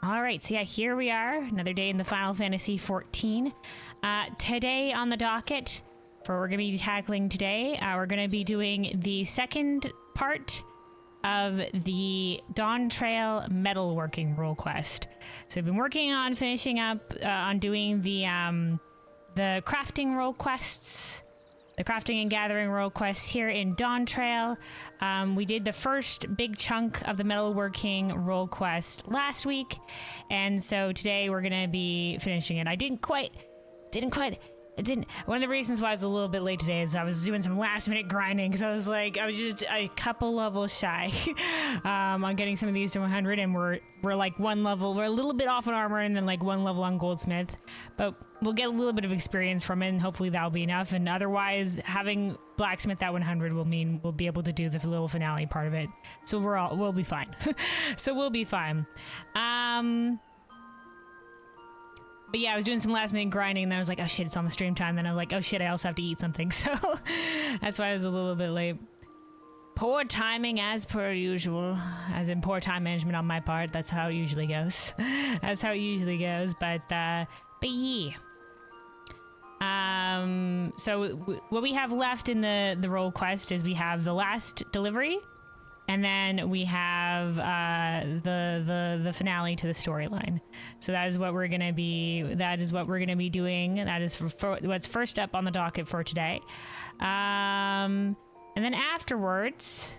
All right, so yeah, here we are, another day in the Final Fantasy XIV. Today on the docket, for what we're going to be tackling today, we're going to be doing the second part of the Dawntrail Metalworking Role Quest. So we've been working on finishing up on doing the crafting role quests, the crafting and gathering role quests here in Dawntrail. We did the first big chunk of the metalworking role quest last week, and so today we're gonna be finishing it. I didn't quite. One of the reasons why I was a little bit late today is I was doing some last minute grinding because I was just a couple levels shy on getting some of these to 100, and we're like one level, we're a little bit off on armor and then like one level on Goldsmith, but we'll get a little bit of experience from it and hopefully that'll be enough. And otherwise, having Blacksmith at 100 will mean we'll be able to do the little finale part of it. So we'll be fine. So we'll be fine. But yeah, I was doing some last minute grinding and then I was like, oh shit, it's almost stream time. Then I'm like, oh shit, I also have to eat something. So that's why I was a little bit late. Poor timing as per usual. As in poor time management on my part. That's how it usually goes. That's how it usually goes. But yeah. So what we have left in the role quest is we have the last delivery. And then we have the finale to the storyline. So that is what we're gonna be. That is what we're gonna be doing. That is for what's first up on the docket for today. And then afterwards,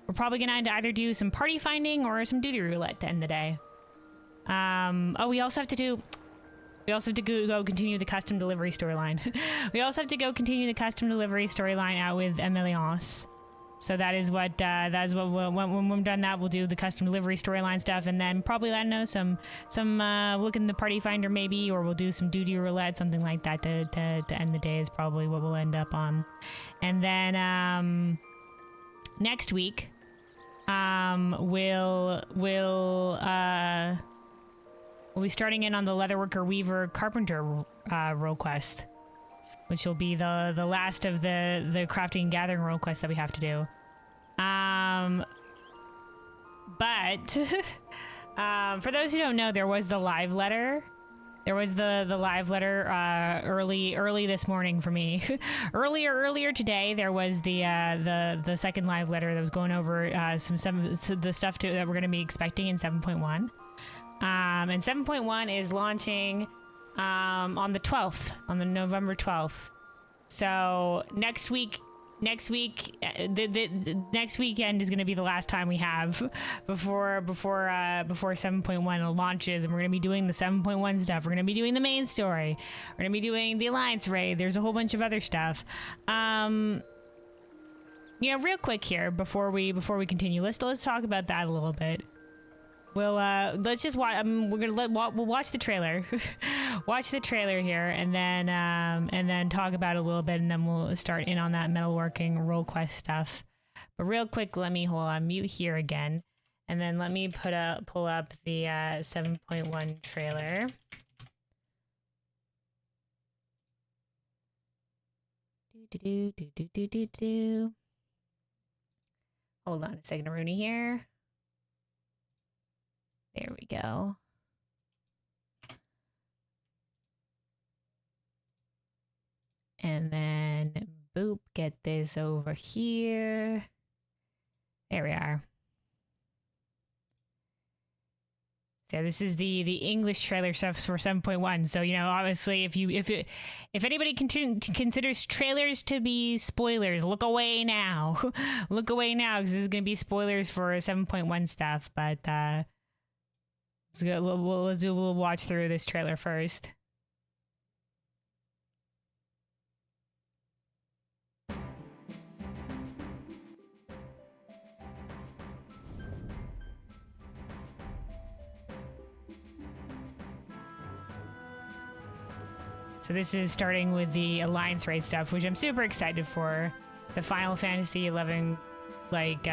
we're probably gonna either do some party finding or some duty roulette to end the day. Oh, we also have to do. We also have to go continue the custom delivery storyline. We also have to go continue the custom delivery storyline out with Ameliance. So that is what when we're done that, we'll do the custom delivery storyline stuff, and then probably, I don't know, some look in the party finder maybe, or we'll do some duty roulette, something like that to end the day is probably what we'll end up on. And then next week we'll be starting in on the Leatherworker, Weaver, Carpenter role quest, which will be the last of the crafting and gathering role quests that we have to do. But for those who don't know, there was the live letter. There was the live letter early this morning for me. earlier today, there was the second live letter that was going over some of the stuff that we're going to be expecting in 7.1. And 7.1 is launching on the 12th, on the November 12th. So next weekend is going to be the last time we have before 7.1 launches, and we're going to be doing the 7.1 stuff. We're going to be doing the main story. We're going to be doing the Alliance raid. There's a whole bunch of other stuff. Yeah, real quick here before we continue, let's talk about that a little bit. We'll let's just watch. We'll watch the trailer, watch the trailer here, and then talk about it a little bit, and then we'll start in on that metalworking role quest stuff. But real quick, let me hold on mute here again, and then let me pull up the 7.1 trailer. Do. Hold on a second, Rooney here. There we go. And then, boop, get this over here. There we are. So this is the English trailer stuff for 7.1. So, you know, obviously, if anybody considers trailers to be spoilers, look away now. Look away now, because this is going to be spoilers for 7.1 stuff. But, let's do a little watch through this trailer first. So this is starting with the Alliance raid stuff, which I'm super excited for. The Final Fantasy XI, like,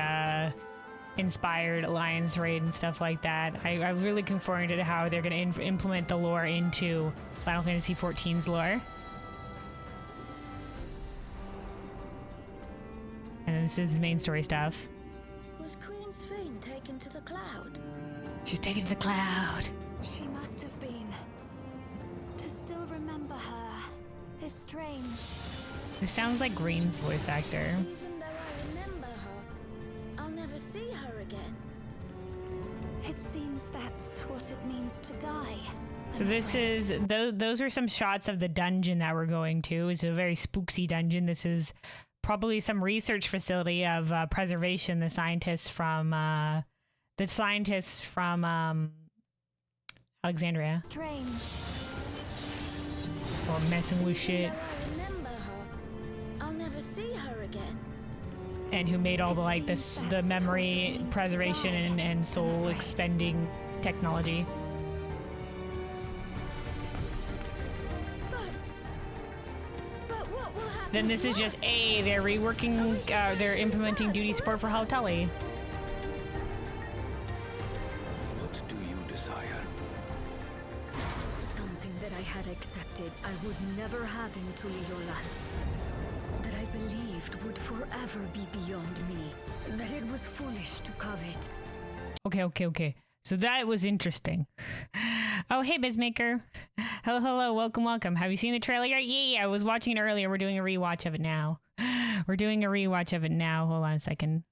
inspired Alliance raid and stuff like that. I'm really looking forward to how they're going to implement the lore into Final Fantasy XIV's lore. And this is main story stuff. Was Queen Swoon taken to the cloud? She's taken to the cloud. She must have been. To still remember her is strange. This sounds like Green's voice actor. Even though I remember her, I'll never see her again. It seems that's what it means to die. So this is, those are some shots of the dungeon that we're going to. It's a very spooky dungeon. This is probably some research facility of preservation. The scientists from Alexandria. Strange. Or messing with shit. Even though I remember her, I'll never see her again. And who made all the like this the memory preservation and soul expending technology. But what will happen? Then this is just they're reworking, they're implementing duty support for Haltali. What do you desire? Something that I had accepted I would never have in Tuliyolan. That I believed would forever be beyond me. That it was foolish to covet. Okay. So that was interesting. Oh, hey, Bizmaker. Hello, welcome. Have you seen the trailer yet? Yeah, I was watching it earlier. We're doing a rewatch of it now. Hold on a second.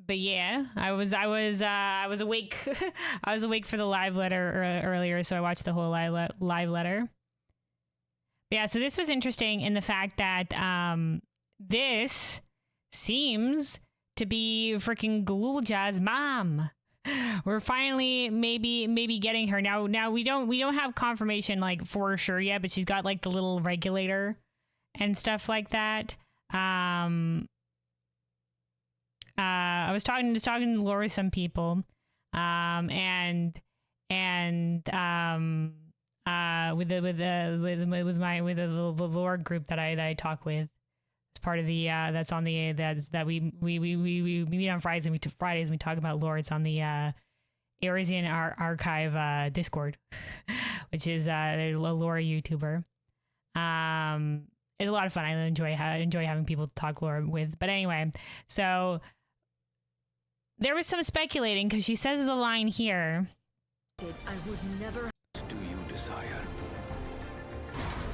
But yeah, I was awake. I was awake for the live letter earlier, so I watched the whole live letter. But yeah, so this was interesting in the fact that this seems to be freaking Galulja's mom. We're finally maybe getting her now. We don't have confirmation like for sure yet, but she's got like the little regulator and stuff like that. I was talking to Laura with some people, and with the lore group that I talk with. It's part of the that's on the that we meet on Fridays and we talk about lore. It's on the Arisian Archive Discord, which is a lore YouTuber. It's a lot of fun. I enjoy having people to talk lore with. But anyway, so there was some speculating because she says the line here. I would never. What do you desire?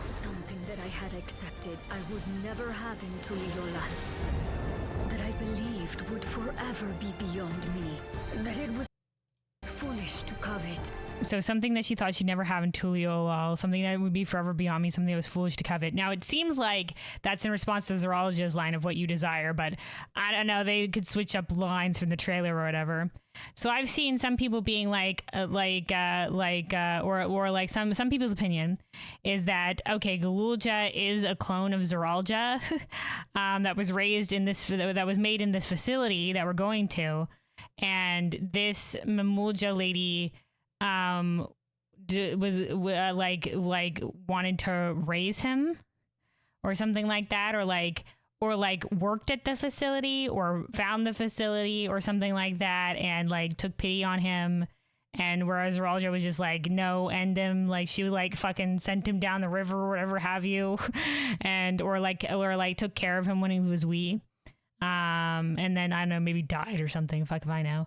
Something that I had accepted I would never have in Tuliyolan. That I believed would forever be beyond me. That it was foolish to covet. So something that she thought she'd never have in Tuliyolan, something that would be forever beyond me, something that was foolish to covet. Now, it seems like that's in response to Zoologia's line of what you desire, but I don't know. They could switch up lines from the trailer or whatever. So I've seen some people being like some people's opinion is that, okay, Galulja is a clone of Zoologia that was raised in this, that was made in this facility that we're going to. And this Mamulja lady was wanted to raise him or something like that, or worked at the facility or found the facility or something like that and like took pity on him. And whereas Zoologia was just like, no, end him. Like she would like fucking sent him down the river or whatever have you. and or took care of him when he was wee. And then I don't know, maybe died or something. Fuck if I know.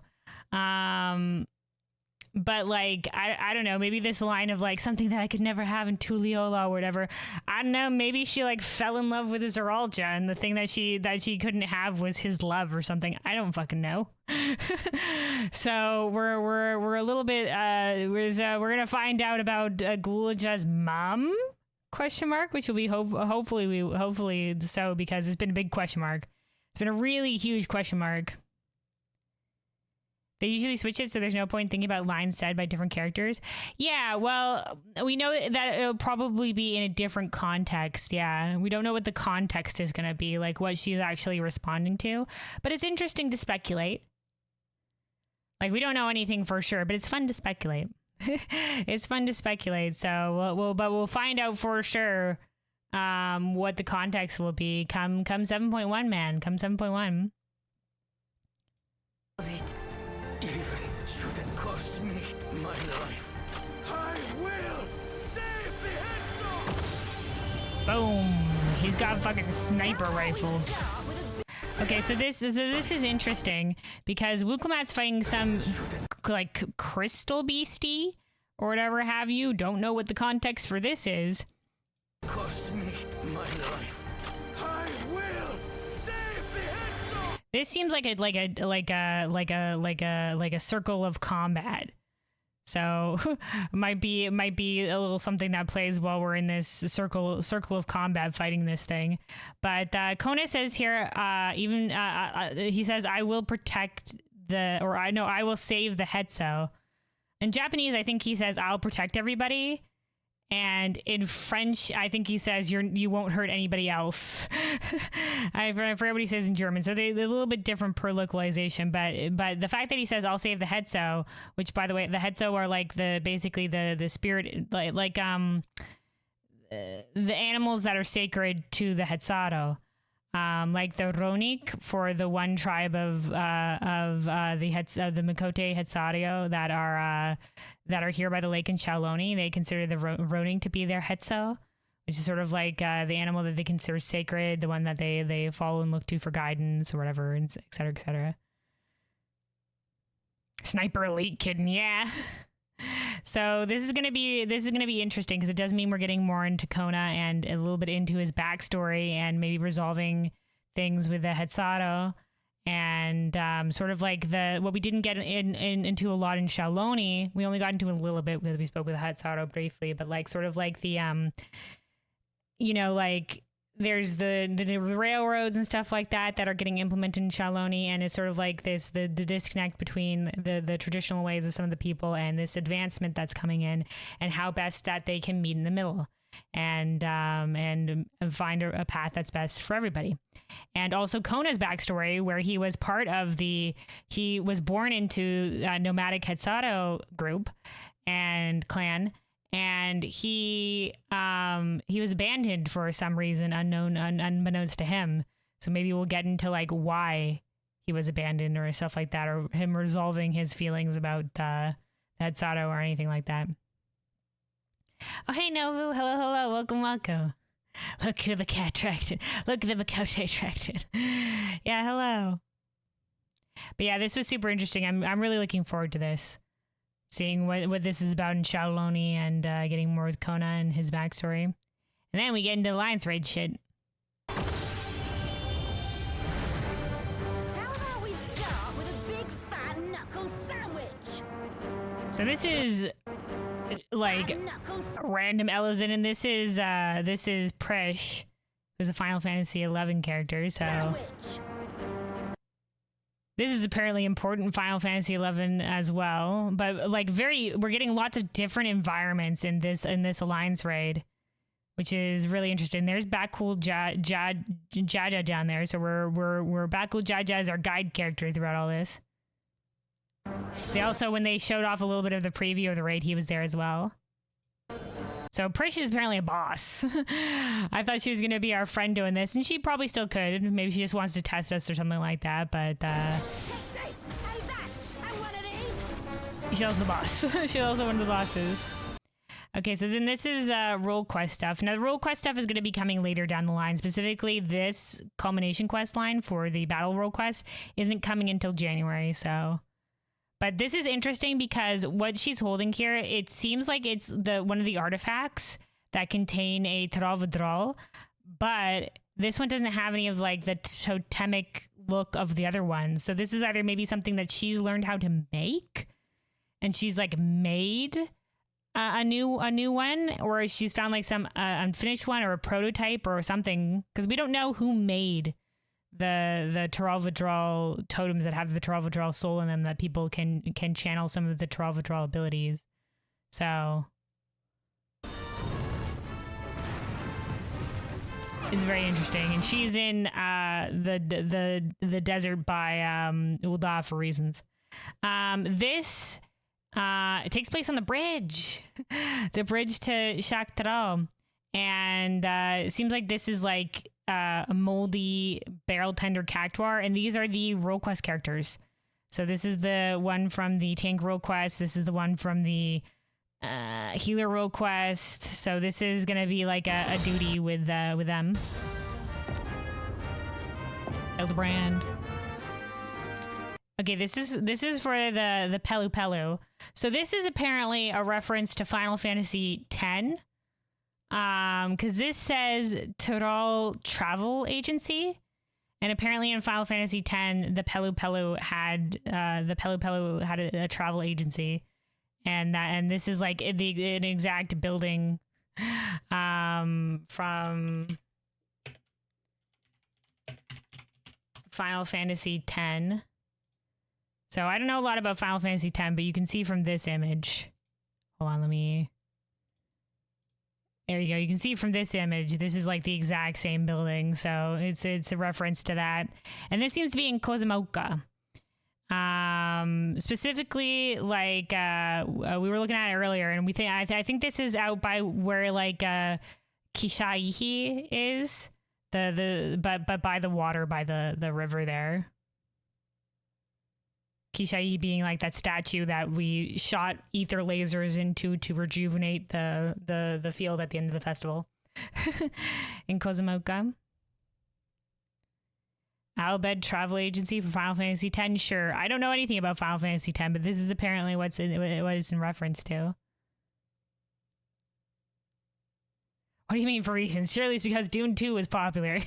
But like, I don't know, maybe this line of like something that I could never have in Tuliola or whatever. I don't know. Maybe she like fell in love with his Zoologia and the thing that she couldn't have was his love or something. I don't fucking know. So we're a little bit, we're going to find out about Galulja's mom? Question mark, which will be hopefully so, because it's been a big question mark. It's been a really huge question mark. They usually switch it, so there's no point thinking about lines said by different characters. Yeah, well, we know that it'll probably be in a different context. Yeah, we don't know what the context is going to be, like what she's actually responding to. But it's interesting to speculate. Like, we don't know anything for sure, but it's fun to speculate. It's fun to speculate. So we'll find out for sure what the context will be come 7.1, man. Come 7.1. Of it. Even should it cost me my life, I will save the Exo! Boom. He's got a fucking sniper rifle. Okay, so this is interesting because Wukelamat's fighting some like crystal beastie or whatever have you. Don't know what the context for this is. Cost me my life. I will save the Exo. This seems like a circle of combat. So might be a little something that plays while we're in this circle of combat fighting this thing. But Kona says here, he says, I will protect I will save the Hetzo. In Japanese, I think he says, I'll protect everybody. And in French, I think he says you won't hurt anybody else. I forget what he says in German. So they're a little bit different per localization. But the fact that he says I'll save the Hetzo, which by the way, the Hetzo are like basically the spirit, like the animals that are sacred to the Hetzado. Like the Ronik for the one tribe of the Mikote Hetzario that are here by the lake in Shaoloni. They consider the Ronik to be their Hetzo, which is sort of like the animal that they consider sacred, the one that they follow and look to for guidance or whatever, and et cetera, et cetera. Sniper elite kidding, yeah. So this is gonna be interesting because it does mean we're getting more into Kona and a little bit into his backstory and maybe resolving things with the Hetzado and sort of like what we didn't get into a lot in Shaoloni. We only got into a little bit because we spoke with the Hetzado briefly, but like sort of like the like there's the railroads and stuff like that are getting implemented in Shaoloni, and it's sort of like this the disconnect between the traditional ways of some of the people and this advancement that's coming in, and how best that they can meet in the middle and find a path that's best for everybody. And also Kona's backstory, where he was part of he was born into a nomadic Hetzado group and clan. And he was abandoned for some reason unbeknownst to him. So maybe we'll get into like why he was abandoned or stuff like that, or him resolving his feelings about Hetzado or anything like that. Oh, hey, Novu. Hello. Welcome. Look who the cat attracted. Look who the Mikote attracted. Yeah, hello. But yeah, this was super interesting. I'm really looking forward to this. Seeing what this is about in Shaoloni and getting more with Kona and his backstory. And then we get into Alliance Raid shit. How about we start with a big fat knuckle sandwich? So this is like random Elizin, and this is Presh, who's a Final Fantasy XI character. So. Sandwich. This is apparently important in Final Fantasy XI as well, but like we're getting lots of different environments in this Alliance raid, which is really interesting. There's Bakul Jaja down there, so we're Bakul Jaja as our guide character throughout all this. They also, when they showed off a little bit of the preview of the raid, he was there as well. So Prish is apparently a boss. I thought she was going to be our friend doing this, and she probably still could. Maybe she just wants to test us or something like that, but she's also the boss. She's also one of the bosses. Okay, so then this is role quest stuff. Now, the role quest stuff is going to be coming later down the line. Specifically, this culmination quest line for the battle role quest isn't coming until January, so... But this is interesting because what she's holding here, it seems like it's one of the artifacts that contain a Trovadrol, but this one doesn't have any of like the totemic look of the other ones. So this is either maybe something that she's learned how to make, and she's like made a new one, or she's found like some unfinished one or a prototype or something, because we don't know who made the Trovadrol totems that have the Trovadrol soul in them, that people can channel some of the Trovadrol abilities. So it's very interesting, and she's in the desert by Ul'dah for reasons. This it takes place on the bridge to Shaktral, and it seems like this is like a moldy barrel tender cactuar, and these are the role quest characters. So this is the one from the tank role quest. This is the one from the healer role quest. So this is gonna be like a duty with them. Hildebrand. Okay, this is for the Pelu Pelu. So this is apparently a reference to Final Fantasy X. Because this says Total Travel Agency. And apparently in Final Fantasy X, the Pelu Pelu had a travel agency. And this is like an exact building from Final Fantasy X. So I don't know a lot about Final Fantasy X, but you can see from this image. Hold on, there you go. You can see from this image, this is like the exact same building. So it's a reference to that. And this seems to be in Kozumoka. Specifically, like we were looking at it earlier, and I think this is out by where like Kishaihi is, but by the water, by the river there. Kishaihi being like that statue that we shot ether lasers into to rejuvenate the field at the end of the festival in Kozumoka. Albed Travel Agency for Final Fantasy X. Sure, I don't know anything about Final Fantasy X, but this is apparently what it's in reference to. What do you mean for reasons? Surely it's because Dune 2 was popular.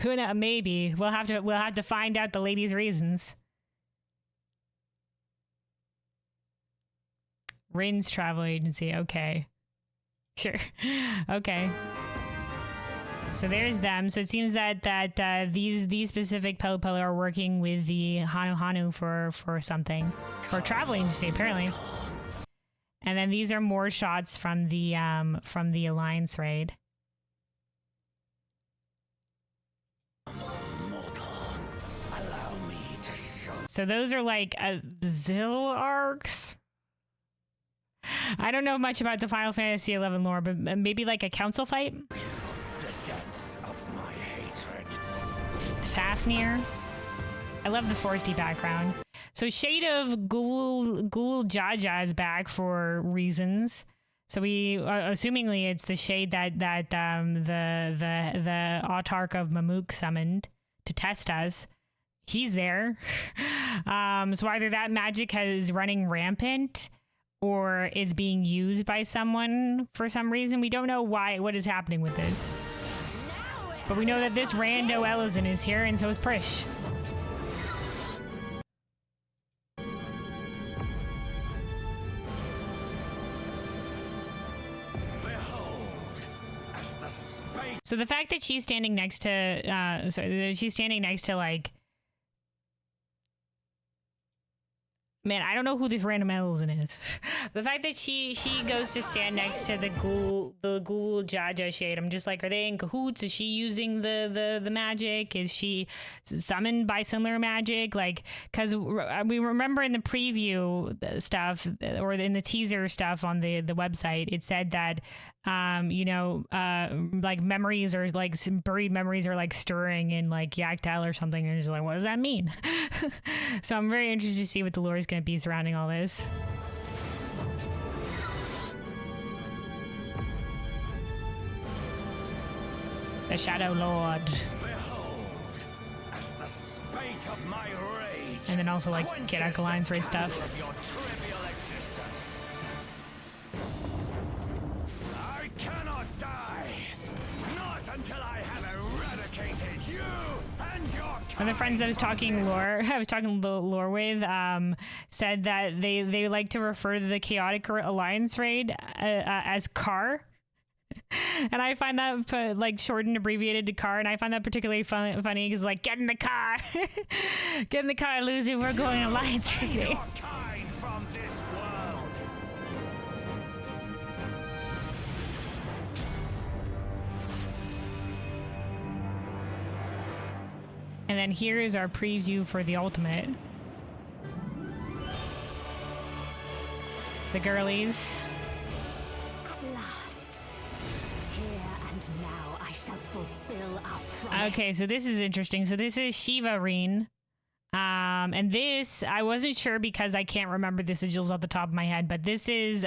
Who knows? Maybe we'll have to find out the lady's reasons. Rin's Travel Agency. Okay. Sure. Okay. So there's them. So it seems that these specific Pelu Pelu are working with the Hanu Hanu for something. For a travel agency, apparently. And then these are more shots from the Alliance raid. So those are like Zil arcs. I don't know much about the Final Fantasy XI lore, but maybe like a council fight? The depths of my hatred. Fafnir. I love the foresty background. So Shade of Gul Jaja is back for reasons. So we, assumingly it's the shade that the Autarch of Mamuk summoned to test us. He's there. So either that magic is running rampant, or is being used by someone for some reason. We don't know what is happening with this. But we know that this rando Ellison is here, and so is Prish. So the fact that she's standing next to, she's standing next to like, man, I don't know who this random Ellison is. The fact that she goes to stand next to the Ghoul Jaja shade, I'm just like, are they in cahoots? Is she using the magic? Is she summoned by similar magic? Like, because we remember in the preview stuff, or in the teaser stuff on the website, it said that like memories, or like some buried memories, are like stirring in like Yaktal or something, and it's like, what does that mean? So I'm very interested to see what the lore is going to be surrounding all this. The Shadow Lord. Behold, as the spate of my rage. And then also like Kirak Alliance raid stuff. Of your trivial existence. I cannot die. Not until I have eradicated you and your kind. One of the friends that I was talking lore with said that they like to refer to the Chaotic Alliance raid as CAR. And I find that like shortened, abbreviated to CAR, and I find that particularly funny because like, get in the car, get in the car, Lucy, we're going Alliance raiding. Your kind from this world. And then here is our preview for the ultimate. The girlies. At last. Here and now I shall fulfill our promise. Okay, so this is interesting. So this is Shiva Reen. And this, I wasn't sure because I can't remember the sigils off the top of my head, but this is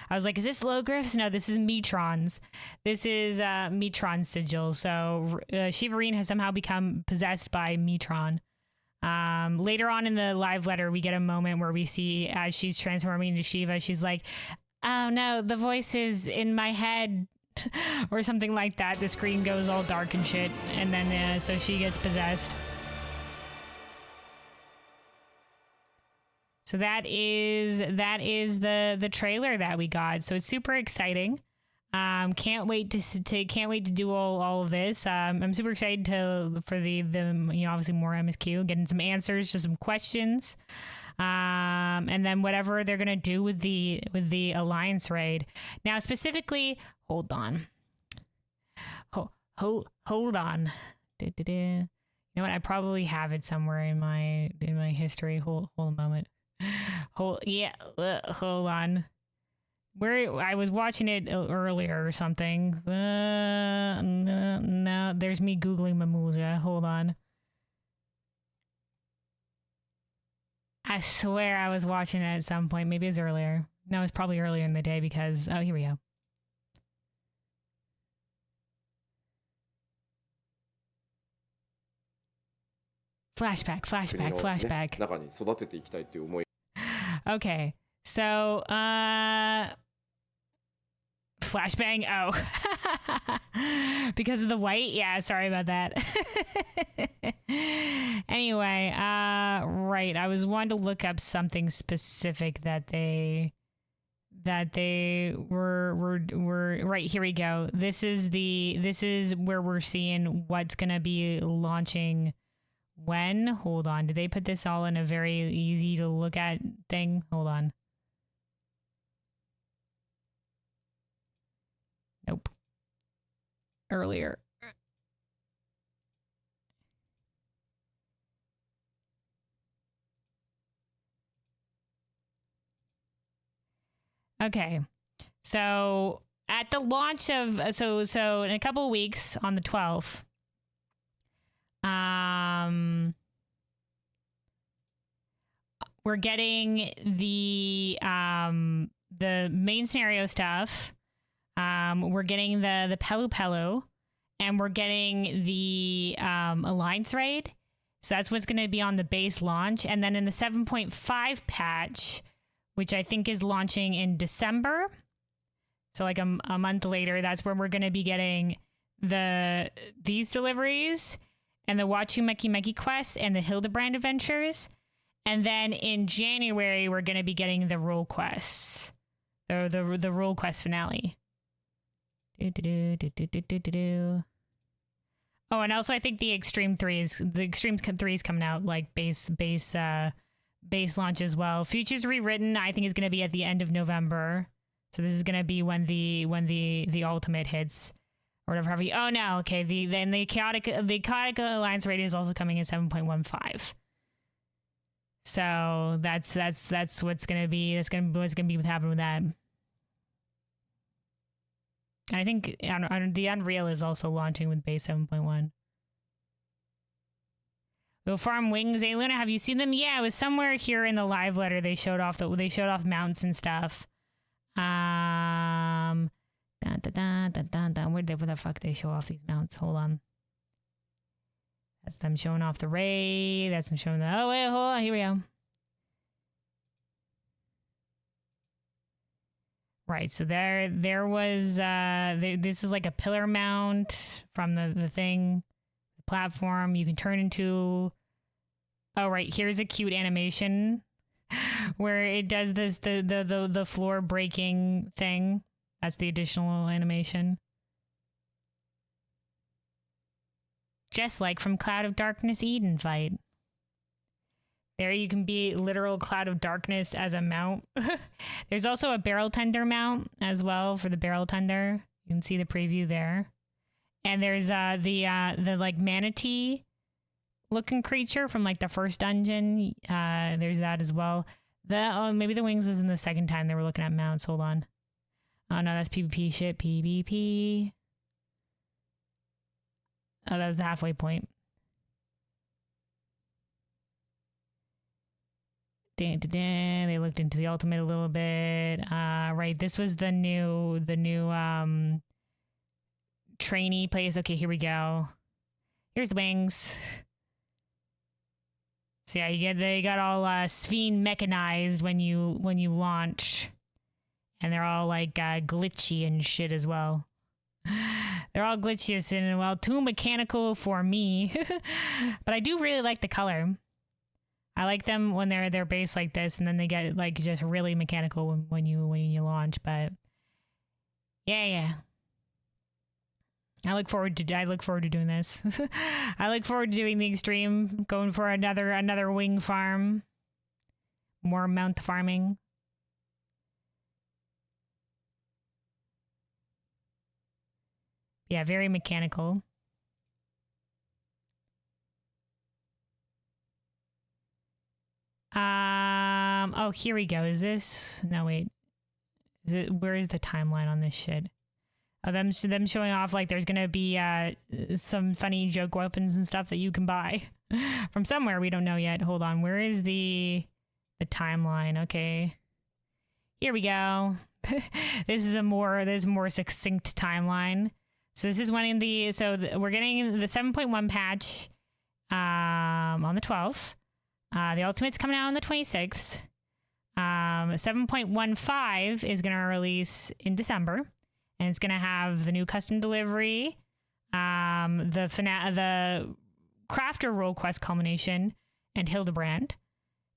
I was like, is this Logriff's? No, this is Metron's. This is Metron's sigil. So Shivarine has somehow become possessed by Metron. Later on in the live letter, we get a moment where we see as she's transforming into Shiva, she's like, oh no, the voice is in my head or something like that. The screen goes all dark and shit. And then so she gets possessed. So that is the trailer that we got. So it's super exciting. Can't wait to do all of this. I'm super excited for the obviously more MSQ, getting some answers to some questions. And then whatever they're gonna do with the Alliance raid. Now specifically, hold on. Hold on. You know what? I probably have it somewhere in my history. Hold a moment. Hold on. Where I was watching it earlier or something. No, there's me Googling Mamuja. Hold on. I swear I was watching it at some point. Maybe it was earlier. No, it was probably earlier in the day because... Oh, here we go. Flashback. 中に育てていきたいという思い Okay, so, flashbang? Oh. Because of the white? Yeah, sorry about that. Anyway, right, I was wanting to look up something specific that they were right, here we go. This is where we're seeing what's gonna be launching when. Hold on, did they put this all in a very easy to look at thing? Hold on. Nope. Earlier. Okay. So at the launch of so in a couple of weeks on the 12th, we're getting the main scenario stuff. We're getting the Pelu Pelu, and we're getting the Alliance raid. So that's what's going to be on the base launch. And then in the 7.5 patch, which I think is launching in December, so like a month later, that's where we're going to be getting these deliveries and the Wachu Meki Meki quests and the Hildebrand adventures. And then in January, we're going to be getting the role quests, the role quest finale. Oh, and also I think the Extreme 3 is coming out like base launch as well. Futures Rewritten, I think, is going to be at the end of November. So this is going to be when the ultimate hits or whatever. Oh no, okay. The chaotic Alliance rating is also coming in 7.15. So that's what's going to be what's happening with that. And I think the Unreal is also launching with base 7.1. We'll farm wings. Hey Luna, have you seen them? Yeah, it was somewhere here in the live letter. They showed off mounts and stuff. Where the fuck they show off these mounts? Hold on. That's them showing off the raid. That's them showing the... Oh, wait, hold on. Here we go. Right, so there was... this is like a pillar mount from the thing. The platform. You can turn into... Oh, right, here's a cute animation where it does this, the floor breaking thing. That's the additional animation. Just like from Cloud of Darkness Eden fight. There you can be literal Cloud of Darkness as a mount. There's also a Barrel Tender mount as well for the Barrel Tender. You can see the preview there. And there's the like manatee looking creature from like the first dungeon. There's that as well. Maybe the wings was in the second time they were looking at mounts. Hold on. Oh no, that's PvP shit. PvP. Oh, that was the halfway point. They looked into the ultimate a little bit. Right, this was the new trainee place. Okay, here we go. Here's the wings. So yeah, they got all Sphene mechanized when you launch, and they're all like glitchy and shit as well. They're all glitchy and well, too mechanical for me. But I do really like the color. I like them when they're based like this, and then they get like just really mechanical when you launch. But yeah. I look forward to doing this. I look forward to doing the extreme, going for another wing farm, more mount farming. Yeah, very mechanical. Oh, here we go. Is this? No, wait. Where is the timeline on this shit? Oh, them showing off like there's gonna be some funny joke weapons and stuff that you can buy from somewhere we don't know yet. Hold on, where is the timeline? Okay, here we go. This is a more succinct timeline. So this is we're getting the 7.1 patch on the 12th. The Ultimate's coming out on the 26th. 7.15 is going to release in December, and it's going to have the new custom delivery, the Crafter Role Quest culmination, and Hildebrand.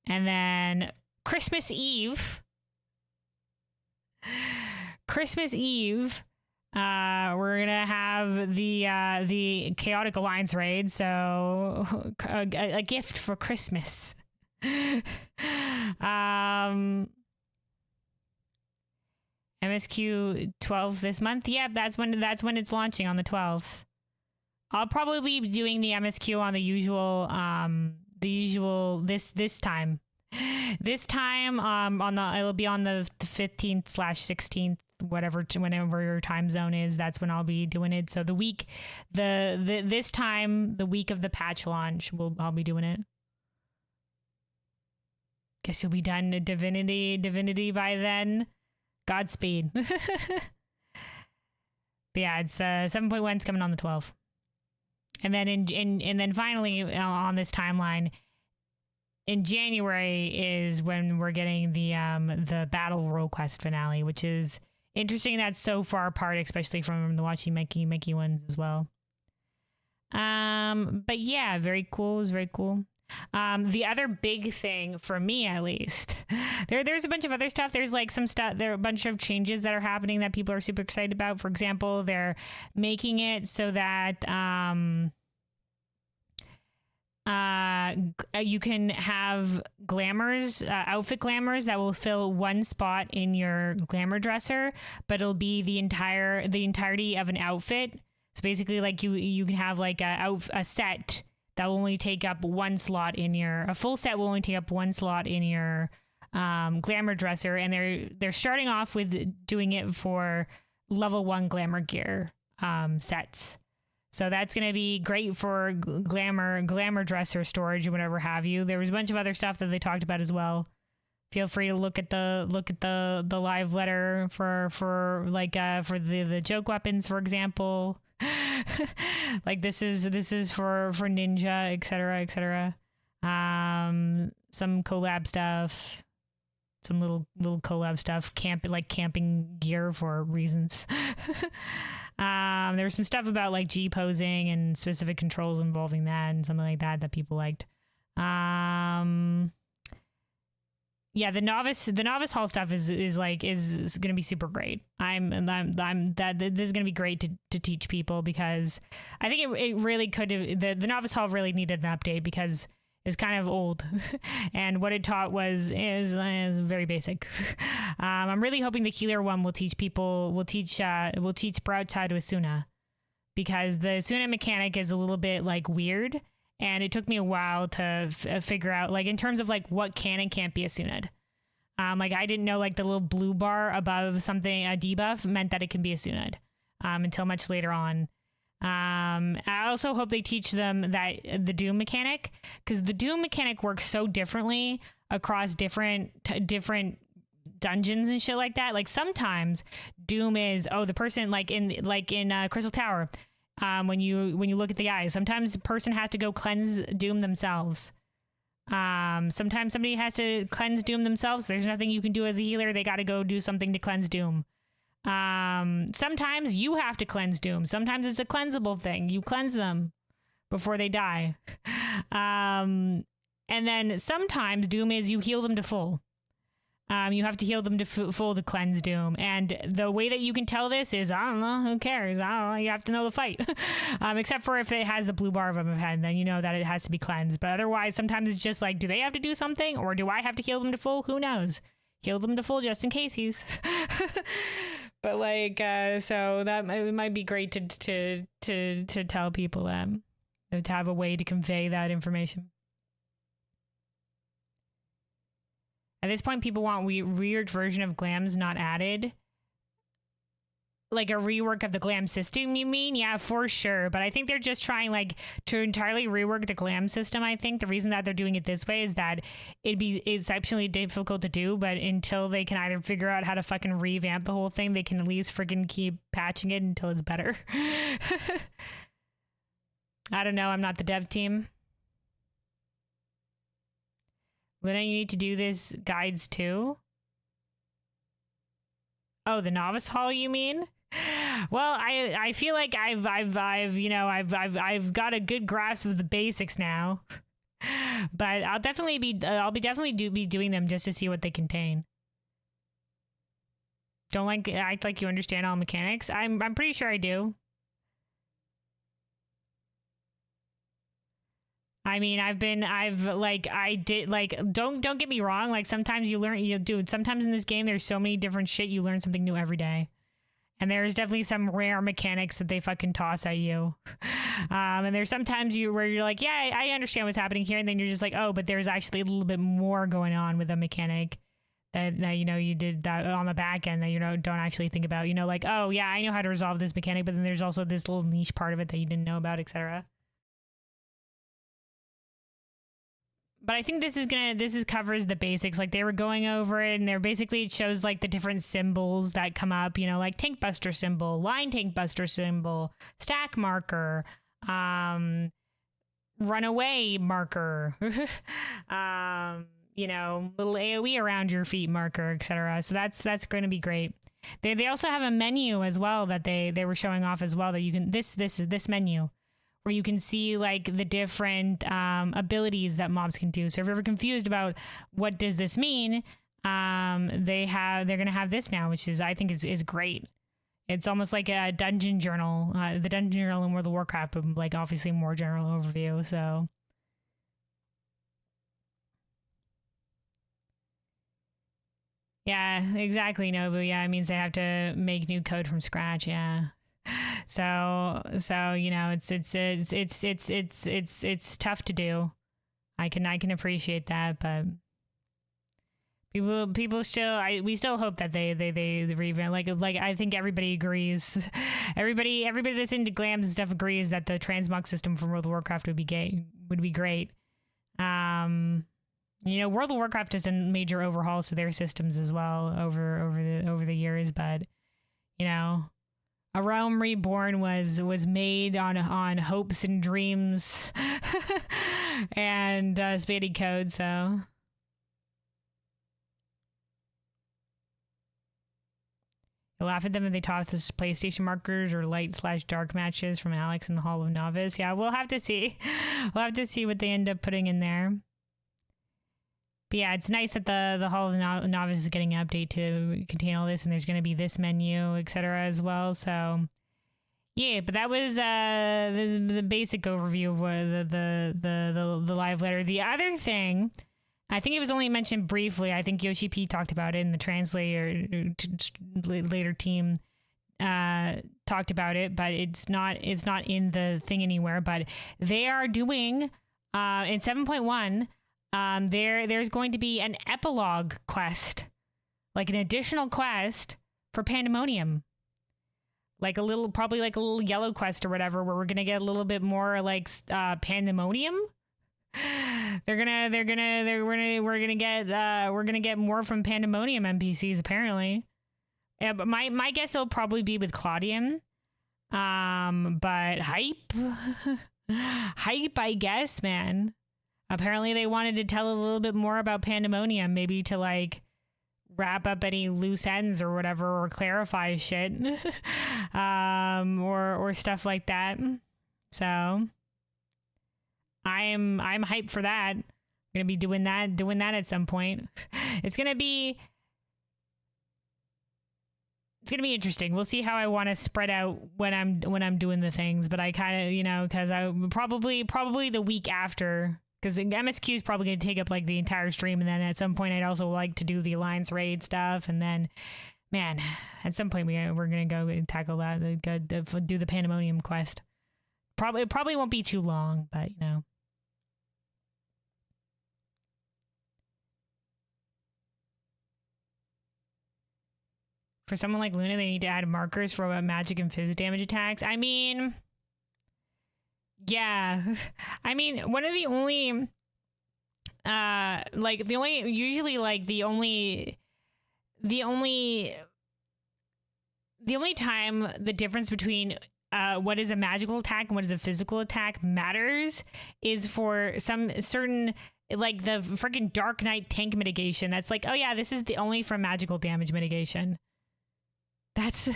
And then Christmas Eve, we're gonna have the Chaotic Alliance raid, so a gift for Christmas. MSQ 12 this month. Yeah, that's when it's launching, on the 12th. I'll probably be doing the MSQ on the usual this time. This time it'll be on the 15th/16th, whenever your time zone is. That's when I'll be doing it. So this time, the week of the patch launch, I'll be doing it. Guess you'll be done to Divinity by then. Godspeed. But yeah, it's the 7.1's coming on the 12th. And then and then finally on this timeline, in January is when we're getting the Battle Role Quest finale, which is interesting. That's so far apart, especially from the Watchy Mickey ones as well. But yeah, very cool. It was very cool. The other big thing for me, at least, there's a bunch of other stuff. There's like some stuff. There are a bunch of changes that are happening that people are super excited about. For example, they're making it so that you can have glamours, outfit glamours that will fill one spot in your glamour dresser, but it'll be the entirety of an outfit. So basically, like you can have like a set that will only take up one slot a full set will only take up one slot in your glamour dresser, and they're starting off with doing it for level 1 glamour gear sets. So that's going to be great for glamour dresser storage or whatever have you. There was a bunch of other stuff that they talked about as well. Feel free to look at the live letter for the joke weapons, for example. Like this is for ninja, etc. Some collab stuff, some little collab stuff, camping gear for reasons. There's some stuff about like G posing and specific controls involving that and something like that people liked. Yeah, the novice hall stuff is going to be super great. This is going to be great to teach people, because I think it really could have, the novice hall really needed an update because it was kind of old and what it taught is very basic. I'm really hoping the healer one will teach Sprouts how to Asuna, because the Asuna mechanic is a little bit like weird. And it took me a while to figure out, like, in terms of, like, what can and can't be Asuna'd. Like, I didn't know, like, the little blue bar above something, a debuff, meant that it can be Asuna'd until much later on. I also hope they teach them that the doom mechanic, because the doom mechanic works so differently across different dungeons and shit like that. Like sometimes doom is the person like in Crystal Tower, when you look at the eyes, sometimes the person has to go cleanse doom themselves. Sometimes somebody has to cleanse doom themselves. There's nothing you can do as a healer. They got to go do something to cleanse doom. Sometimes you have to cleanse doom. Sometimes it's a cleansable thing. You cleanse them before they die. And then sometimes doom is you heal them to full. You have to heal them to full to cleanse doom. And the way that you can tell this is, I don't know, who cares? I don't know, you have to know the fight. Except for if it has the blue bar above the head, then you know that it has to be cleansed. But otherwise, sometimes it's just like, do they have to do something? Or do I have to heal them to full? Who knows? Heal them to full just in case he's... But like, so that it might be great to tell people that, to have a way to convey that information. At this point, people want weird version of glams not added. Like a rework of the glam system, you mean? Yeah, for sure. But I think they're just trying like to entirely rework the glam system. I think the reason that they're doing it this way is that it'd be exceptionally difficult to do. But until they can either figure out how to fucking revamp the whole thing, they can at least freaking keep patching it until it's better. I don't know. I'm not the dev team. Luna, you need to do this guides too. Oh, the novice hall, you mean? Well, I feel like I've got a good grasp of the basics now, but I'll definitely be doing them just to see what they contain. Don't act like you understand all mechanics. I'm pretty sure I do. I mean, don't get me wrong. Like sometimes sometimes in this game, there's so many different shit. You learn something new every day. And there's definitely some rare mechanics that they fucking toss at you. And there's sometimes where you're like, yeah, I understand what's happening here. And then you're just like, oh, but there's actually a little bit more going on with a mechanic that you did that on the back end that don't actually think about. Like, oh yeah, I know how to resolve this mechanic, but then there's also this little niche part of it that you didn't know about, etc. But I think this covers the basics. Like they were going over it, and it shows like the different symbols that come up, like tank buster symbol, line tank buster symbol, stack marker, runaway marker, little AoE around your feet marker, etc. So that's going to be great. They also have a menu as well that they were showing off as well, that you can this menu, where you can see like the different abilities that mobs can do. So if you're ever confused about what does this mean, they're gonna have this now, which I think is great. It's almost like a dungeon journal, the dungeon journal in World of Warcraft, but like obviously more general overview. So yeah, exactly, Nobu. Yeah, it means they have to make new code from scratch. Yeah. So it's tough to do. I can appreciate that, but people still we still hope that they revamp. Like I think everybody agrees. Everybody that's into glams and stuff agrees that the transmog system from World of Warcraft would be great. World of Warcraft has done major overhauls to their systems as well over the years, but A Realm Reborn was made on hopes and dreams and Spady code, so you laugh at them if they toss the PlayStation markers or light/dark matches from Alex in the Hall of Novice. Yeah, we'll have to see. We'll have to see what they end up putting in there. But yeah, it's nice that the Hall of Novice is getting an update to contain all this, and there's going to be this menu, etc. as well. So yeah, but that was the basic overview of the live letter. The other thing, I think it was only mentioned briefly. I think Yoshi P talked about it, and the translator later team talked about it, but it's not in the thing anywhere. But they are doing in 7.1. There's going to be an epilogue quest, like an additional quest for Pandemonium. like a little, probably like a little yellow quest or whatever, where we're gonna get a little bit more like pandemonium. We're gonna get more from pandemonium NPCs apparently. Yeah, but my guess it'll probably be with Claudian. But hype, hype, I guess, man. Apparently they wanted to tell a little bit more about pandemonium, maybe to like wrap up any loose ends or whatever, or clarify shit, or stuff like that. So I'm hyped for that. I'm gonna be doing that at some point. It's gonna be interesting. We'll see how I want to spread out when I'm doing the things, but I kind of, you know, because I probably the week after. Because MSQ is probably going to take up like the entire stream, and then at some point I'd also like to do the Alliance raid stuff, and then, man, at some point we're going to go and tackle that, do the Pandemonium quest. It probably won't be too long, but you know. For someone like Luna, they need to add markers for magic and phys damage attacks. I mean, yeah. I mean, one of the only, the only time the difference between what is a magical attack and what is a physical attack matters is for some certain, like the freaking Dark Knight tank mitigation. That's like, oh yeah, this is the only for magical damage mitigation. That's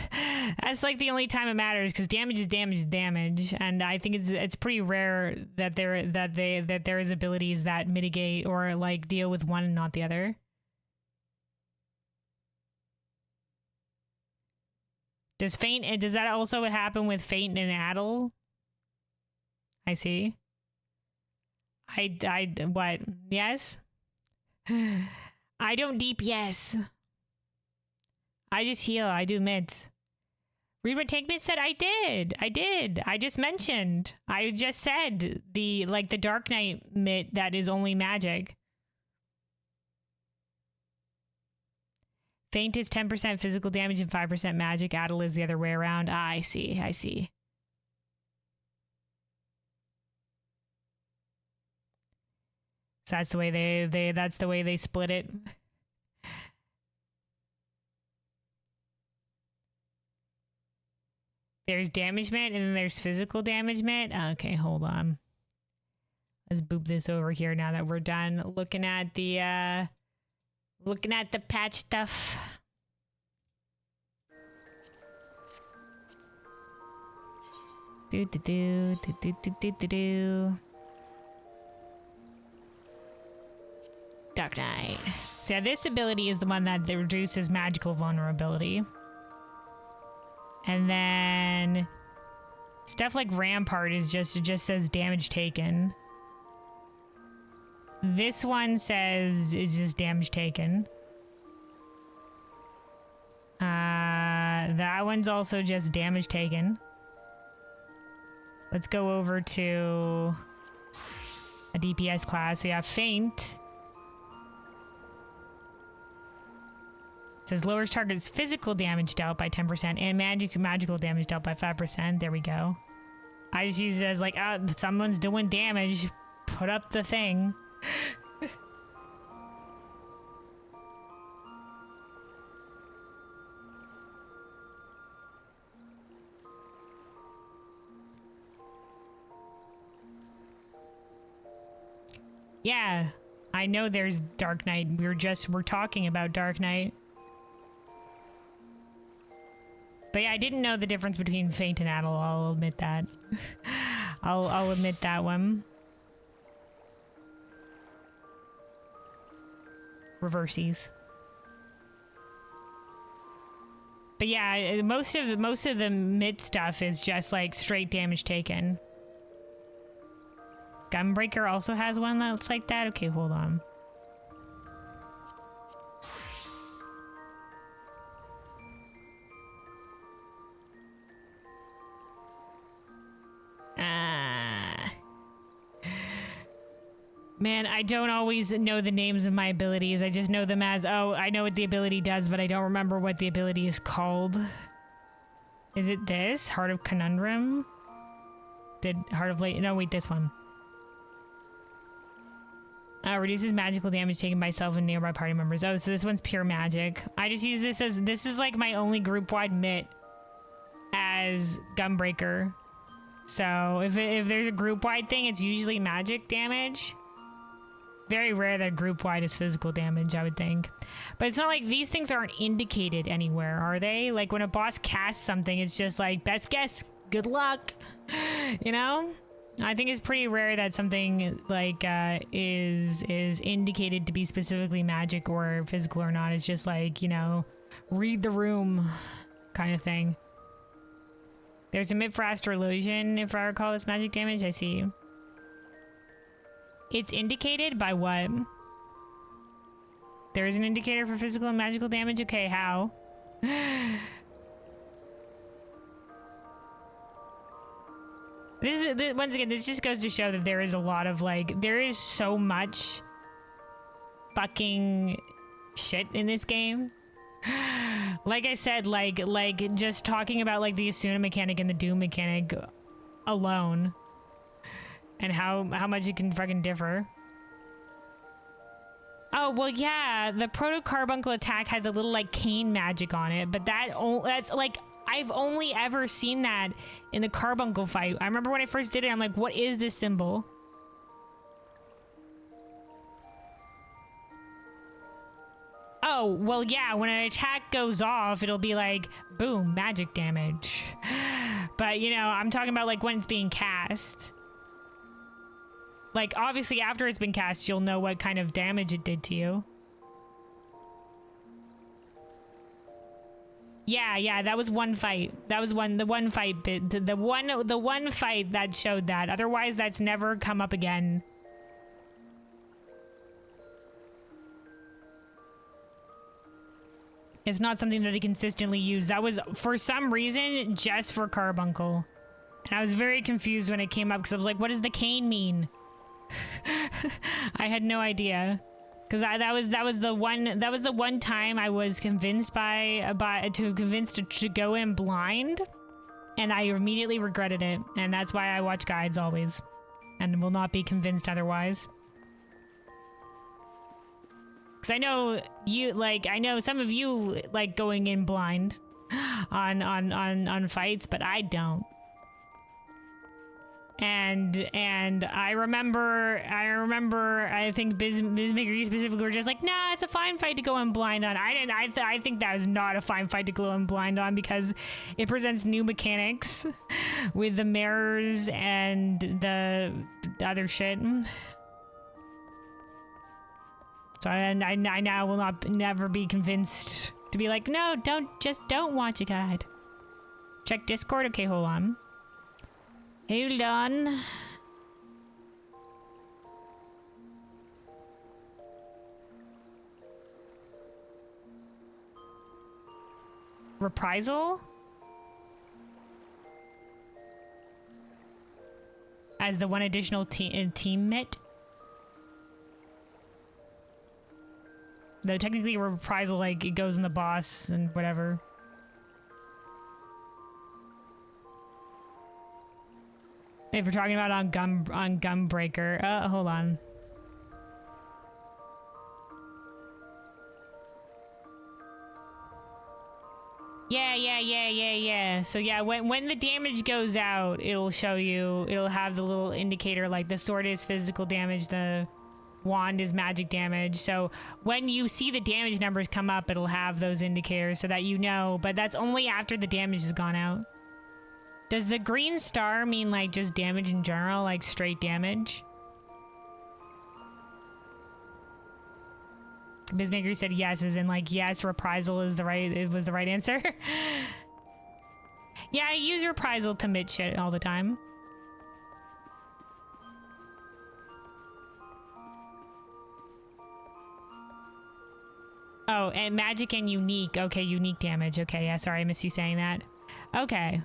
like the only time it matters, because damage is damage, and I think it's pretty rare that there is abilities that mitigate or like deal with one and not the other. Does that also happen with Feint and Addle? I see. What? Yes? I don't deep yes. I just heal. I do mids. Read what Tank Mid said. I did. I just mentioned. I just said the Dark Knight mid that is only magic. Feint is 10% physical damage and 5% magic. Addle is the other way around. Ah, I see. So that's the way they split it. There's damagement and then there's physical damagement. Okay, hold on. Let's boop this over here now that we're done looking at the patch stuff. Do. Dark Knight. So yeah, this ability is the one that reduces magical vulnerability. And then stuff like Rampart it just says damage taken. This one says it's just damage taken. That one's also just damage taken. Let's go over to a DPS class. So you have Feint. It says lowers target's physical damage dealt by 10% and magical damage dealt by 5%. There we go. I just use it as like, someone's doing damage. Put up the thing. Yeah, I know there's Dark Knight. We're talking about Dark Knight. But yeah, I didn't know the difference between Feint and Addle. I'll admit that. I'll admit that one. Reversies. But yeah, most of the mid stuff is just like straight damage taken. Gunbreaker also has one that's like that. Okay, hold on. Man, I don't always know the names of my abilities. I just know them as, oh, I know what the ability does, but I don't remember what the ability is called. Is it this? Heart of Conundrum? Did Heart of Late? No, wait, this one. Reduces magical damage taken by self and nearby party members. Oh, so this one's pure magic. I just use this as, this is like my only group-wide mitt as Gunbreaker. So if there's a group-wide thing, it's usually magic damage. Very rare that group-wide is physical damage, I would think. But it's not like these things aren't indicated anywhere, are they? Like when a boss casts something, it's just like, best guess, good luck, you know? I think it's pretty rare that something like is indicated to be specifically magic or physical or not. It's just like, you know, read the room kind of thing. There's a myth for Astral Illusion, if I recall, this magic damage. I see. It's indicated by what? There is an indicator for physical and magical damage? Okay, how? Once again, this just goes to show that there is a lot of, like, there is so much fucking shit in this game. Like I said, like just talking about, like, the Asuna mechanic and the Doom mechanic alone. And how much it can fucking differ. Oh, well, yeah, the Proto Carbuncle attack had the little, like, cane magic on it, but that's, like... I've only ever seen that in the Carbuncle fight. I remember when I first did it, I'm like, what is this symbol? Oh, well, yeah, when an attack goes off, it'll be like, boom, magic damage. But, you know, I'm talking about, like, when it's being cast. Like, obviously, after it's been cast, you'll know what kind of damage it did to you. Yeah, that was one fight. That was the one fight bit. The one fight that showed that. Otherwise, that's never come up again. It's not something that they consistently use. That was, for some reason, just for Carbuncle. And I was very confused when it came up because I was like, what does the cane mean? I had no idea. Because that was the one time I was convinced to go in blind, and I immediately regretted it, and that's why I watch guides always, and will not be convinced otherwise. Because I know some of you like going in blind on fights, but I don't. And I remember, I think Bizmaker, you specifically were just like, nah, it's a fine fight to go in blind on. I think that was not a fine fight to go in blind on because it presents new mechanics with the mirrors and the other shit. So I now will never be convinced to be like, no, don't watch a guide. Check Discord? Okay, hold on. Hold on. Reprisal? As the one additional team mitt? Though technically reprisal, like, it goes in the boss and whatever. If we're talking about on Gunbreaker, hold on. Yeah. So yeah, when the damage goes out, it'll show you, it'll have the little indicator, like the sword is physical damage, the wand is magic damage. So when you see the damage numbers come up, it'll have those indicators so that you know, but that's only after the damage has gone out. Does the green star mean like just damage in general, like straight damage? Bizmaker said yes, as in like yes, reprisal is was the right answer. Yeah, I use reprisal to mitt shit all the time. Oh, and magic and unique. Okay, unique damage. Okay, yeah, sorry, I missed you saying that. Okay.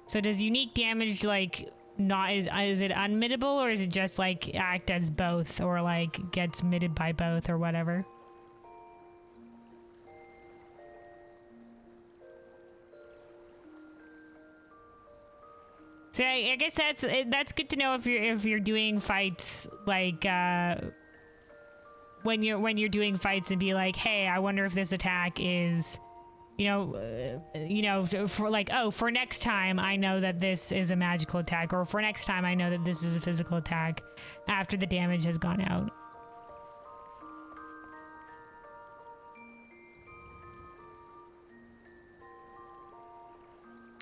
So does unique damage, like, not, is it unmittable, or is it just, like, act as both, or, like, gets mitted by both, or whatever? So I guess that's good to know if you're doing fights like when you're doing fights and be like, hey, I wonder if this attack is, for like, oh, for next time I know that this is a magical attack, or for next time I know that this is a physical attack after the damage has gone out.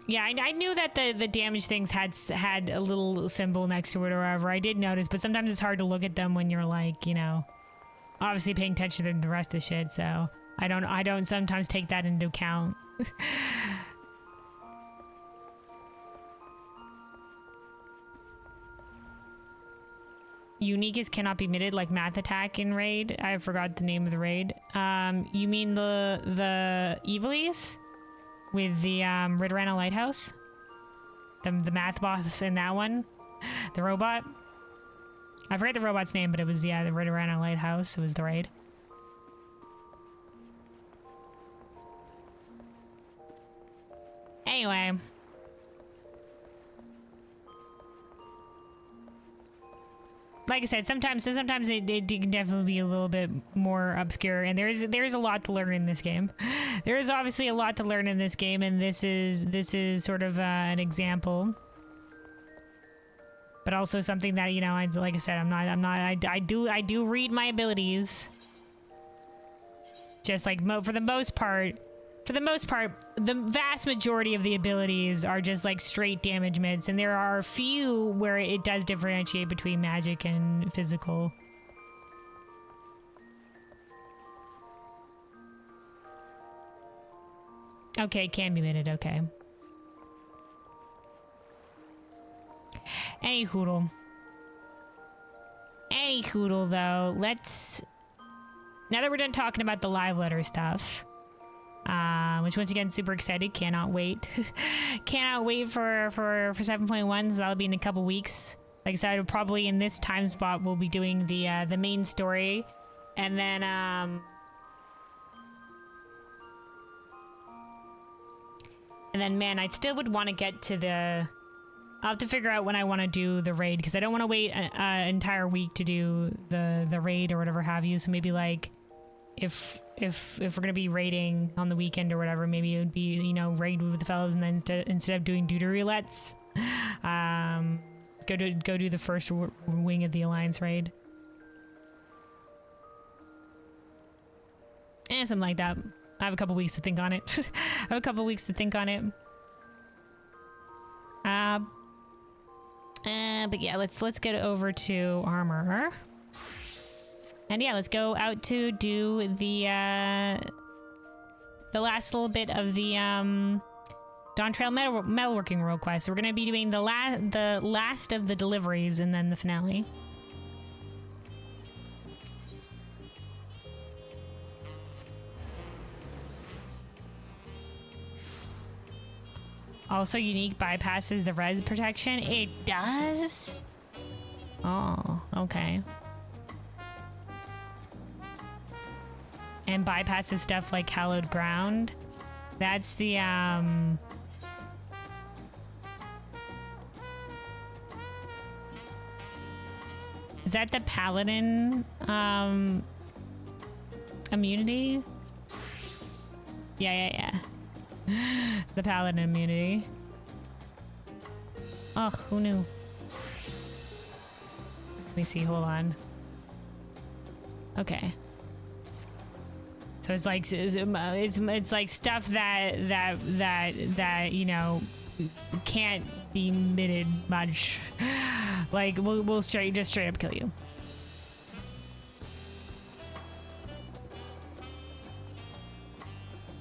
Yeah, I knew that the damage things had a little symbol next to it or whatever. I did notice, but sometimes it's hard to look at them when you're like, obviously paying attention to the rest of the shit. So I don't sometimes take that into account. Uniquest cannot be mitted, like math attack in raid. I forgot the name of the raid. You mean the Evilies? With the Ridorana Lighthouse? The math boss in that one? The robot? I forget the robot's name, but it was, the Ridorana Lighthouse. It was the raid. Anyway. Like I said, sometimes it can definitely be a little bit more obscure, and there's a lot to learn in this game. There is obviously a lot to learn in this game, and this is sort of an example, but also something that like I said, I do read my abilities, just like for the most part. For the most part, the vast majority of the abilities are just like straight damage mids, and there are a few where it does differentiate between magic and physical. Okay, can be mitted, okay. Any hoodle though, let's... Now that we're done talking about the live letter stuff... which once again, super excited. Cannot wait. Cannot wait for 7.1. So that'll be in a couple weeks. Like I said, probably in this time spot, we'll be doing the main story, and then man, I still would want to get to the. I'll have to figure out when I want to do the raid, because I don't want to wait an entire week to do the raid or whatever have you. So maybe like if we're gonna be raiding on the weekend or whatever, maybe it would be raid with the fellows, and then instead of doing duty roulettes, go do the first wing of the Alliance raid, and something like that. I have a couple weeks to think on it. But yeah, let's get over to armor. And yeah, let's go out to do the last little bit of the Dawntrail Metalworking Role Quest. So we're gonna be doing the last of the deliveries, and then the finale. Also, unique bypasses the res protection. It does? Oh, okay. And bypasses stuff like hallowed ground. That's the is that the paladin immunity? Yeah. The paladin immunity. Oh, who knew? Let me see, hold on. Okay. So it's like it's like stuff that can't be mitted much. Like we'll straight up kill you.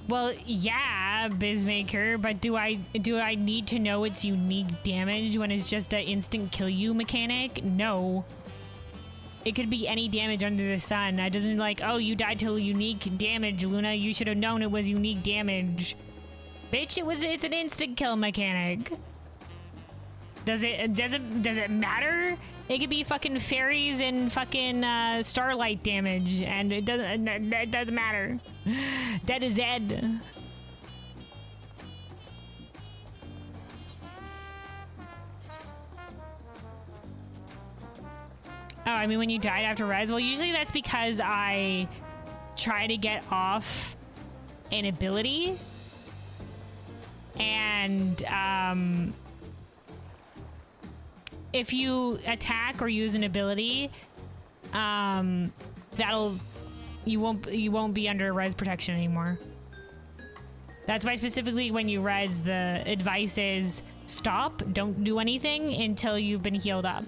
Well, yeah, Bizmaker, but do I need to know its unique damage when it's just an instant kill you mechanic? No. It could be any damage under the sun. That doesn't like, oh, you died to unique damage, Luna. You should have known it was unique damage. Bitch, it's an instant kill mechanic. Does it matter? It could be fucking fairies and fucking starlight damage, and it doesn't matter. Dead is dead. Oh, I mean when you died after res? Well, usually that's because I try to get off an ability. And if you attack or use an ability, you won't be under res protection anymore. That's why specifically when you res, the advice is stop, don't do anything until you've been healed up.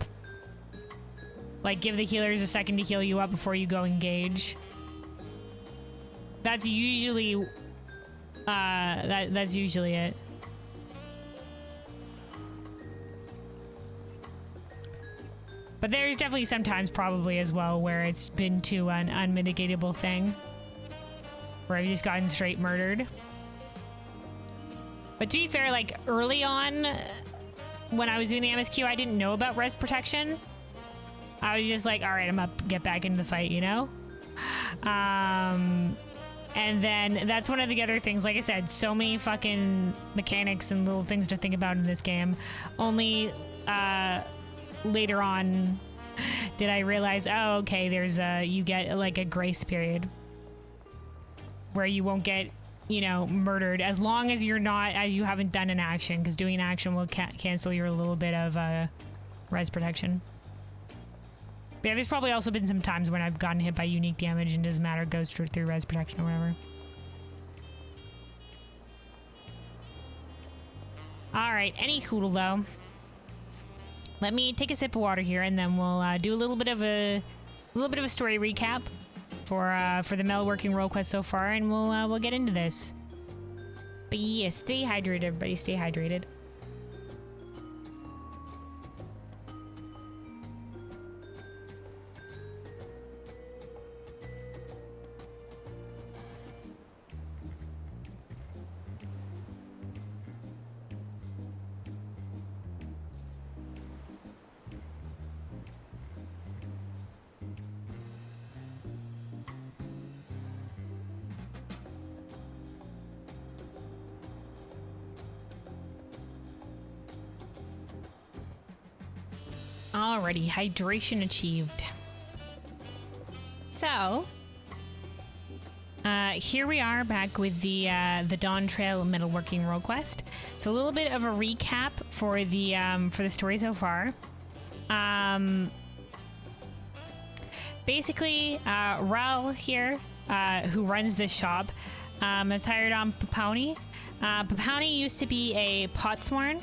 Like give the healers a second to heal you up before you go engage. That's usually that's usually it. But there's definitely sometimes probably as well where it's been to an unmitigatable thing. Where I've just gotten straight murdered. But to be fair, like early on when I was doing the MSQ, I didn't know about res protection. I was just like, all right, I'm up, get back into the fight, you know? And then that's one of the other things, like I said, so many fucking mechanics and little things to think about in this game. Only later on did I realize, oh, okay, there's you get like a grace period where you won't get, you know, murdered as long as you haven't done an action, because doing an action will cancel your little bit of res protection. But yeah, there's probably also been some times when I've gotten hit by unique damage and it doesn't matter, it goes through res protection or whatever. Alright, any hoodle though. Let me take a sip of water here and then we'll do a little bit of a story recap for the Metalworking Role Quest so far, and we'll get into this. But yeah, stay hydrated, everybody, stay hydrated. Alrighty, hydration achieved. So, here we are back with the Dawntrail Metalworking Role Quest. So a little bit of a recap for the story so far. Basically, Raul here, who runs this shop, has hired on Paponi. Paponi used to be a potsworn.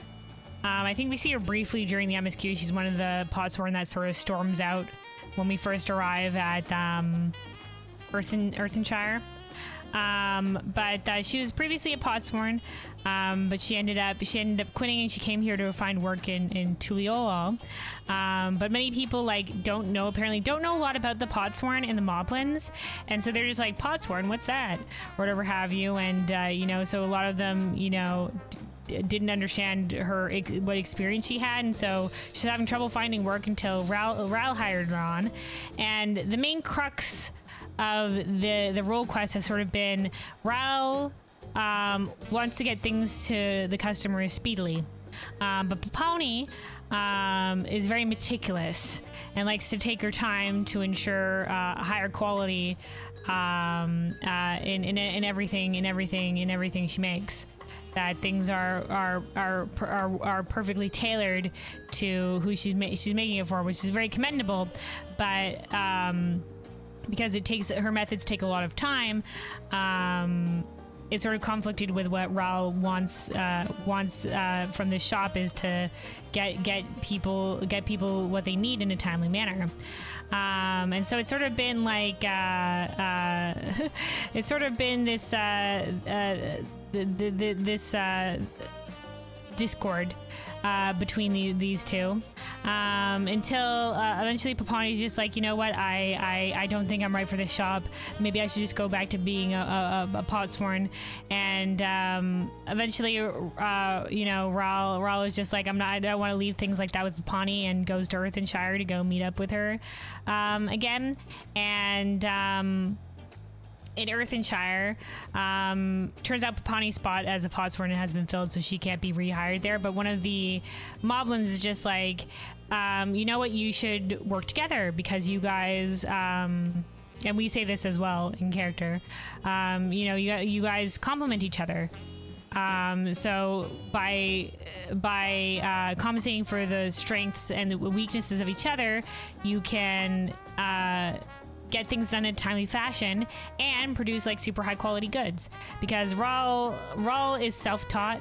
I think we see her briefly during the MSQ. She's one of the potsworn that sort of storms out when we first arrive at Earthenshire. But she was previously a potsworn, but she ended up quitting and she came here to find work in Tuliolo. But many people don't know a lot about the potsworn in the Moblins, and so they're just like, potsworn, what's that, or whatever have you, and so a lot of them didn't understand what experience she had, and so she's having trouble finding work until Raul hired her on. And the main crux of the role quest has sort of been Raul wants to get things to the customers speedily, but Paponi is very meticulous and likes to take her time to ensure higher quality in everything she makes. That things are perfectly tailored to who she's making it for, which is very commendable. But because her methods take a lot of time, it's sort of conflicted with what Raul wants from this shop, is to get people what they need in a timely manner. And so it's sort of been like it's sort of been this this discord between these two, until eventually Paponi's just like, you know what, I don't think I'm right for this shop. Maybe I should just go back to being a potsworn. And eventually, Raul is just like, I don't want to leave things like that with Paponi, and goes to Earthenshire to go meet up with her again. And in Earthenshire, turns out Paponi's spot as a potsworn has been filled, so she can't be rehired there. But one of the Moblins is just like, you know what? You should work together because you guys, and we say this as well in character, you know, you guys complement each other. So by compensating for the strengths and the weaknesses of each other, you can get things done in a timely fashion and produce like super high quality goods. Because Raul is self-taught,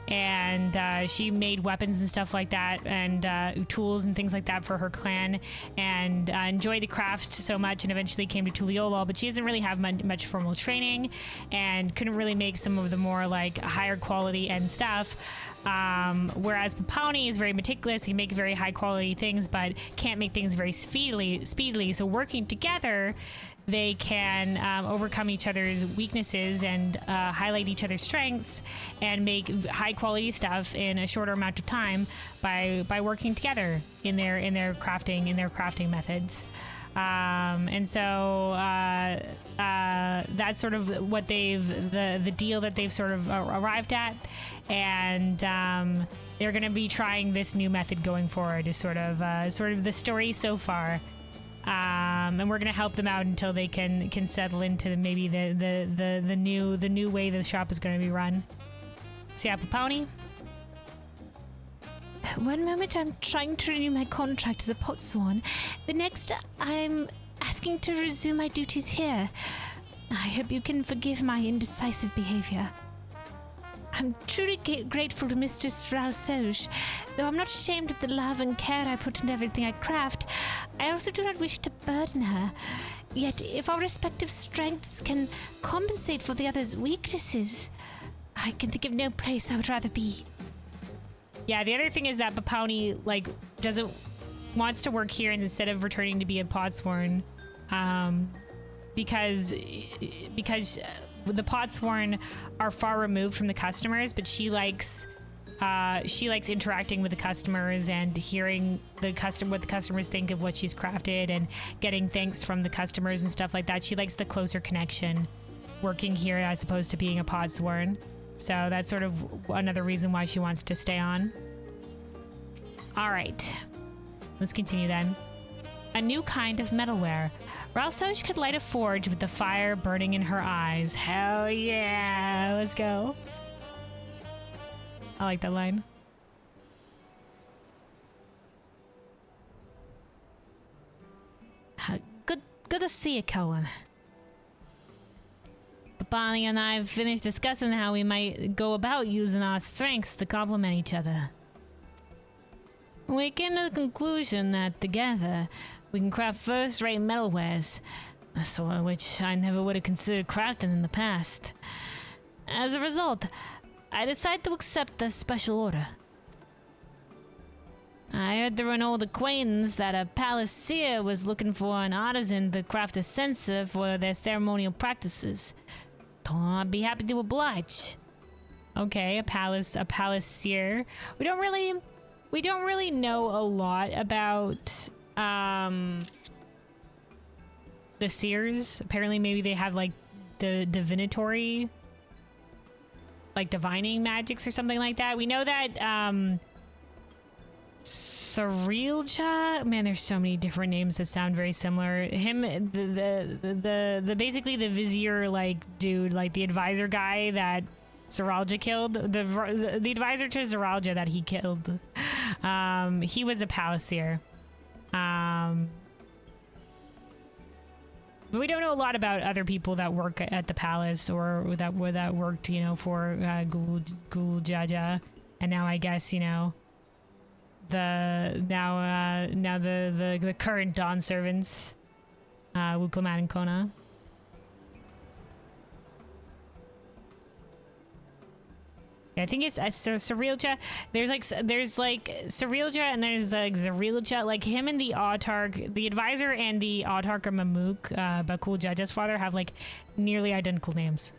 and she made weapons and stuff like that, and tools and things like that for her clan, and enjoyed the craft so much, and eventually came to Tuliolo, but she doesn't really have much formal training and couldn't really make some of the more like higher quality end stuff. Whereas Paponi is very meticulous. He can make very high quality things, but can't make things very speedily. So working together, they can overcome each other's weaknesses and highlight each other's strengths and make high quality stuff in a shorter amount of time by working together in their crafting methods. And so that's sort of what the deal that they've sort of arrived at, and they're going to be trying this new method going forward. Is sort of the story so far. And we're gonna help them out until they can settle into maybe the new way the shop is gonna be run. See, Apple Pony. One moment I'm trying to renew my contract as a potsworn. The next I'm asking to resume my duties here. I hope you can forgive my indecisive behavior. I'm truly grateful to Mistress Ralsoj. Though I'm not ashamed of the love and care I put into everything I craft, I also do not wish to burden her. Yet, if our respective strengths can compensate for the other's weaknesses, I can think of no place I would rather be. Yeah, the other thing is that Paponi wants to work here instead of returning to be a potsworn, because the potsworn are far removed from the customers, but she likes interacting with the customers and hearing what the customers think of what she's crafted and getting thanks from the customers and stuff like that. She likes the closer connection working here as opposed to being a potsworn. So that's sort of another reason why she wants to stay on. All right, let's continue then. A new kind of metalware. Ralsoj could light a forge with the fire burning in her eyes. Hell yeah, let's go. I like that line. Good to see you, Cohen. Bonnie and I have finished discussing how we might go about using our strengths to complement each other. We came to the conclusion that together we can craft first-rate metalwares, the sort of which I never would have considered crafting in the past. As a result, I decided to accept a special order. I heard through an old acquaintance that a palace seer was looking for an artisan to craft a censer for their ceremonial practices. Told him I'd be happy to oblige. Okay, a palace seer. We don't really know a lot about the seers. Apparently maybe they have like the divinatory, like divining magics or something like that. We know that Cerilja, man, there's so many different names that sound very similar. Him, the basically the vizier like dude, like the advisor guy that Cerilja killed, the advisor to Cerilja that he killed. He was a palacier. But we don't know a lot about other people that work at the palace or that worked, you know, for Gul Jaja, and now I guess, you know, the current Dawn servants, Wuklamat and Kona. I think it's Cerilja. There's like Cerilja and there's like Zerilja. Like him and the Autarch, the advisor and the Autarch or Mamuk, Bakul Jaja's father, have like nearly identical names.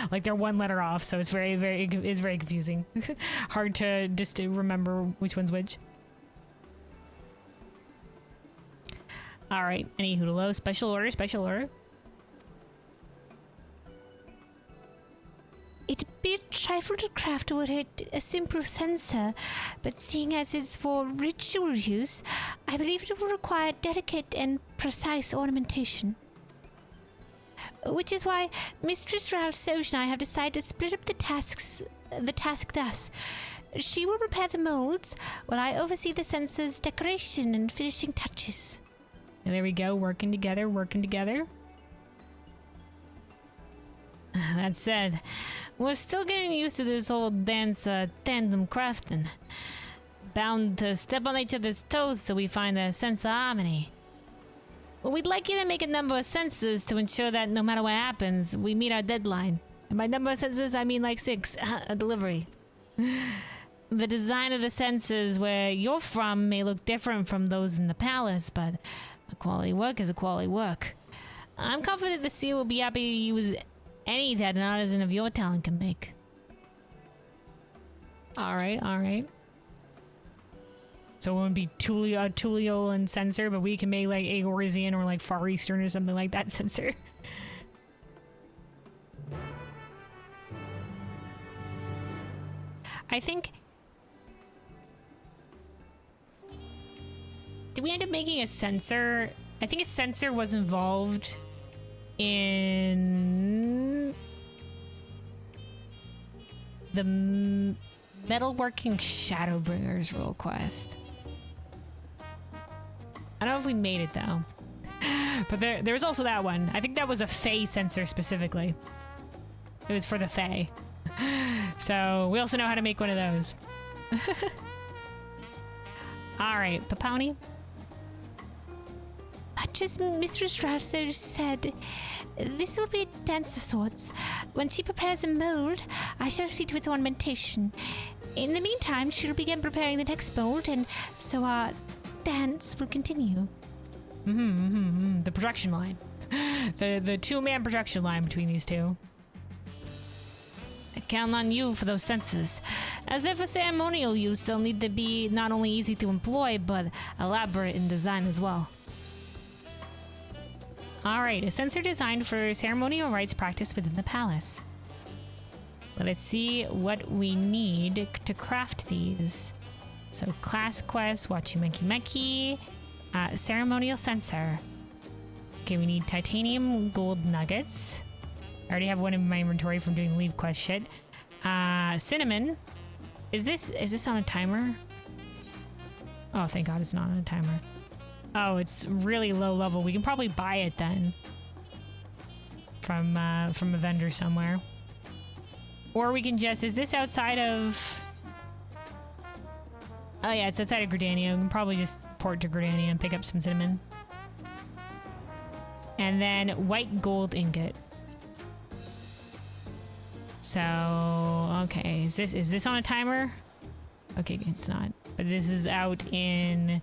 Like they're one letter off, so it's very confusing. Hard to remember which one's which. All right, any hoodalo, special order. It'd be a trifle trifle to craft were a simple sensor, but seeing as it's for ritual use, I believe it will require delicate and precise ornamentation. Which is why Mistress Ralph Soj and I have decided to split up the task thus. She will repair the molds, while I oversee the sensor's decoration and finishing touches. And there we go, working together, working together. That said, we're still getting used to this whole dance tandem crafting. Bound to step on each other's toes till we find a sense of harmony. Well, we'd like you to make a number of sensors to ensure that no matter what happens, we meet our deadline. And by number of sensors, I mean like 6, a delivery. The design of the sensors where you're from may look different from those in the palace, but a quality work is a quality work. I'm confident the seal will be happy to use any that an artisan of your talent can make. Alright, alright. So it wouldn't be Tuliolan sensor, but we can make like Agorisian or like Far Eastern or something like that sensor. I think... Did we end up making a sensor? I think a sensor was involved in the Metalworking Shadowbringers Role Quest. I don't know if we made it though. But there was also that one. I think that was a Fae sensor specifically. It was for the Fae. So we also know how to make one of those. Alright, Paponi. Much as Mistress Ralso said, this will be a dance of sorts. When she prepares a mold, I shall see to its ornamentation. In the meantime, she'll begin preparing the next mold, and so our dance will continue. The production line. The two-man production line between these two. I count on you for those senses. As if for ceremonial use, they'll need to be not only easy to employ, but elaborate in design as well. Alright, a sensor designed for ceremonial rites practiced within the palace. Let's see what we need to craft these. So, class quest, Wachumeki Meki, ceremonial sensor. Okay, we need titanium gold nuggets. I already have one in my inventory from doing leave quest shit. Cinnamon. Is this on a timer? Oh, thank God it's not on a timer. Oh, it's really low level. We can probably buy it then. From a vendor somewhere. Or we can just... Is this outside of... Oh yeah, it's outside of Gridania. We can probably just port to Gridania and pick up some cinnamon. And then white gold ingot. So... Okay, is this on a timer? Okay, it's not. But this is out in...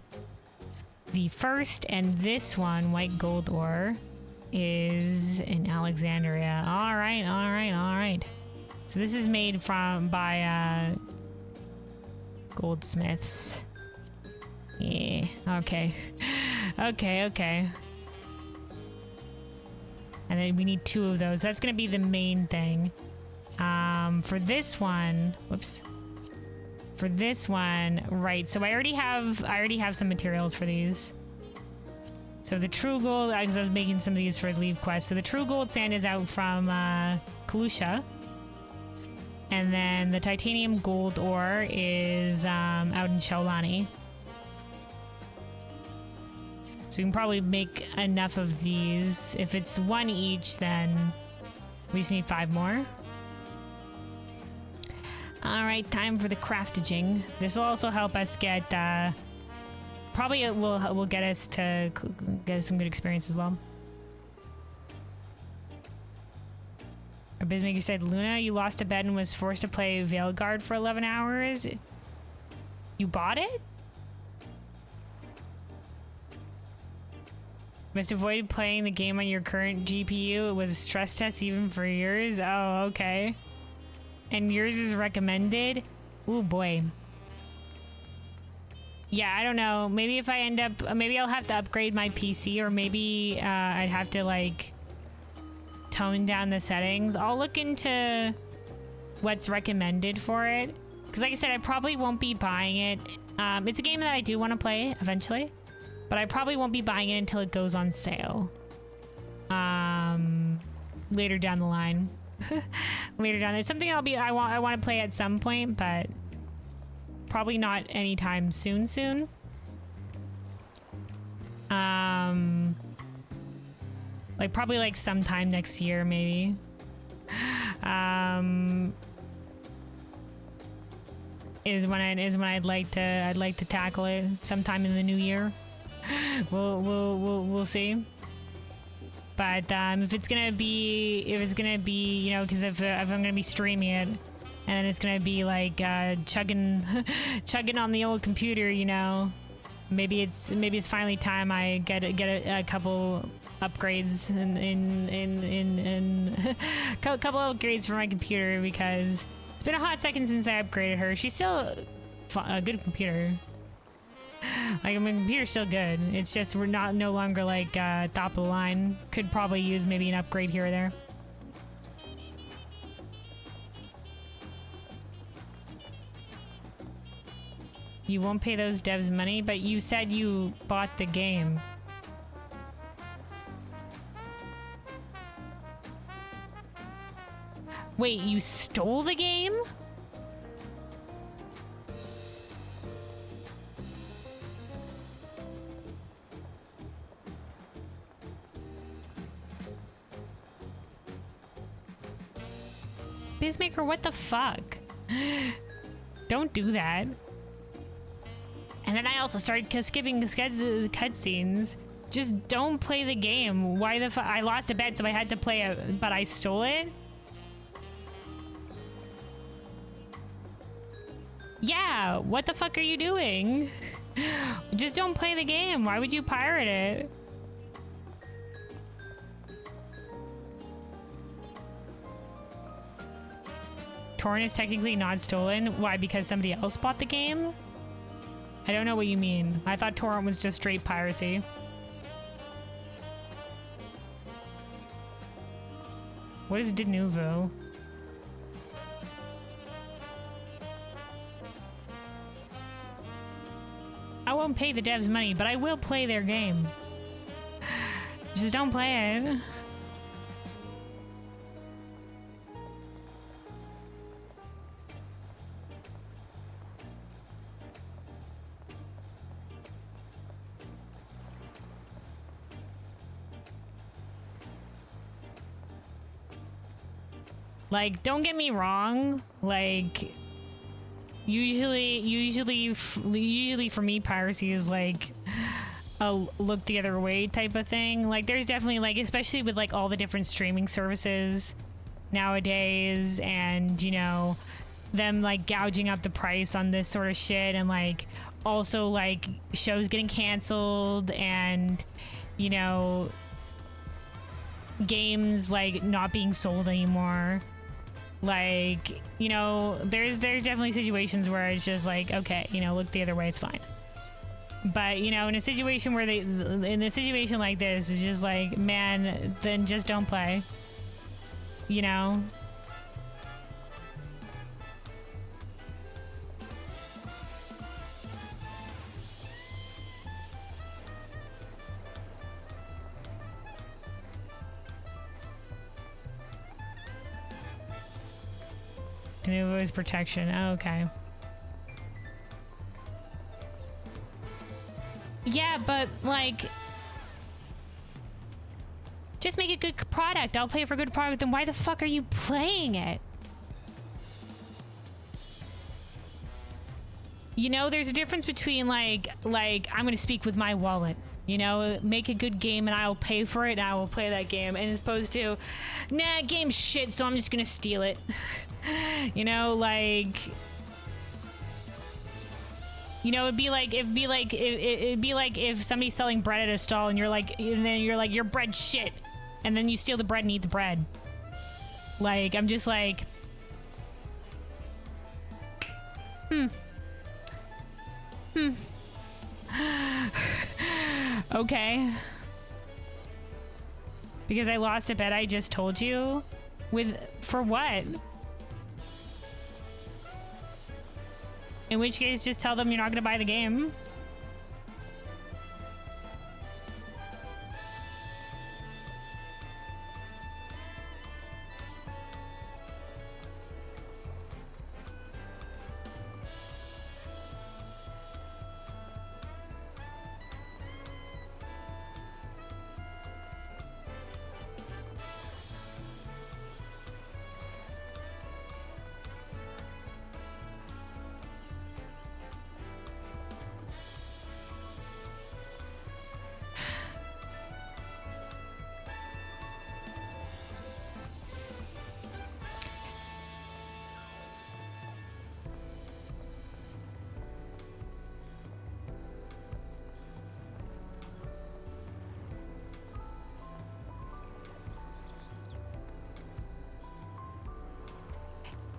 The first, and this one, white gold ore, is in Alexandria. Alright, alright, alright. So this is made by goldsmiths. Yeah, okay. Okay. And then we need 2 of those. That's gonna be the main thing. For this one, whoops. For this one, right, so I already have some materials for these. So the true gold, because I was making some of these for leave quest. So the true gold sand is out from Kalusha. And then the titanium gold ore is out in Shaolani. So we can probably make enough of these. If it's 1 each, then we just need 5 more. Alright, time for the crafting. This will also help us get, probably it will get us to get some good experience as well. Our Bizmaker said, Luna, you lost a bed and was forced to play Veilguard for 11 hours. You bought it? Must avoid playing the game on your current GPU. It was a stress test even for yours. Oh, okay. And yours is recommended? Ooh, boy. Yeah, I don't know. Maybe if I end up... Maybe I'll have to upgrade my PC, or maybe I'd have to, like, tone down the settings. I'll look into what's recommended for it. Because like I said, I probably won't be buying it. It's a game that I do want to play eventually, but I probably won't be buying it until it goes on sale. Later down the line. Later down. It's something I want to play at some point, but probably not anytime soon. Like probably like sometime next year maybe. Is when I'd like to tackle it sometime in the new year. We'll see. But if it's gonna be, you know, because if I'm gonna be streaming it, and it's gonna be like chugging on the old computer, you know, maybe it's finally time I get a couple upgrades in couple upgrades for my computer, because it's been a hot second since I upgraded her. She's still a good computer. Like, my computer's still good. It's just we're no longer like top of the line. Could probably use maybe an upgrade here or there. You won't pay those devs money, but you said you bought the game. Wait, you stole the game? Bizmaker, what the fuck? Don't do that. And then I also started skipping the cutscenes. Just don't play the game. Why the fuck? I lost a bet, so I had to play it, but I stole it? Yeah, what the fuck are you doing? Just don't play the game. Why would you pirate it? Torrent is technically not stolen. Why? Because somebody else bought the game? I don't know what you mean. I thought Torrent was just straight piracy. What is de nouveau? I won't pay the devs money, but I will play their game. Just don't play it. Like, don't get me wrong, like, usually for me, piracy is like a look the other way type of thing. Like, there's definitely, like, especially with like all the different streaming services nowadays, and you know, them like gouging up the price on this sort of shit, and like also like shows getting canceled, and you know, games like not being sold anymore. Like, you know, there's definitely situations where it's just like, okay, you know, look the other way, it's fine. But, you know, in a situation where in a situation like this, it's just like, man, then just don't play. You know? De nouveau is protection. Oh, okay. Yeah, but like, just make a good product. I'll pay for a good product. Then why the fuck are you playing it? You know, there's a difference between like I'm gonna speak with my wallet. You know, make a good game and I'll pay for it and I will play that game, and as opposed to, nah, game's shit, so I'm just gonna steal it. You know, like, you know, it'd be like if somebody's selling bread at a stall and then you're like, your bread's shit, and then you steal the bread and eat the bread. Like, I'm just like, okay. Because I lost a bet I just told you? For what? In which case, just tell them you're not gonna buy the game.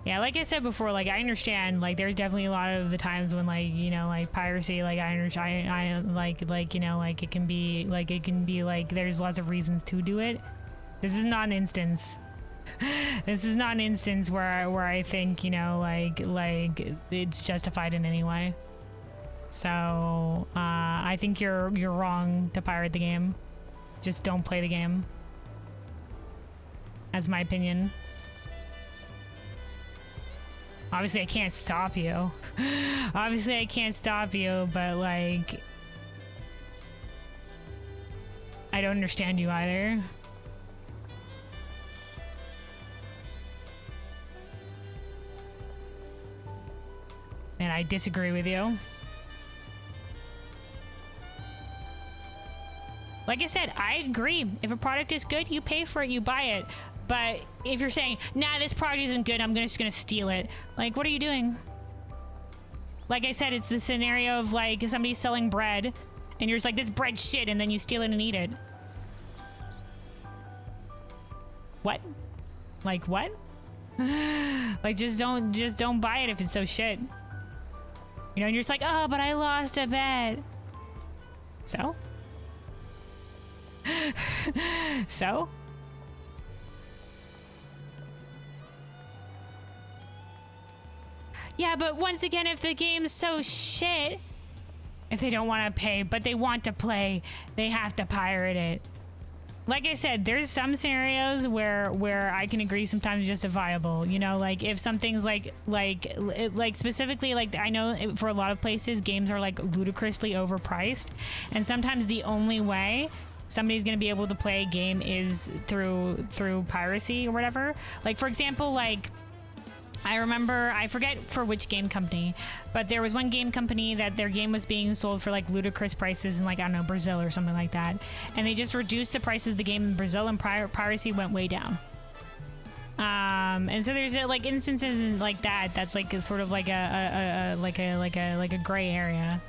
Yeah, like I said before, like I understand, like there's definitely a lot of the times when like, you know, like piracy, like I understand, I like, you know, like it can be like there's lots of reasons to do it. This is not an instance. This is not an instance where I think, you know, like it's justified in any way. So, I think you're wrong to pirate the game. Just don't play the game. That's my opinion. Obviously, I can't stop you. Obviously, I can't stop you, but like, I don't understand you either. And I disagree with you. Like I said, I agree. If a product is good, you pay for it, you buy it. But if you're saying, nah, this product isn't good, I'm just gonna steal it. Like, what are you doing? Like I said, it's the scenario of like somebody selling bread and you're just like, this bread's shit, and then you steal it and eat it. What? Like what? Like just don't buy it if it's so shit. You know, and you're just like, oh, but I lost a bet. So? So? Yeah, but once again, if the game's so shit, if they don't want to pay, but they want to play, they have to pirate it. Like I said, there's some scenarios where I can agree sometimes it's justifiable. You know, like if something's like specifically, like I know for a lot of places, games are like ludicrously overpriced. And sometimes the only way somebody's going to be able to play a game is through piracy or whatever. Like, for example, like, I remember, I forget for which game company, but there was one game company that their game was being sold for like ludicrous prices in like, I don't know, Brazil or something like that. And they just reduced the prices of the game in Brazil, and piracy went way down. And so there's like instances like that. That's like a sort of like a gray area.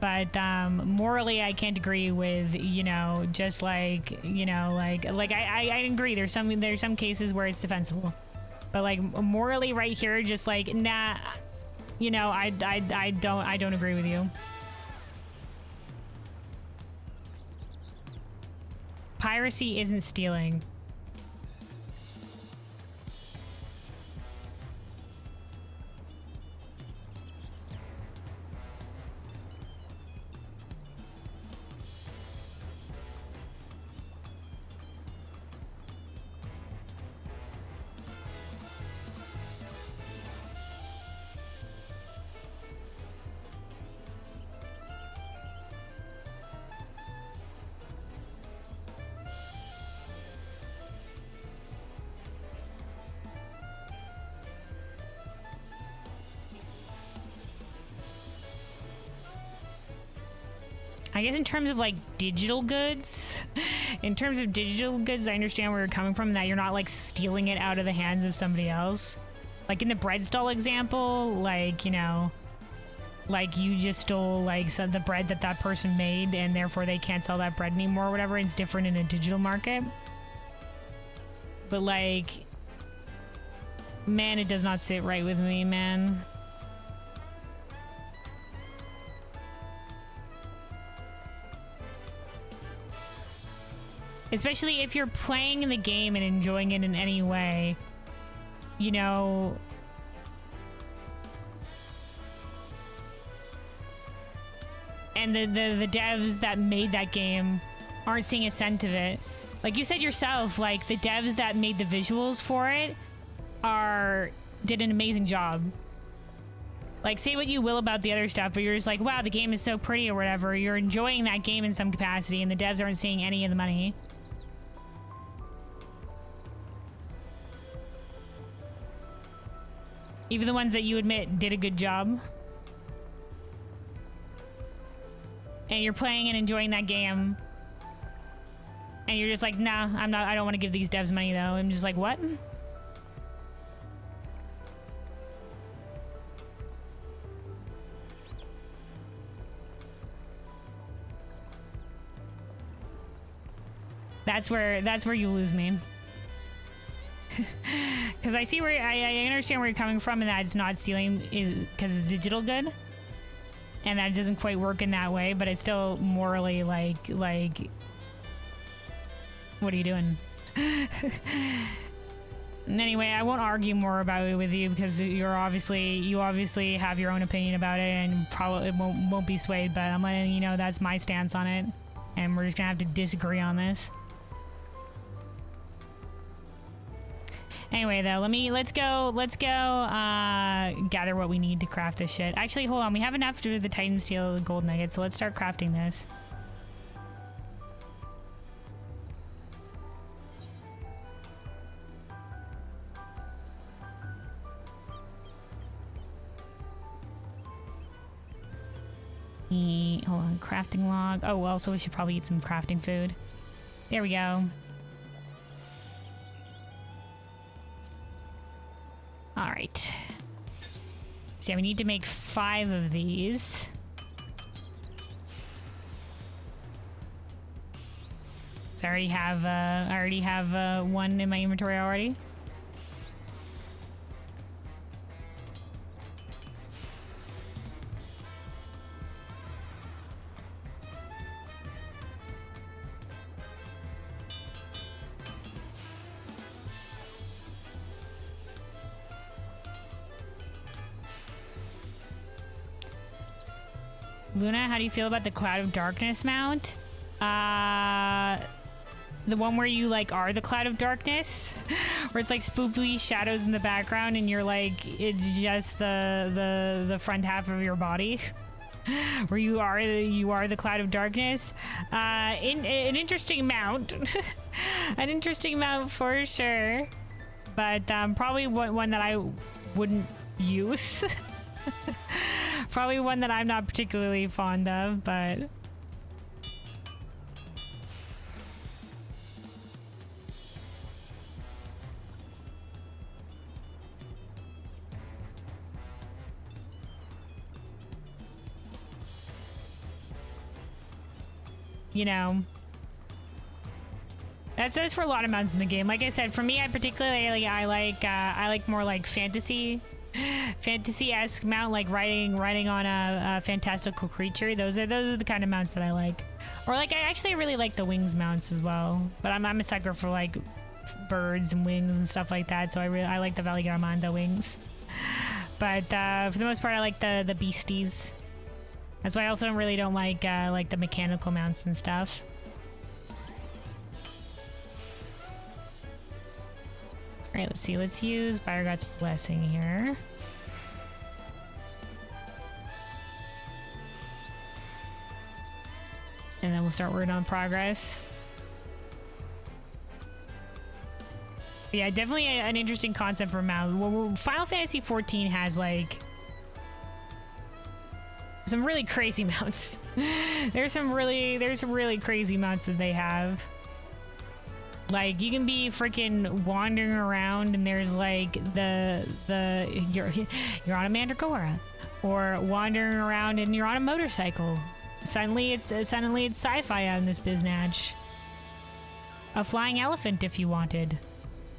But morally, I can't agree with, you know, just like, you know, like I agree. There's some cases where it's defensible. But like morally right here, just like, nah, you know, I don't agree with you. Piracy isn't stealing. I guess in terms of like digital goods, I understand where you're coming from, that you're not like stealing it out of the hands of somebody else. Like in the bread stall example, like, you know, like you just stole like the bread that person made, and therefore they can't sell that bread anymore or whatever. It's different in a digital market. But like, man, it does not sit right with me, man. Especially if you're playing the game and enjoying it in any way, you know, understand the devs that made that game aren't seeing a cent of it. Like you said yourself, like the devs that made the visuals for it did an amazing job. Like, say what you will about the other stuff, but you're just like, wow, the game is so pretty or whatever. You're enjoying that game in some capacity, and the devs aren't seeing any of the money. Even the ones that you admit did a good job. And you're playing and enjoying that game. And you're just like, nah, I don't want to give these devs money though. I'm just like, what? That's where you lose me. Because I see where I understand where you're coming from, and that it's not stealing is because it's digital good, and that doesn't quite work in that way. But it's still morally like, what are you doing? And anyway, I won't argue more about it with you because you obviously have your own opinion about it, and probably it won't be swayed. But I'm letting you know that's my stance on it, and we're just gonna have to disagree on this. Anyway, though, let's go gather what we need to craft this shit. Actually, hold on, we have enough to do the Titan Steel gold nuggets, so let's start crafting this. Hold on, crafting log. Oh, well, so we should probably eat some crafting food. There we go. All right. So yeah, we need to make 5 of these. So I already have one in my inventory already. Luna, how do you feel about the Cloud of Darkness mount? The one where you like are the Cloud of Darkness, where it's like spoopy shadows in the background, and you're like it's just the front half of your body, where you are the Cloud of Darkness. An interesting mount, an interesting mount for sure, but probably one that I wouldn't use. Probably one that I'm not particularly fond of, but you know, that's for a lot of mounts in the game. Like I said, for me, I particularly I like more like fantasy-esque mount, like riding on a fantastical creature. Those are the kind of mounts that I like. Or like I actually really like the wings mounts as well. But I'm a sucker for like birds and wings and stuff like that. So I like the Valley Garmanda wings. But for the most part, I like the beasties. That's why I also don't like the mechanical mounts and stuff. Alright, let's see. Let's use Byregot's Blessing here. And then we'll start working on progress. Yeah, definitely an interesting concept for mount. Well, Final Fantasy XIV has like some really crazy mounts. There's some really crazy mounts that they have. Like you can be freaking wandering around and there's like you're on a Mandragora, or wandering around and you're on a motorcycle. Suddenly it's sci-fi on this biznatch. A flying elephant if you wanted.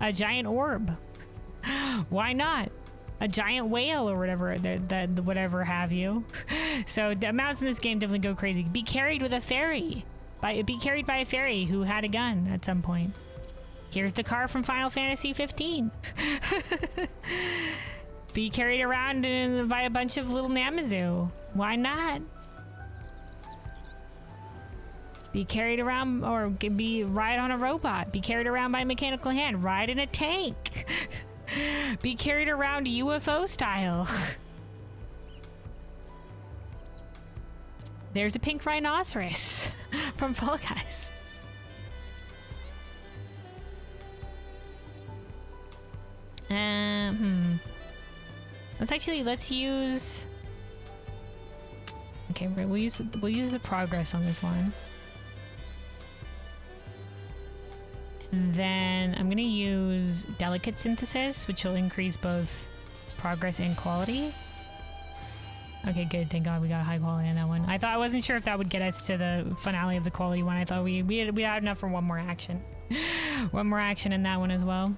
A giant orb. Why not? A giant whale or whatever whatever have you. So the mounts in this game definitely go crazy. Be carried with a fairy. Be carried by a fairy who had a gun at some point. Here's the car from Final Fantasy 15. Be carried around by a bunch of little Namazu. Why not? Be carried around, or ride on a robot. Be carried around by a mechanical hand. Ride in a tank. Be carried around UFO style. There's a pink rhinoceros from Fall Guys. Let's use. Okay, we'll use the progress on this one. And then I'm gonna use delicate synthesis, which will increase both progress and quality. Okay, good. Thank God we got high quality on that one. I wasn't sure if that would get us to the finale of the quality one. I thought we had enough for one more action. One more action in that one as well.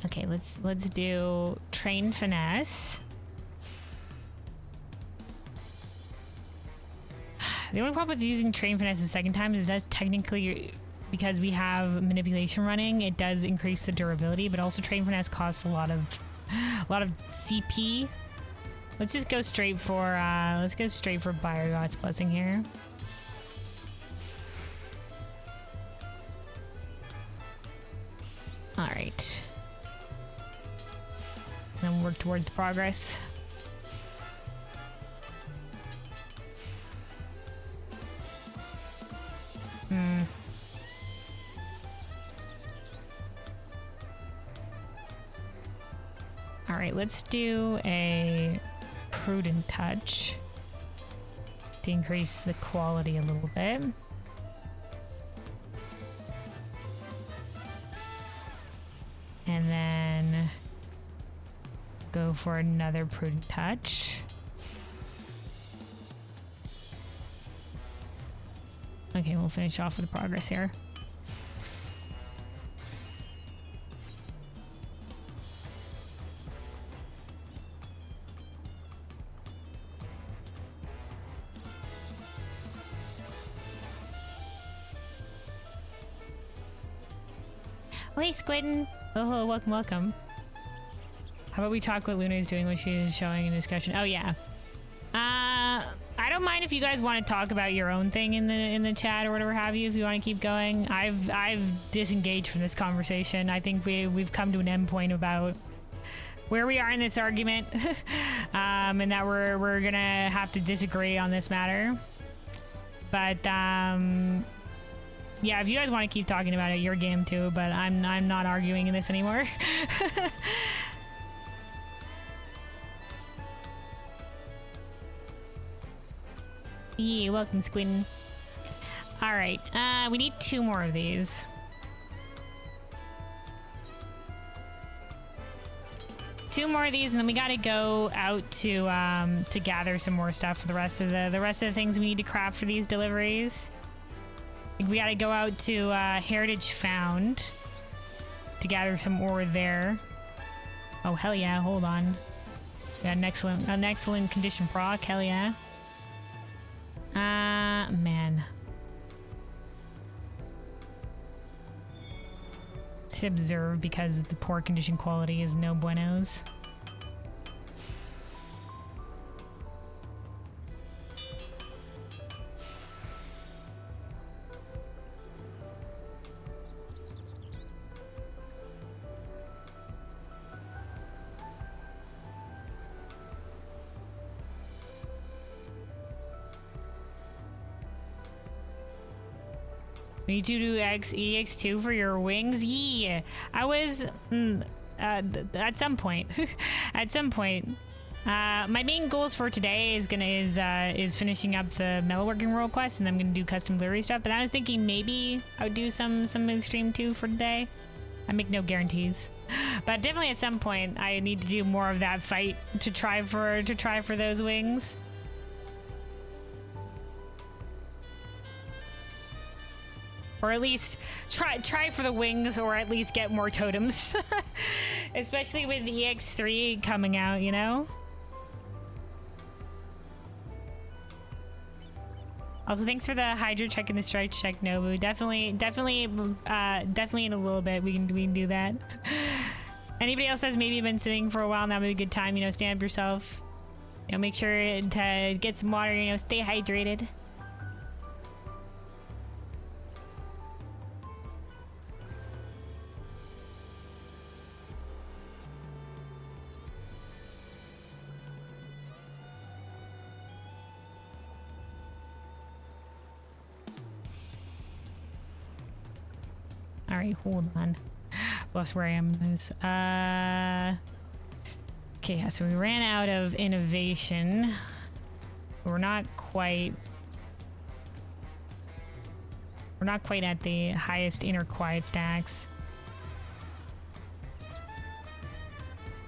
Okay, let's do train finesse. The only problem with using train finesse the second time is that technically, because we have manipulation running, it does increase the durability, but also train finesse costs a lot of CP. Let's just go straight for Biogod's Blessing here. All right. Then work towards the progress. All right, let's do a prudent touch to increase the quality a little bit. And then go for another prudent touch. Okay, we'll finish off with the progress here. Oh, hey, Squidden. Oh, welcome, welcome. How about we talk what Luna is doing when she's showing a discussion? Oh, yeah. I don't mind if you guys want to talk about your own thing in the chat or whatever have you, if you want to keep going. I've disengaged from this conversation. I think we've come to an end point about where we are in this argument, and that we're gonna have to disagree on this matter. But yeah, if you guys want to keep talking about it, your game too. But I'm not arguing in this anymore. Yeah, welcome, Squidden. All right, we need 2 more of these. 2 more of these, and then we got to go out to gather some more stuff for the rest of the things we need to craft for these deliveries. I think we got to go out to Heritage Found to gather some ore there. Oh hell yeah! Hold on, we got an excellent condition proc. Hell yeah. Man. Let's hit observe because the poor condition quality is no buenos. We need you to do EX2 for your wings? Yeah. I was... at some point. At some point. My main goals for today is finishing up the Metalworking Role Quest, and I'm gonna do custom delivery stuff. But I was thinking maybe I would do some extreme 2 for today. I make no guarantees. But definitely at some point I need to do more of that fight to try for those wings. Or at least try for the wings, or at least get more totems. Especially with EX3 coming out, you know? Also, thanks for the Hydra check and the strike check, Nobu. Definitely in a little bit we can do that. Anybody else that's maybe been sitting for a while now, maybe a good time, you know, stand up yourself. You know, make sure to get some water, you know, stay hydrated. All right, hold on. Lost where I am in this. Okay, yeah, so we ran out of innovation. We're not quite at the highest inner quiet stacks.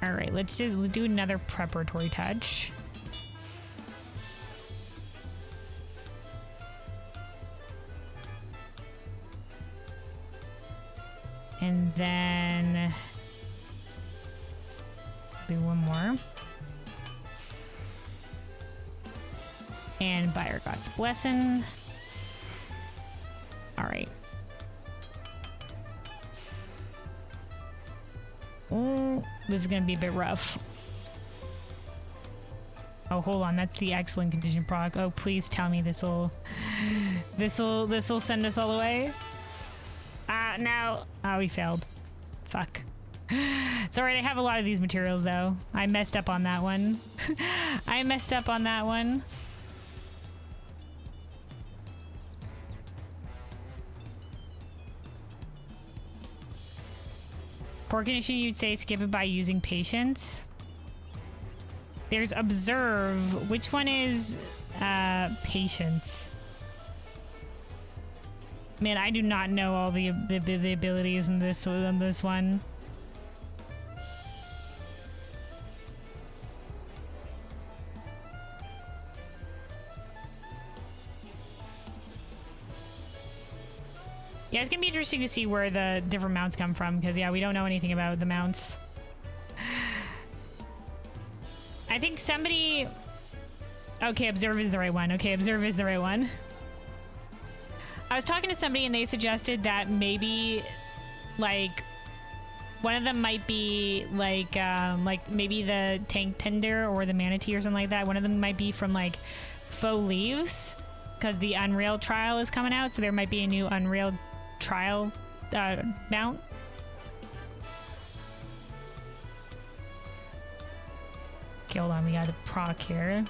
All right, let's just do another preparatory touch. And then do one more. And Buyer God's Blessing. All right. Oh, this is gonna be a bit rough. Oh, hold on, that's the excellent condition proc. Oh, please tell me this'll send us all the way. No. Oh, we failed. Fuck. It's alright, I have a lot of these materials though. I messed up on that one. I messed up on that one. Poor condition, you'd say skip it by using patience. There's observe. Which one is patience? Man, I do not know all the abilities in this one. Yeah, it's gonna be interesting to see where the different mounts come from, because yeah, we don't know anything about the mounts. I think somebody... Okay, observe is the right one. Okay, observe is the right one. I was talking to somebody and they suggested that maybe, like, one of them might be like maybe the tank tender or the manatee or something like that. One of them might be from like faux leaves, because the Unreal trial is coming out, so there might be a new Unreal trial mount. Okay, hold on, we got a proc here.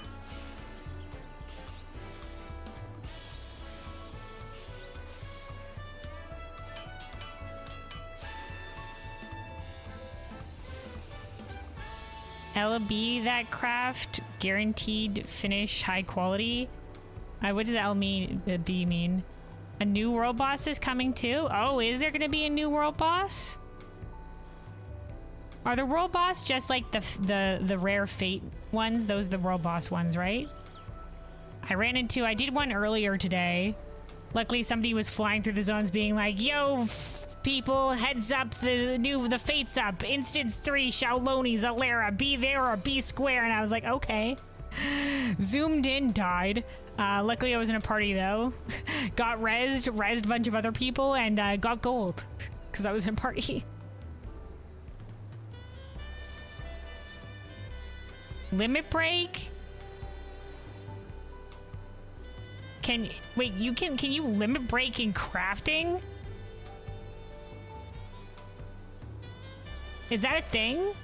LB that craft, guaranteed finish, high quality. What does L mean? B mean? A new world boss is coming too? Oh, is there gonna be a new world boss? Are the world boss just like the rare fate ones? Those are the world boss ones, right? I did one earlier today. Luckily somebody was flying through the zones being like, yo, people, heads up, the fate's up. Instance 3, Shaoloni, Zalera, be there or be square. And I was like, okay. Zoomed in, died. Luckily I was in a party though. Got rezzed a bunch of other people, and got gold. Because I was in a party. Limit break? Can you limit break in crafting? Is that a thing?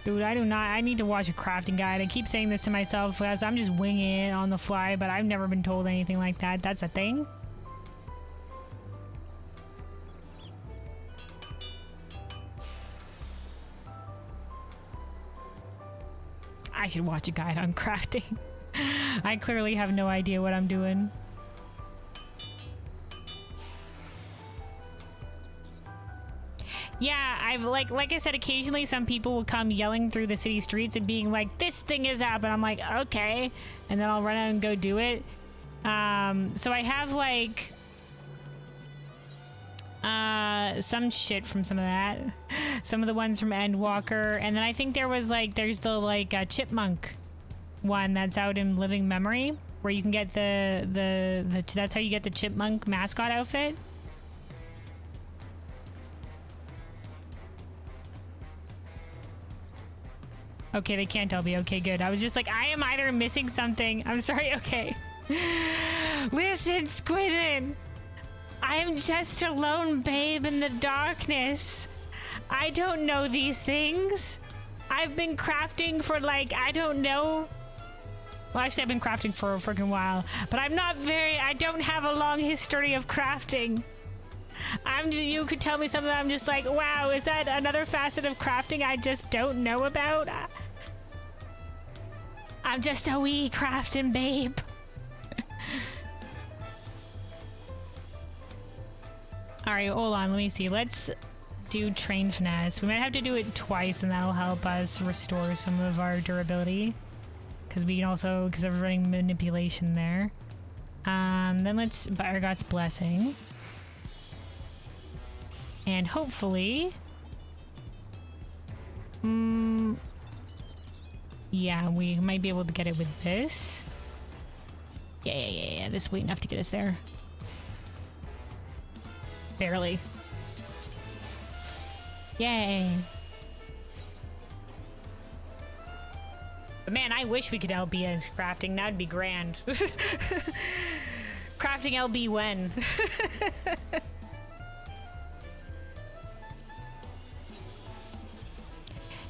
Dude, I do not. I need to watch a crafting guide. I keep saying this to myself as I'm just winging it on the fly, but I've never been told anything like that. That's a thing? I should watch a guide on crafting. I clearly have no idea what I'm doing. Yeah, I've like I said, occasionally some people will come yelling through the city streets and being like, "This thing has happened." I'm like, "Okay," and then I'll run out and go do it. So I have like some shit from some of that, some of the ones from Endwalker, and then I think there's the chipmunk one that's out in Living Memory, where you can get the that's how you get the chipmunk mascot outfit. Okay, they can't LB. Okay, good. I was just like, I am either missing something. I'm sorry. Okay. Listen, Squidden. I'm just a lone babe in the darkness. I don't know these things. I've been crafting for like, I don't know. Well, actually, I've been crafting for a freaking while, but I don't have a long history of crafting. You could tell me something, I'm just like, wow, is that another facet of crafting I just don't know about? I'm just a wee crafting babe. All right, hold on, let me see. Let's do Train Finesse. We might have to do it twice, and that'll help us restore some of our durability. Because we can also, because of running manipulation there. Then let's Bargot's Blessing. And hopefully... yeah, we might be able to get it with this. Yeah. This will be enough to get us there. Barely. Yay. But man, I wish we could LB as crafting. That'd be grand. Crafting LB when?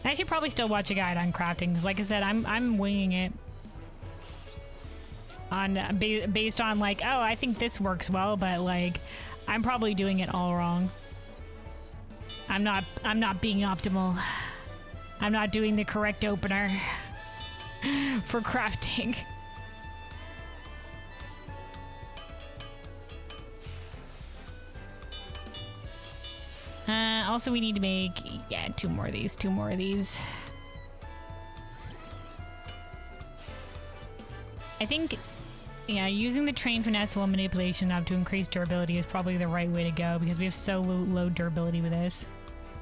I should probably still watch a guide on crafting, because like I said, I'm winging it on based on like, oh, I think this works well, but like I'm probably doing it all wrong. I'm not being optimal. I'm not doing the correct opener for crafting. Also, we need to make, yeah, two more of these. I think, yeah, using the Train Finesse while manipulation up to increase durability is probably the right way to go, because we have so low durability with this.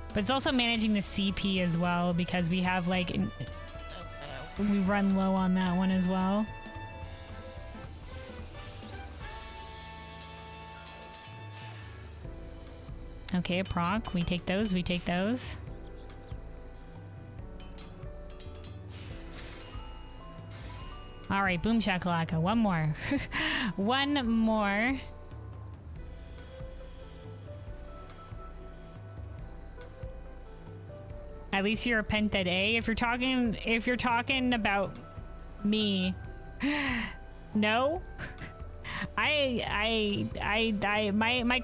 But it's also managing the CP as well, because we have like, we run low on that one as well. Okay, a proc. We take those. All right, boom shakalaka. One more. One more. At least you repent that A. If you're talking about me, no. My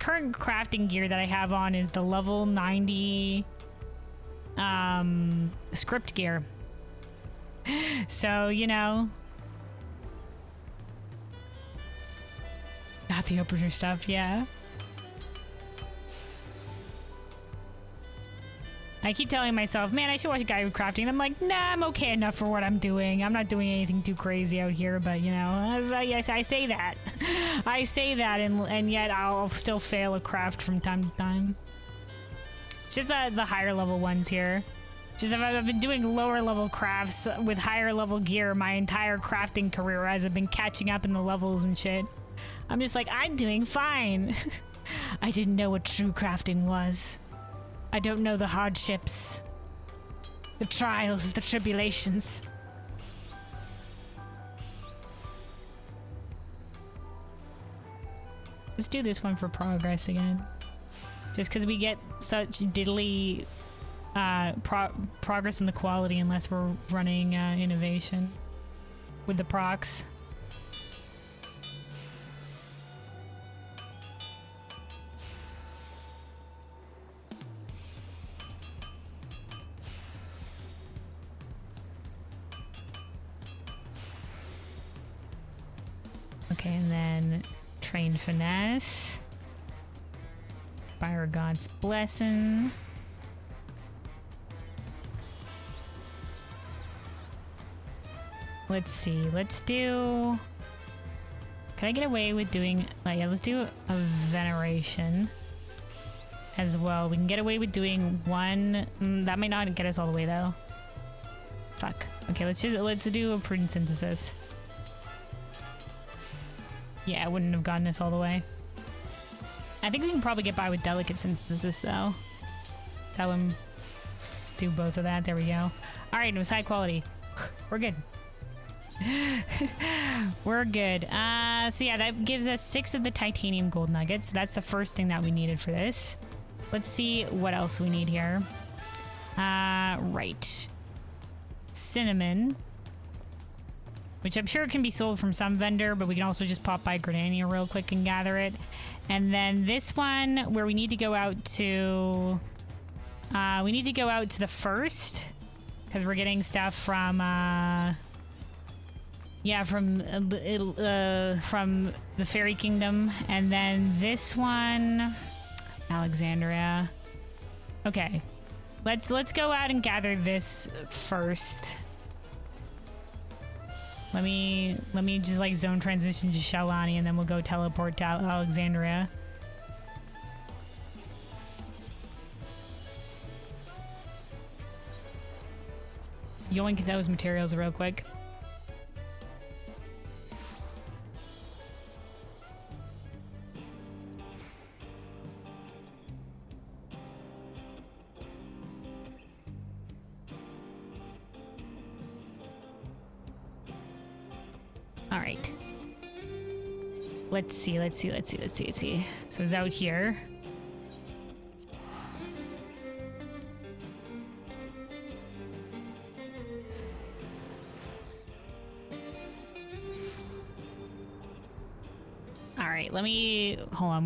current crafting gear that I have on is the level 90 script gear. So, you know, not the opener stuff, yeah. I keep telling myself, man, I should watch a guy crafting. And I'm like, nah, I'm okay enough for what I'm doing. I'm not doing anything too crazy out here, but you know, yes, I say that. I say that, and yet I'll still fail a craft from time to time. It's just the higher level ones here. Just I've been doing lower level crafts with higher level gear my entire crafting career as I've been catching up in the levels and shit. I'm just like, I'm doing fine. I didn't know what true crafting was. I don't know the hardships, the trials, the tribulations. Let's do this one for progress again. Just because we get such diddly progress in the quality unless we're running innovation with the procs. Okay, and then Train Finesse. Fire God's Blessing. let's see. Let's do... Can I get away with doing... yeah, let's do a veneration as well. We can get away with doing one... that might not get us all the way, though. Fuck. Okay, let's do a prudent synthesis. Yeah, it wouldn't have gotten us all the way. I think we can probably get by with delicate synthesis, though. That one... Do both of that. There we go. Alright, it was high quality. We're good. We're good. So yeah, that gives us 6 of the titanium gold nuggets. So that's the first thing that we needed for this. Let's see what else we need here. Right. Cinnamon. Which I'm sure can be sold from some vendor, but we can also just pop by Grenania real quick and gather it. And then this one, where we need to go out to... we need to go out to the first, because we're getting stuff from, yeah, from the Fairy Kingdom. And then this one, Alexandria. Okay, let's go out and gather this first. Let me just like zone transition to Shalani, and then we'll go teleport to Alexandria. Yoink those materials real quick. All right. Let's see. So it's out here. Let me hold on.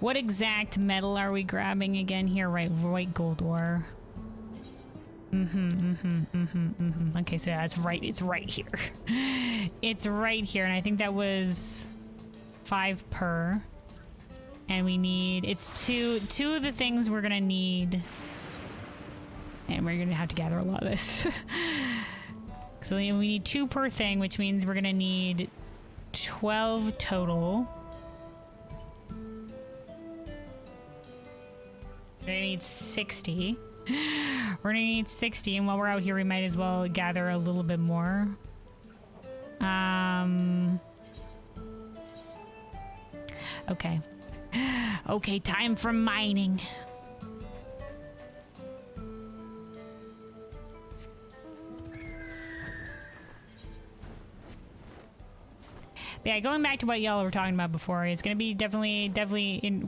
What exact metal are we grabbing again here? Right, white gold ore. Okay, so yeah, it's right here. It's right here, and I think that was 5 per. And we need, it's two of the things we're gonna need, and we're gonna have to gather a lot of this. So we need 2 per thing, which means we're gonna need 12 total. We're gonna need 60. We're gonna need 60, and while we're out here, we might as well gather a little bit more. Okay. Okay, time for mining. Yeah, going back to what y'all were talking about before, it's gonna be definitely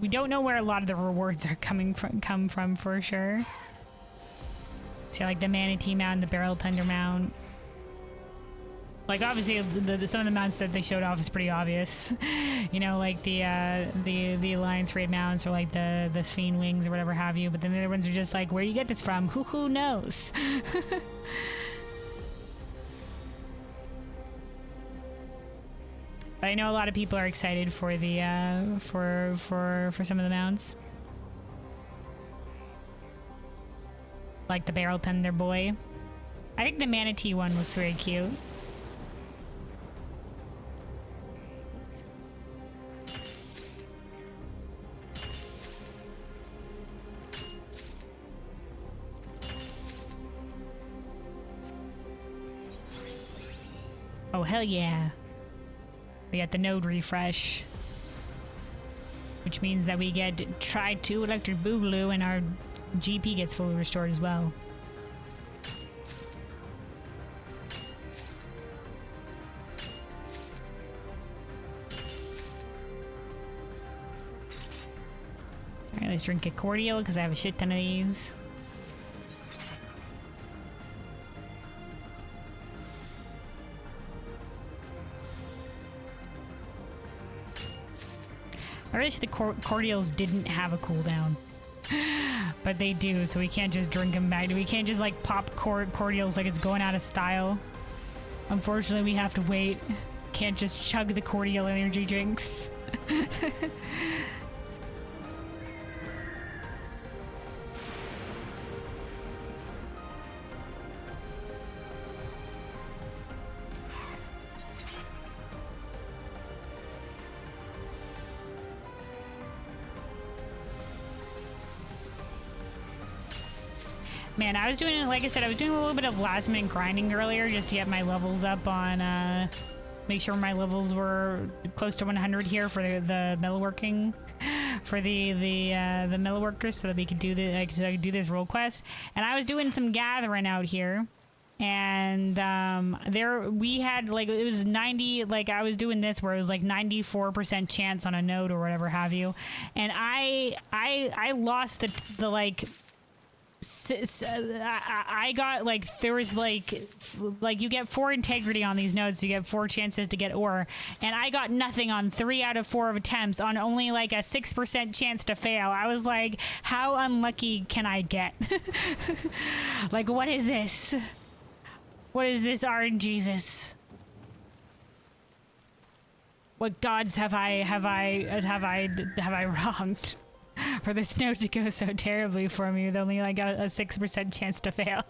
we don't know where a lot of the rewards are come from for sure. So like the Manatee Mount, the Barrel Thunder Mount. Like obviously some of the mounts that they showed off is pretty obvious. You know, like the Alliance Raid mounts, or like the Sphene Wings or whatever have you, but then the other ones are just like, where do you get this from? Who knows? But I know a lot of people are excited for the for some of the mounts. Like the Barrel Thunder Boy. I think the Manatee one looks very cute. Oh, hell yeah. We got the node refresh, which means that we get try 2 electric boogaloo, and our GP gets fully restored as well. Alright, let's drink a cordial because I have a shit ton of these. I wish the cordials didn't have a cooldown. But they do, so we can't just drink them back. We can't just like pop cordials like it's going out of style. Unfortunately, we have to wait. Can't just chug the cordial energy drinks. Man, I was doing, like I said, I was doing a little bit of last minute grinding earlier just to get my levels up on, make sure my levels were close to 100 here for the metalworking, for the metalworkers, so that we could do the, so I could do this role quest. And I was doing some gathering out here, and there we had like, it was 90, like I was doing this where it was like 94% chance on a node or whatever have you, and I lost the like. I got like, there was like you get 4 integrity on these nodes, so you get 4 chances to get ore, and I got nothing on 3 out of 4 of attempts on only like a 6% chance to fail. I was like, how unlucky can I get? Like, what is this? What is this, RNGesus? What gods have I wronged for this node to go so terribly for me with only like a 6% chance to fail?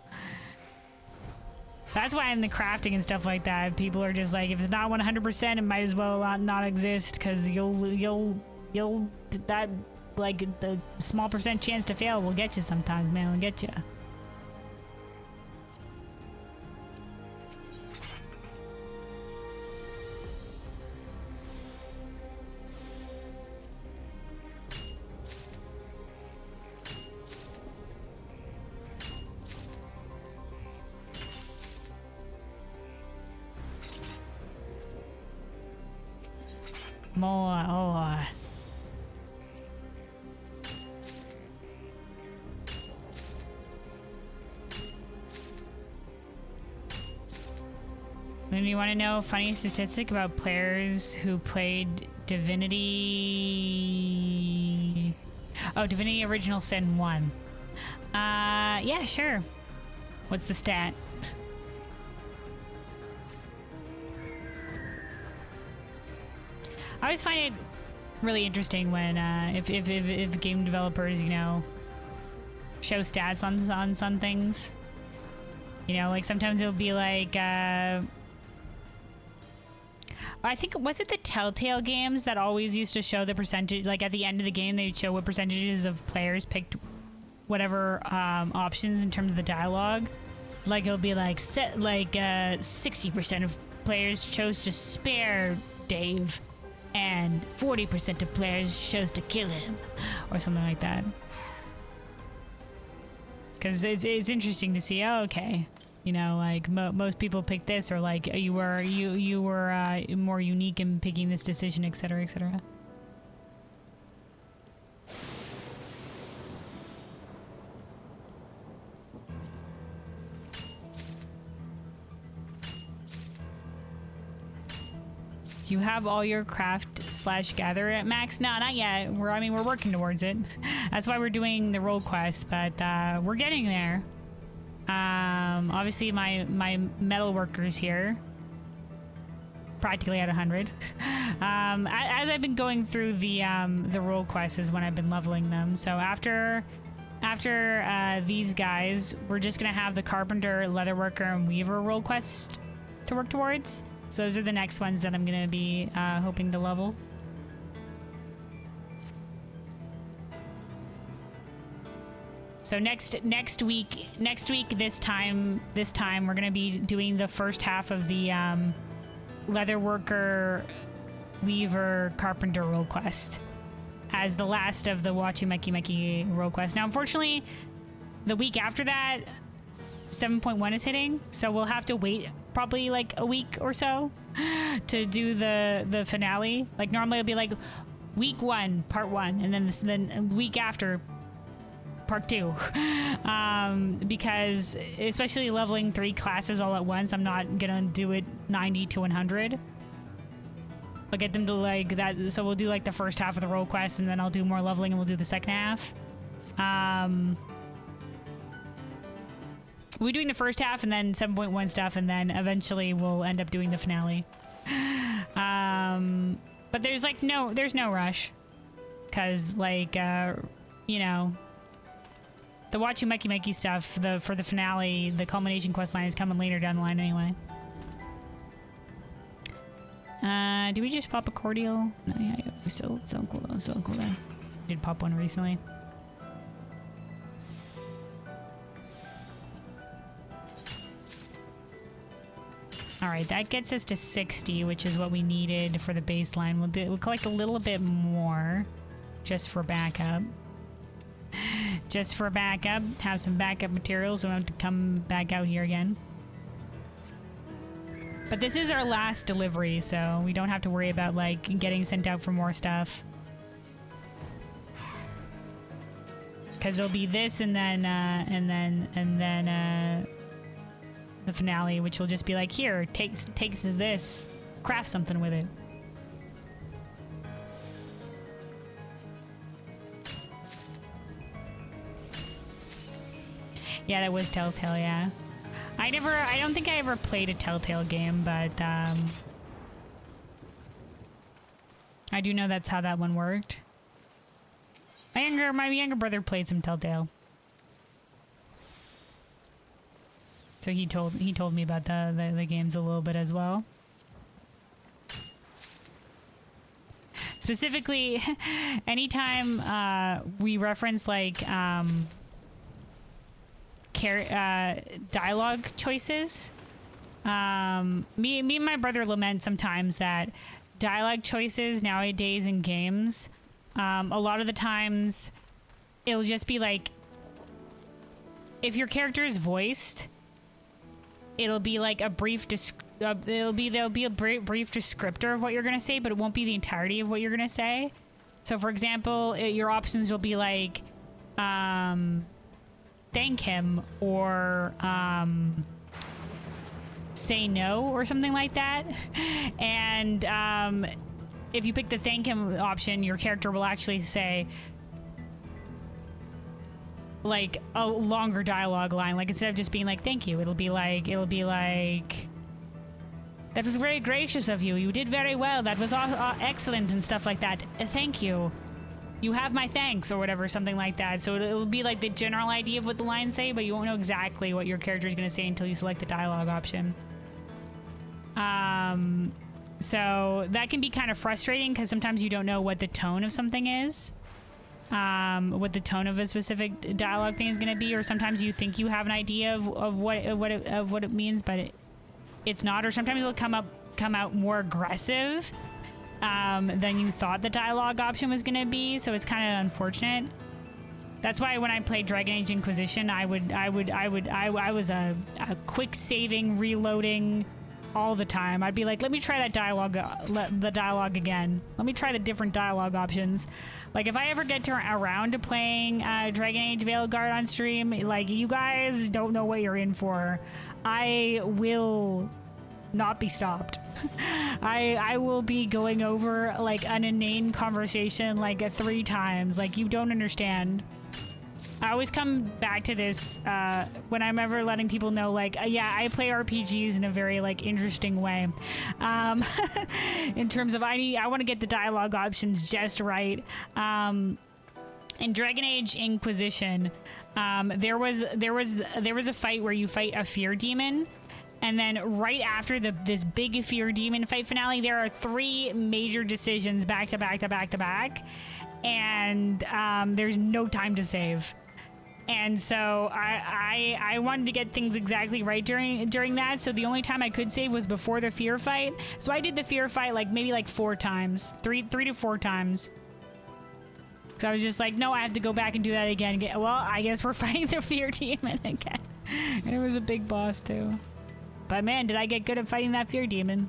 That's why in the crafting and stuff like that, people are just like, if it's not 100%, it might as well not exist, because you'll that, like, the small percent chance to fail will get you sometimes, man. It'll get you. More ore. Then you want to know a funny statistic about players who played Divinity... Oh, Divinity Original Sin 1. Yeah, sure. What's the stat? I always find it really interesting when if game developers, you know, show stats on some things. You know, like sometimes it'll be like I think, was it the Telltale games that always used to show the percentage, like at the end of the game they'd show what percentages of players picked whatever options in terms of the dialogue. Like it'll be like 60% of players chose to spare Dave, and 40% of players chose to kill him, or something like that. Because it's interesting to see. Oh, okay, you know, like most people picked this, or like you were more unique in picking this decision, etc., etc. Do you have all your craft/gather at max? No, not yet. We're working towards it. That's why we're doing the role quest, but we're getting there. Obviously my metal workers here, practically at 100. As I've been going through the role quest is when I've been leveling them. So after these guys, we're just gonna have the carpenter, leatherworker, and weaver role quest to work towards. So those are the next ones that I'm gonna be hoping to level. So next week this time we're gonna be doing the first half of the leatherworker, weaver, carpenter role quest as the last of the Wachumeki role quest. Now, unfortunately, the week after that, 7.1 is hitting, so we'll have to wait probably like a week or so to do the finale. Like normally it'll be like week 1, part 1, and then week after, part 2. Because especially leveling 3 classes all at once, I'm not gonna do it 90 to 100. I'll get them to like that, so we'll do like the first half of the role quest, and then I'll do more leveling, and we'll do the second half. We're doing the first half and then 7.1 stuff, and then eventually we'll end up doing the finale. But there's like there's no rush, cause like you know, the Wachumeki stuff for the finale, the culmination quest line is coming later down the line anyway. Do we just pop a cordial? No, yeah, so cool then. Did pop one recently. All right, that gets us to 60, which is what we needed for the baseline. We'll collect a little bit more just for backup. Just for backup. Have some backup materials. So we don't have to come back out here again. But this is our last delivery, so we don't have to worry about like getting sent out for more stuff. Because it'll be this and then the finale, which will just be like, here, takes this, craft something with it. Yeah, that was Telltale, yeah. I don't think I ever played a Telltale game, but I do know that's how that one worked. My younger brother played some Telltale. So he told me about the games a little bit as well. Specifically, anytime we reference like dialogue choices, me and my brother lament sometimes that dialogue choices nowadays in games, a lot of the times it'll just be like, if your character is voiced, it'll be like a brief there'll be a brief descriptor of what you're gonna say, but it won't be the entirety of what you're gonna say. So for example, your options will be like thank him, or say no, or something like that. And if you pick the thank him option, your character will actually say like a longer dialogue line. Like instead of just being like thank you, it'll be like that was very gracious of you. You did very well. That was excellent and stuff like that. Thank you. You have my thanks, or whatever, something like that. So it'll be like the general idea of what the lines say, but you won't know exactly what your character is going to say until you select the dialogue option. So that can be kind of frustrating because sometimes you don't know what the tone of something is, what the tone of a specific dialogue thing is going to be, or sometimes you think you have an idea of what it means, but it's not. Or sometimes it'll come out more aggressive than you thought the dialogue option was going to be. So it's kind of unfortunate. That's why when I played Dragon Age Inquisition, I was a quick saving, reloading all the time. I'd be like, let me try that dialogue again. Let me try the different dialogue options. Like if I ever get around to playing Dragon Age Veilguard on stream, like you guys don't know what you're in for. I will not be stopped. I will be going over like an inane conversation like 3 times. Like you don't understand. I always come back to this when I'm ever letting people know, like, yeah, I play RPGs in a very like interesting way. In terms of I want to get the dialogue options just right. In Dragon Age Inquisition, there was a fight where you fight a fear demon. And then right after this big fear demon fight finale, there are 3 major decisions back to back to back to back. And there's no time to save. And so I wanted to get things exactly right during that. So the only time I could save was before the fear fight. So I did the fear fight maybe 4 times, 3 to 4 times. So I was just like, no, I have to go back and do that again. Well, I guess we're fighting the fear demon again. And it was a big boss too. But man, did I get good at fighting that fear demon.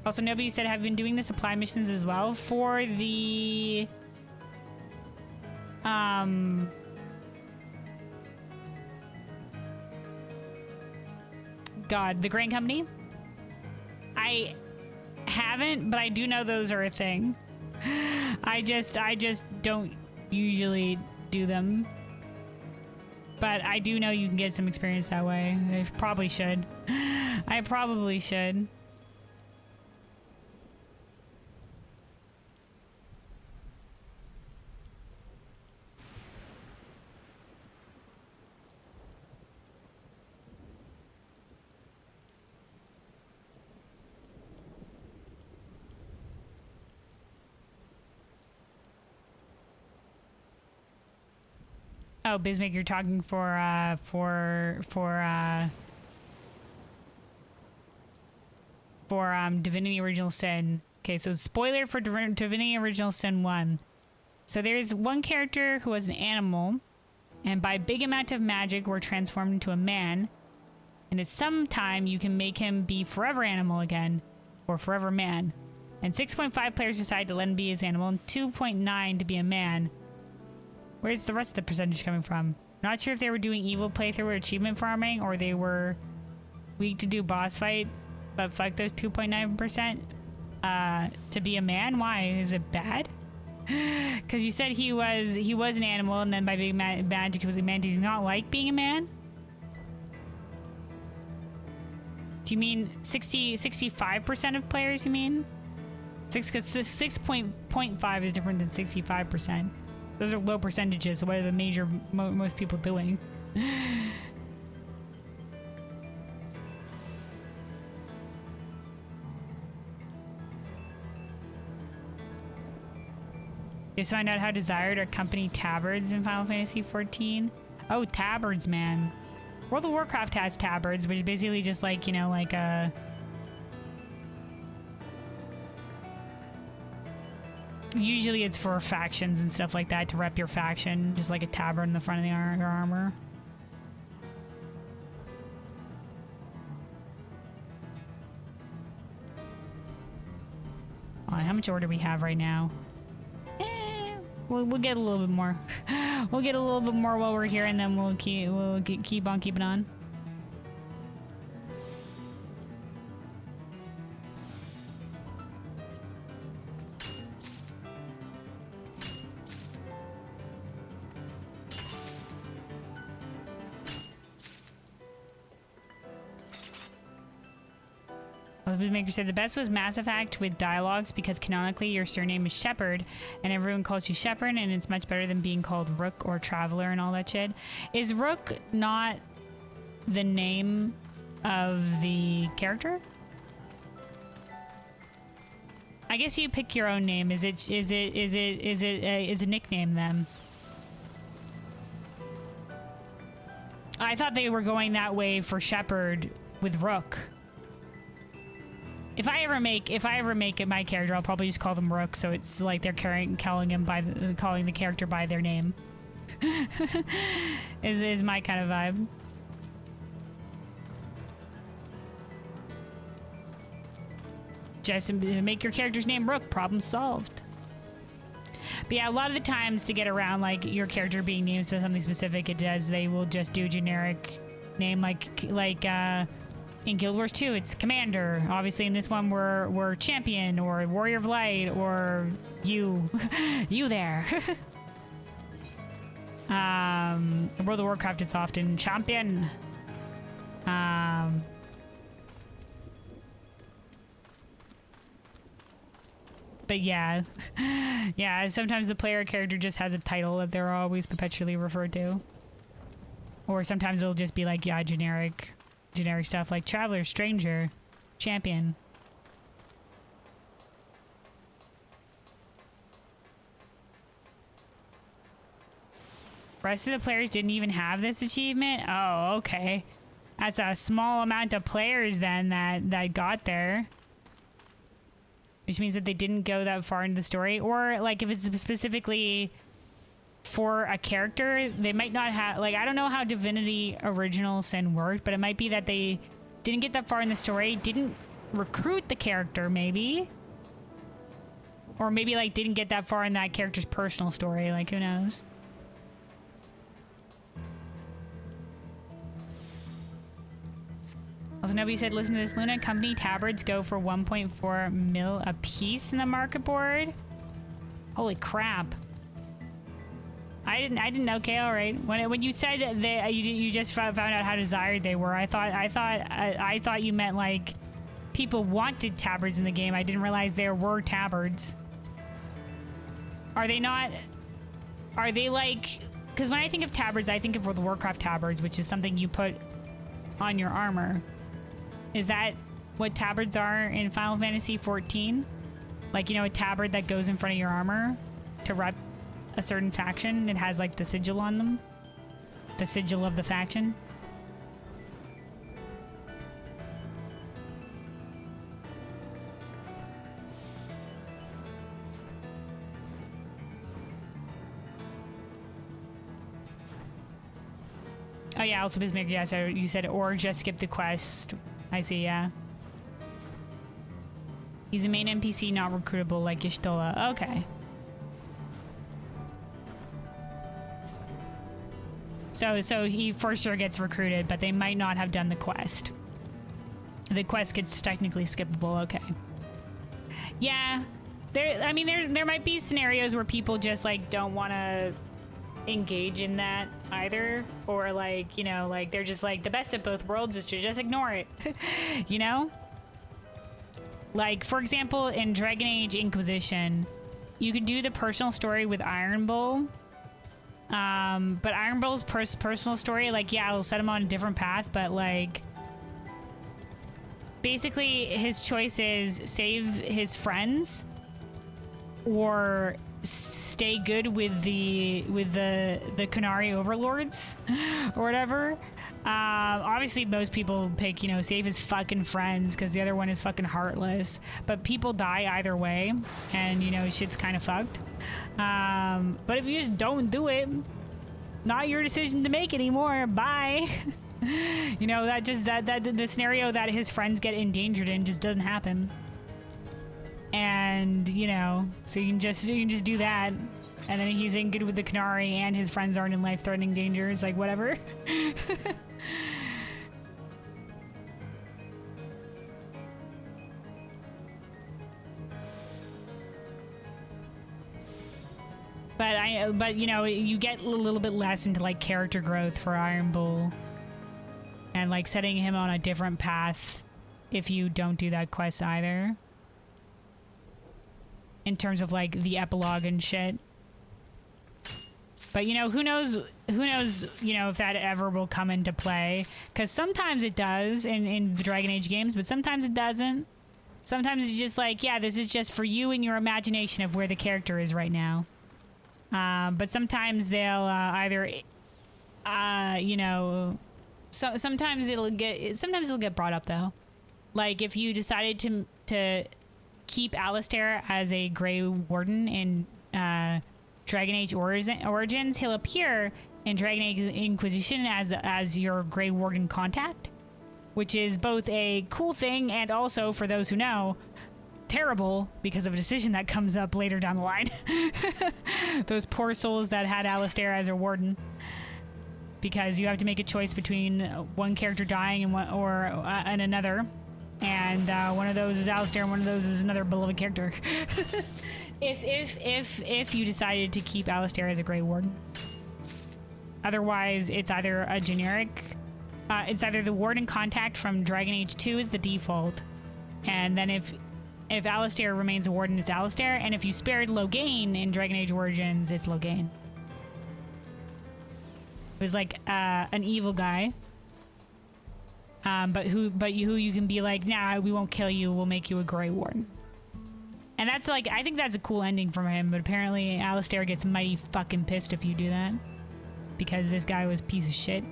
Also, nobody said, have been doing the supply missions as well for the the Grain Company. I haven't, but I do know those are a thing. I just don't usually do them. But I do know you can get some experience that way. I probably should. I probably should. Oh, Bismaker, you're talking for Divinity Original Sin. Okay, so spoiler for Divinity Original Sin 1. So there's one character who was an animal, and by big amount of magic were transformed into a man. And at some time, you can make him be forever animal again, or forever man. And 6.5 players decide to let him be his animal, and 2.9 to be a man. Where's the rest of the percentage coming from? Not sure if they were doing evil playthrough or achievement farming, or they were weak to do boss fight, but fuck those 2.9%. To be a man? Why? Is it bad? Because you said he was an animal, and then by big magic he was a man. Did you not like being a man? Do you mean 65% of players, you mean? 6.5 is different than 65%. Those are low percentages, so what are the major most people doing? Just find out how desired are company tabards in Final Fantasy XIV. Oh, tabards, man. World of Warcraft has tabards, which is basically just like, you know, like a... Usually it's for factions and stuff like that, to rep your faction, just like a tabard in the front of the your armor. How much order do we have right now? We'll get a little bit more. We'll get a little bit more while we're here, and then we'll keep on keeping on. Maker said the best was Mass Effect with dialogues because canonically your surname is Shepard and everyone calls you Shepard, and it's much better than being called Rook or Traveler and all that shit. Is Rook not the name of the character? I guess you pick your own name. Is it a nickname then? I thought they were going that way for Shepard with Rook. If I ever make it my character, I'll probably just call them Rook, so it's like they're calling the character by their name. is my kind of vibe. Just make your character's name Rook. Problem solved. But yeah, a lot of the times to get around like your character being named for something specific, they will just do a generic name like in Guild Wars 2, it's Commander. Obviously, in this one, we're Champion or Warrior of Light or you there. In World of Warcraft, it's often Champion. But yeah, yeah. Sometimes the player character just has a title that they're always perpetually referred to, or sometimes it'll just be like generic stuff like Traveler, Stranger, Champion. Rest of the players didn't even have this achievement? Oh, okay. That's a small amount of players then that got there. Which means that they didn't go that far into the story. Or like if it's specifically for a character, they might not have, like, I don't know how Divinity Original Sin worked, but it might be that they didn't get that far in the story, didn't recruit the character maybe, or maybe like didn't get that far in that character's personal story, like who knows. Also, nobody said, listen to this, Luna. Company tabards go for 1.4 mil a piece in the market board. Holy crap. I didn't. Okay, all right. When you said that you just found out how desired they were, I thought you meant like people wanted tabards in the game. I didn't realize there were tabards. Are they not? Are they like? Because when I think of tabards, I think of World of Warcraft tabards, which is something you put on your armor. Is that what tabards are in Final Fantasy XIV? Like, you know, a tabard that goes in front of your armor to rep a certain faction. It has like the sigil on them. the sigil of the faction. Oh yeah, also Bismarck, yeah, so you said or just skip the quest. I see, yeah. He's a main NPC, not recruitable like Y'shtola. Okay. So he for sure gets recruited, but they might not have done the quest. The quest gets technically skippable, okay. Yeah. There might be scenarios where people just like don't want to engage in that either, or like, you know, like they're just like the best of both worlds is to just ignore it. You know, like for example in Dragon Age Inquisition you can do the personal story with Iron Bull, but Iron Bull's personal story, like, yeah, it'll set him on a different path, but like basically his choice is save his friends or stay good with the Kunari overlords or whatever. Obviously most people pick, you know, save his fucking friends because the other one is fucking heartless, but people die either way, and you know, shit's kind of fucked. But if you just don't do it, not your decision to make anymore, bye. You know, that the scenario that his friends get endangered in just doesn't happen. And you know, so you can just do that, and then he's in good with the Kunari and his friends aren't in life-threatening danger. It's like whatever. but you know, you get a little bit less into like character growth for Iron Bull and like setting him on a different path if you don't do that quest either. In terms of like the epilogue and shit. But you know, who knows, you know, if that ever will come into play. Because sometimes it does in the Dragon Age games, but sometimes it doesn't. Sometimes it's just like, yeah, this is just for you and your imagination of where the character is right now. But sometimes they'll either, you know, sometimes it'll get brought up though. Like if you decided to keep Alistair as a Grey Warden in Dragon Age Origins, he'll appear in Dragon Age Inquisition as your Grey Warden contact, which is both a cool thing and also, for those who know, terrible because of a decision that comes up later down the line. Those poor souls that had Alistair as a warden, because you have to make a choice between one character dying and another. And one of those is Alistair, and one of those is another beloved character. if you decided to keep Alistair as a Grey Warden. Otherwise, it's either a generic. It's either the Warden contact from Dragon Age 2 is the default, and then if Alistair remains a Warden, it's Alistair, and if you spared Loghain in Dragon Age Origins, it's Loghain. It was like an evil guy. But who you can be like, nah, we won't kill you, we'll make you a Grey Warden. And that's like, I think that's a cool ending from him, but apparently Alistair gets mighty fucking pissed if you do that. Because this guy was a piece of shit.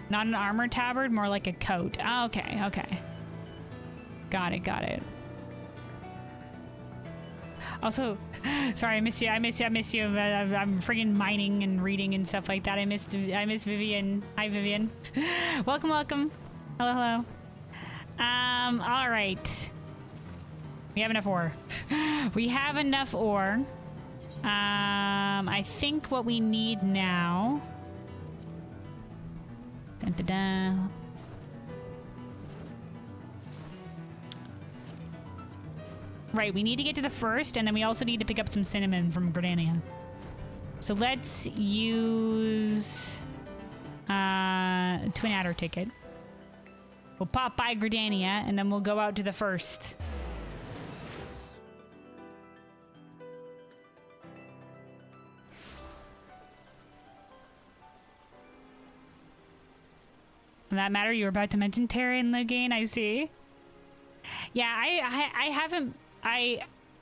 Not an armor tabard, more like a coat. Oh, okay. Got it. Also, sorry, I miss you. I'm friggin' mining and reading and stuff like that. I miss Vivian. Hi, Vivian. Welcome. Hello. All right. We have enough ore. I think what we need now. Dun, dun, dun. Right, we need to get to the first, and then we also need to pick up some cinnamon from Gridania. So let's use Twin Adder ticket. We'll pop by Gridania, and then we'll go out to the first. For that matter, you were about to mention Terra and Loghain, I see. Yeah, I haven't...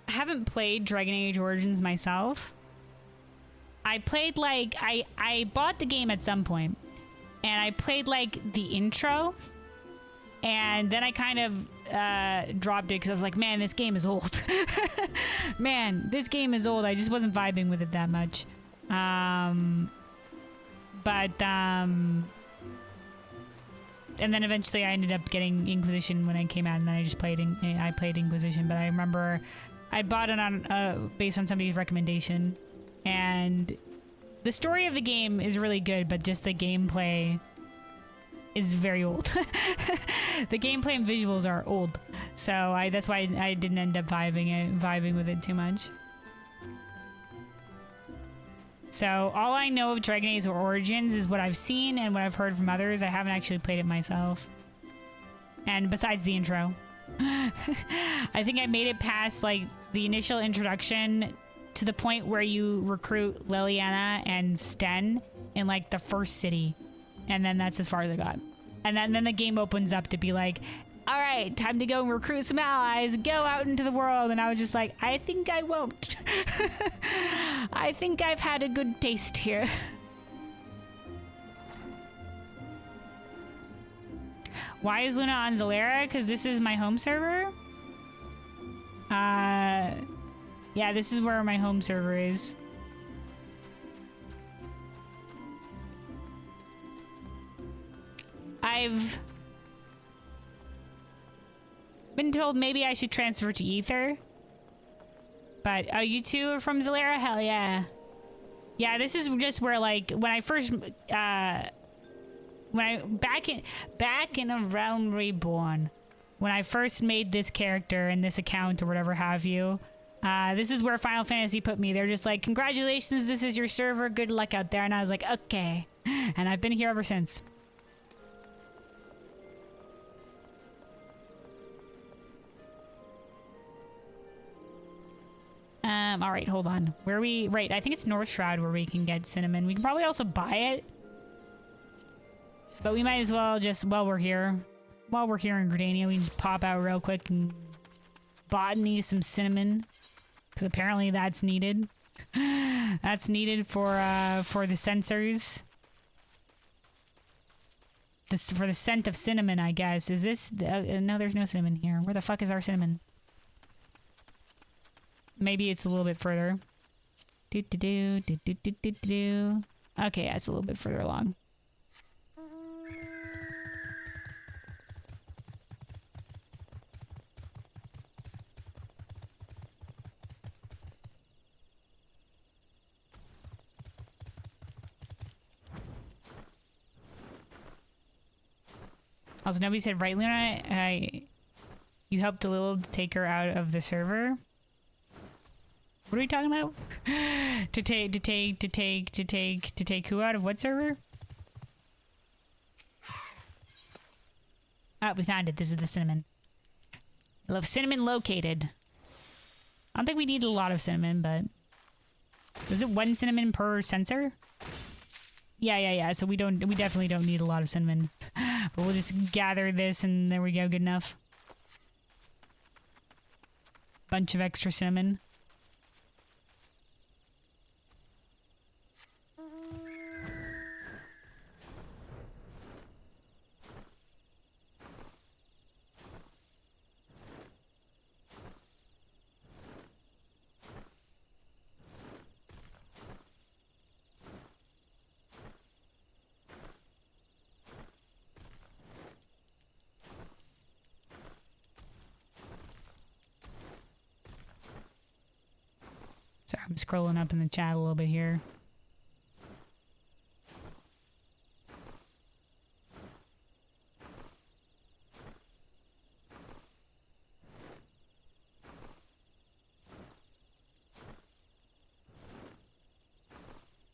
haven't played Dragon Age Origins myself. I played like I bought the game at some point, and I played like the intro, and then I kind of dropped it because I was like, man, this game is old. Man, this game is old. I just wasn't vibing with it that much. And then eventually I ended up getting Inquisition when it came out, and then I just played Inquisition. But I remember I bought it on based on somebody's recommendation, and the story of the game is really good, but just the gameplay is very old. The gameplay and visuals are old, so that's why I didn't end up vibing with it too much. So all I know of Dragon Age Origins is what I've seen and what I've heard from others. I haven't actually played it myself. And besides the intro. I think I made it past like the initial introduction to the point where you recruit Liliana and Sten in like the first city. And then that's as far as I got. And then the game opens up to be like, all right, time to go and recruit some allies, go out into the world. And I was just like, I think I won't. I think I've had a good taste here. Why is Luna on Zalera? Because this is my home server. Yeah, this is where my home server is. I've been told maybe I should transfer to Ether. But, oh, you two are from Zalera? Hell yeah. Yeah, this is just where, like, when I first, back in A Realm Reborn, when I first made this character and this account or whatever have you, this is where Final Fantasy put me. They're just like, congratulations, this is your server, good luck out there. And I was like, okay. And I've been here ever since. All right, hold on. Where are we? Right, I think it's North Shroud where we can get cinnamon. We can probably also buy it. But we might as well just, while we're here in Gridania, we can just pop out real quick and botany some cinnamon. Because apparently that's needed. That's needed for the sensors. For the scent of cinnamon, I guess. Is this... no, there's no cinnamon here. Where the fuck is our cinnamon? Maybe it's a little bit further. Okay, yeah, it's a little bit further along. Also, nobody said, right, Luna? You helped Delil take her out of the server? What are we talking about? To take who out of what server? Oh, we found it. This is the cinnamon. I love cinnamon located. I don't think we need a lot of cinnamon, but... is it 1 cinnamon per sensor? Yeah. So we definitely don't need a lot of cinnamon. But we'll just gather this and there we go. Good enough. Bunch of extra cinnamon. Sorry, I'm scrolling up in the chat a little bit here.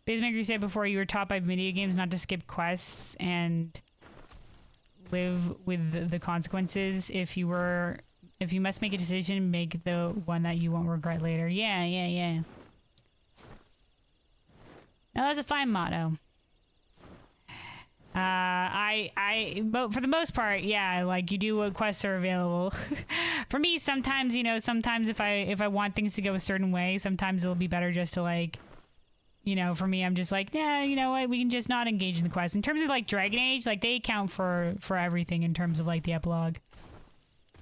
Basemaker, you said before you were taught by video games not to skip quests and live with the consequences. If you must make a decision, make the one that you won't regret later. Yeah. Now, that's a fine motto. But for the most part, yeah, like you do what quests are available. For me, sometimes, you know, sometimes if I want things to go a certain way, sometimes it'll be better just to like, you know, for me, I'm just like, yeah, you know what, we can just not engage in the quest. In terms of like Dragon Age, like they account for everything in terms of like the epilogue.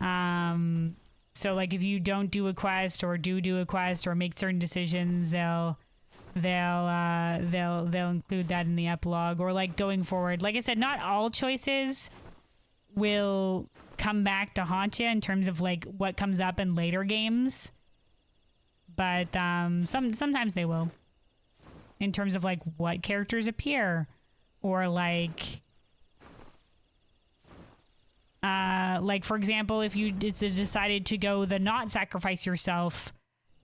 So like if you don't do a quest or do a quest or make certain decisions, they'll include that in the epilogue. Or like going forward, like I said, not all choices will come back to haunt you in terms of like what comes up in later games, but sometimes they will, in terms of like what characters appear, or like for example, if you decided to go the not sacrifice yourself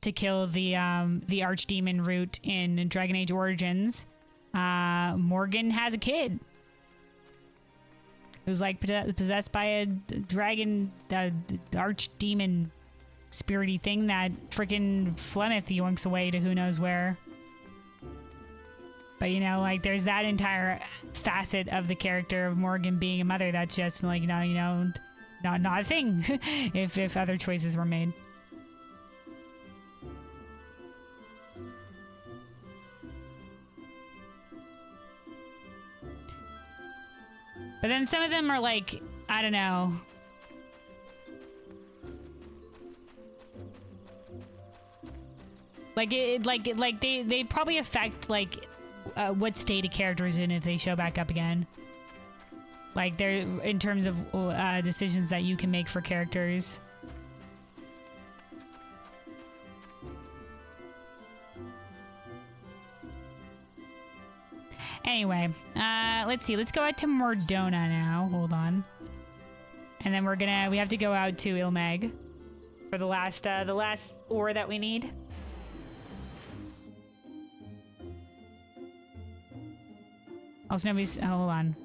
to kill the archdemon route in Dragon Age Origins, Morgan has a kid who's like possessed by a dragon, archdemon spirity thing that freaking Flemeth yoinks away to who knows where. But you know, like there's that entire facet of the character of Morgan being a mother that's just like, you know, not a thing if other choices were made. But then some of them are like, I don't know. Like they probably affect like what state a character is in if they show back up again. Like they're in terms of decisions that you can make for characters. Anyway, let's see. Let's go out to Mordona now. Hold on. And then we have to go out to Ilmeg for the last ore that we need. Also, hold on.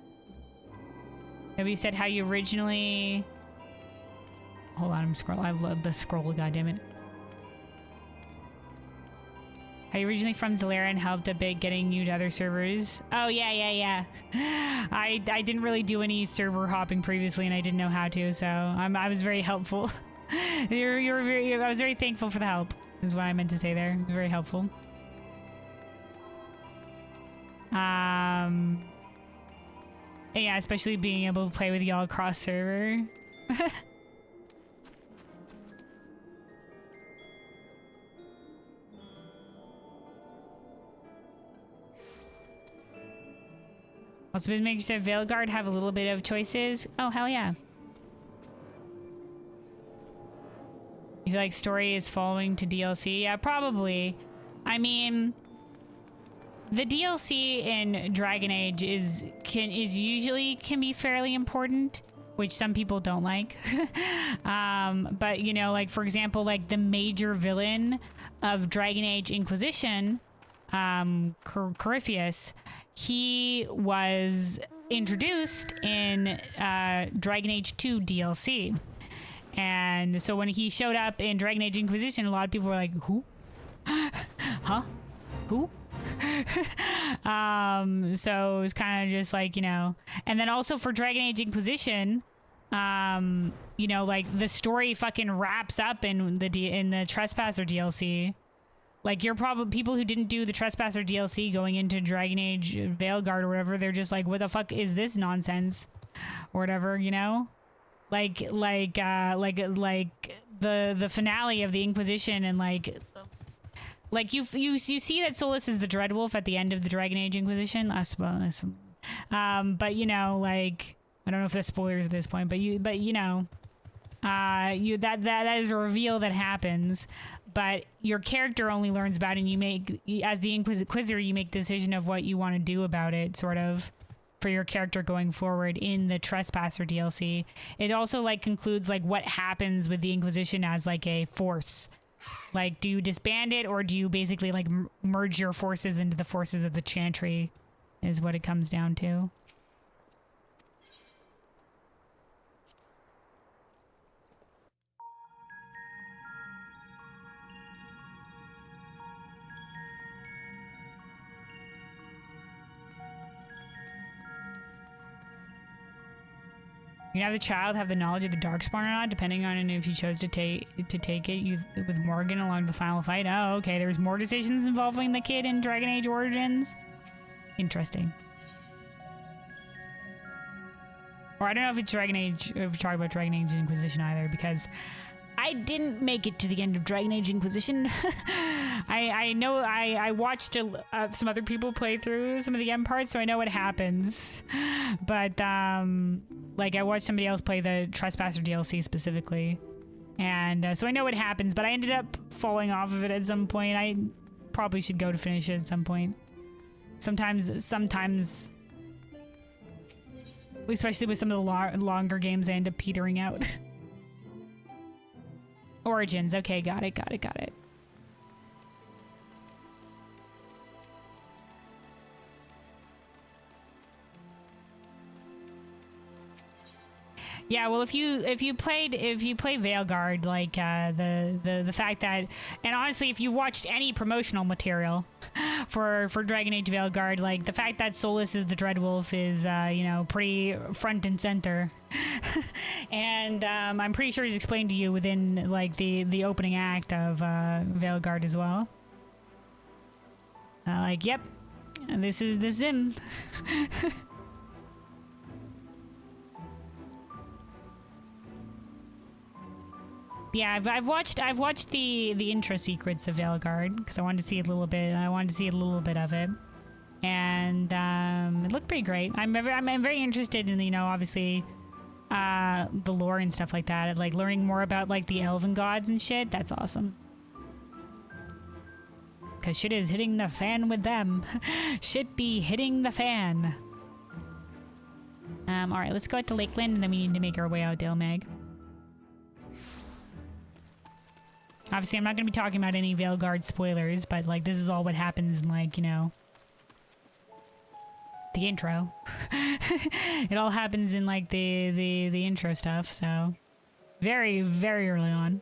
Nobody said how you originally... Hold on, I love the scroll, goddammit. How you originally from Zalera and helped a bit getting you to other servers. Oh, yeah. I didn't really do any server hopping previously, and I didn't know how to, so I was very helpful. I was very thankful for the help, is what I meant to say there. Very helpful. Yeah, especially being able to play with y'all across server. Also been making sure Veilguard have a little bit of choices. Oh, hell yeah. You feel like story is following to DLC? Yeah, probably. I mean, the DLC in Dragon Age usually can be fairly important, which some people don't like. But you know, like for example, like the major villain of Dragon Age Inquisition, Corypheus, he was introduced in Dragon Age 2 DLC. And so when he showed up in Dragon Age Inquisition, a lot of people were like, who? Huh? Who? So it was kind of just like, you know, and then also for Dragon Age Inquisition, you know, like the story fucking wraps up in the Trespasser DLC. Like you're probably people who didn't do the Trespasser DLC going into Dragon Age Veilguard or whatever, they're just like, what the fuck is this nonsense or whatever, you know? Like the finale of the Inquisition, and like you see that Solus is the Dreadwolf at the end of the Dragon Age Inquisition. I suppose. But you know, like I don't know if there's spoilers at this point, but you know, that is a reveal that happens. But your character only learns about it, and you make, as the Inquisitor, you make the decision of what you want to do about it, sort of, for your character going forward in the Trespasser DLC. It also like concludes like what happens with the Inquisition as like a force. Like, do you disband it, or do you basically like merge your forces into the forces of the Chantry, is what it comes down to. You can have the child have the knowledge of the Darkspawn or not, depending on if you chose to take it with Morgan along the final fight. Oh, okay. There's more decisions involving the kid in Dragon Age Origins. Interesting. Or I don't know if it's Dragon Age, if we're talking about Dragon Age Inquisition either, because I didn't make it to the end of Dragon Age Inquisition. I know I watched some other people play through some of the end parts, so I know what happens. But like I watched somebody else play the Trespasser DLC specifically, and so I know what happens. But I ended up falling off of it at some point. I probably should go to finish it at some point. Sometimes, especially with some of the longer games, I end up petering out. Origins. Okay, got it. Yeah, well, if you play Veilguard, like the fact that, and honestly, if you watched any promotional material for Dragon Age Veilguard, like the fact that Solus is the Dreadwolf is you know, pretty front and center, and I'm pretty sure he's explained to you within like the opening act of Veilguard as well. Like, yep, this is him. Yeah, I've watched the intro secrets of Veilguard because I wanted to see a little bit. I wanted to see a little bit of it, and it looked pretty great. I'm very interested in, you know, obviously the lore and stuff like that. Like learning more about like the elven gods and shit. That's awesome. Cause shit is hitting the fan with them. Shit be hitting the fan. All right, let's go out to Lakeland, and then we need to make our way out to Ilmag. Obviously, I'm not going to be talking about any Veilguard spoilers, but, like, this is all what happens in, like, you know, the intro. It all happens in, like, the intro stuff, so very, very early on.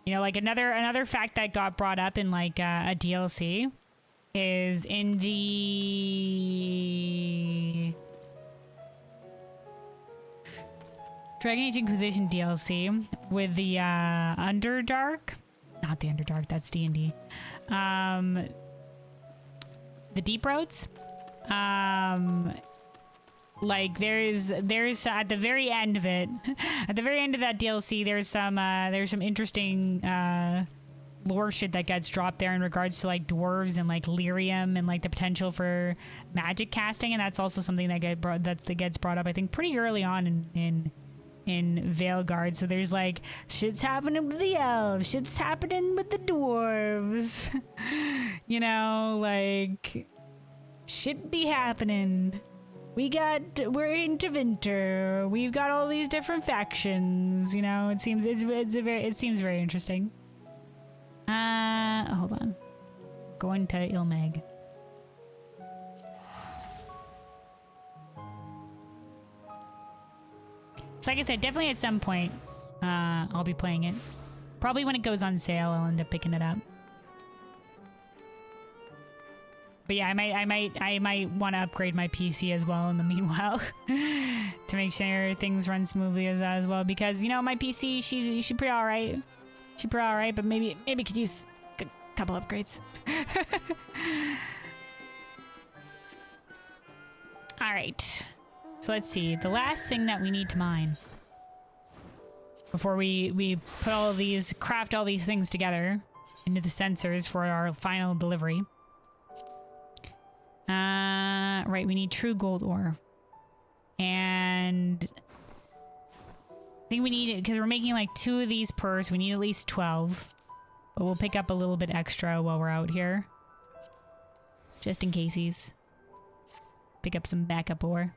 You know, like, another fact that got brought up in, like, a DLC is in the Dragon Age Inquisition DLC with the Underdark, not the Underdark, that's D&D. The Deep Roads. Like there's at the very end of it, at the very end of that DLC, there's some interesting lore shit that gets dropped there in regards to like dwarves and like lyrium and like the potential for magic casting, and that's also something that gets brought up I think pretty early on in Veilguard. So there's like shit's happening with the elves, shit's happening with the dwarves. You know, like shit be happening. We're into winter. We've got all these different factions. You know, it seems very interesting. Hold on. Going to Ilmag. So like I said, definitely at some point, I'll be playing it. Probably when it goes on sale, I'll end up picking it up. But yeah, I might want to upgrade my PC as well in the meanwhile to make sure things run smoothly as well. Because you know my PC, she's pretty all right. She's pretty all right, but maybe could use a couple upgrades. All right. So let's see. The last thing that we need to mine before we put all of these, craft all these things together into the sensors for our final delivery. Right, we need true gold ore. And I think we need it because we're making like 2 of these per, so we need at least 12. But we'll pick up a little bit extra while we're out here. Just in casesies. Pick up some backup ore.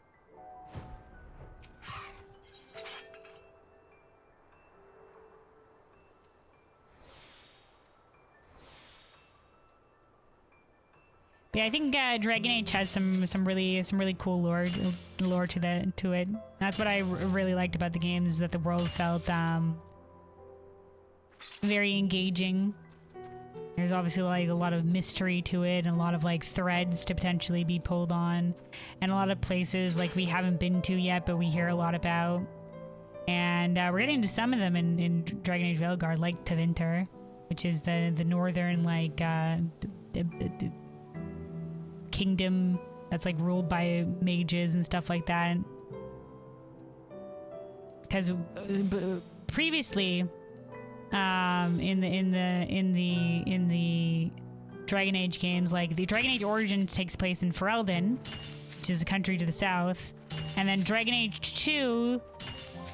Yeah, I think Dragon Age has some really cool lore to it. That's what I really liked about the game, is that the world felt very engaging. There's obviously like a lot of mystery to it and a lot of like threads to potentially be pulled on, and a lot of places like we haven't been to yet but we hear a lot about. And we're getting to some of them in Dragon Age Veilguard, like Tevinter, which is the northern like kingdom that's like ruled by mages and stuff like that. Because previously, in the Dragon Age games, like the Dragon Age Origins takes place in Ferelden, which is a country to the south, and then Dragon Age 2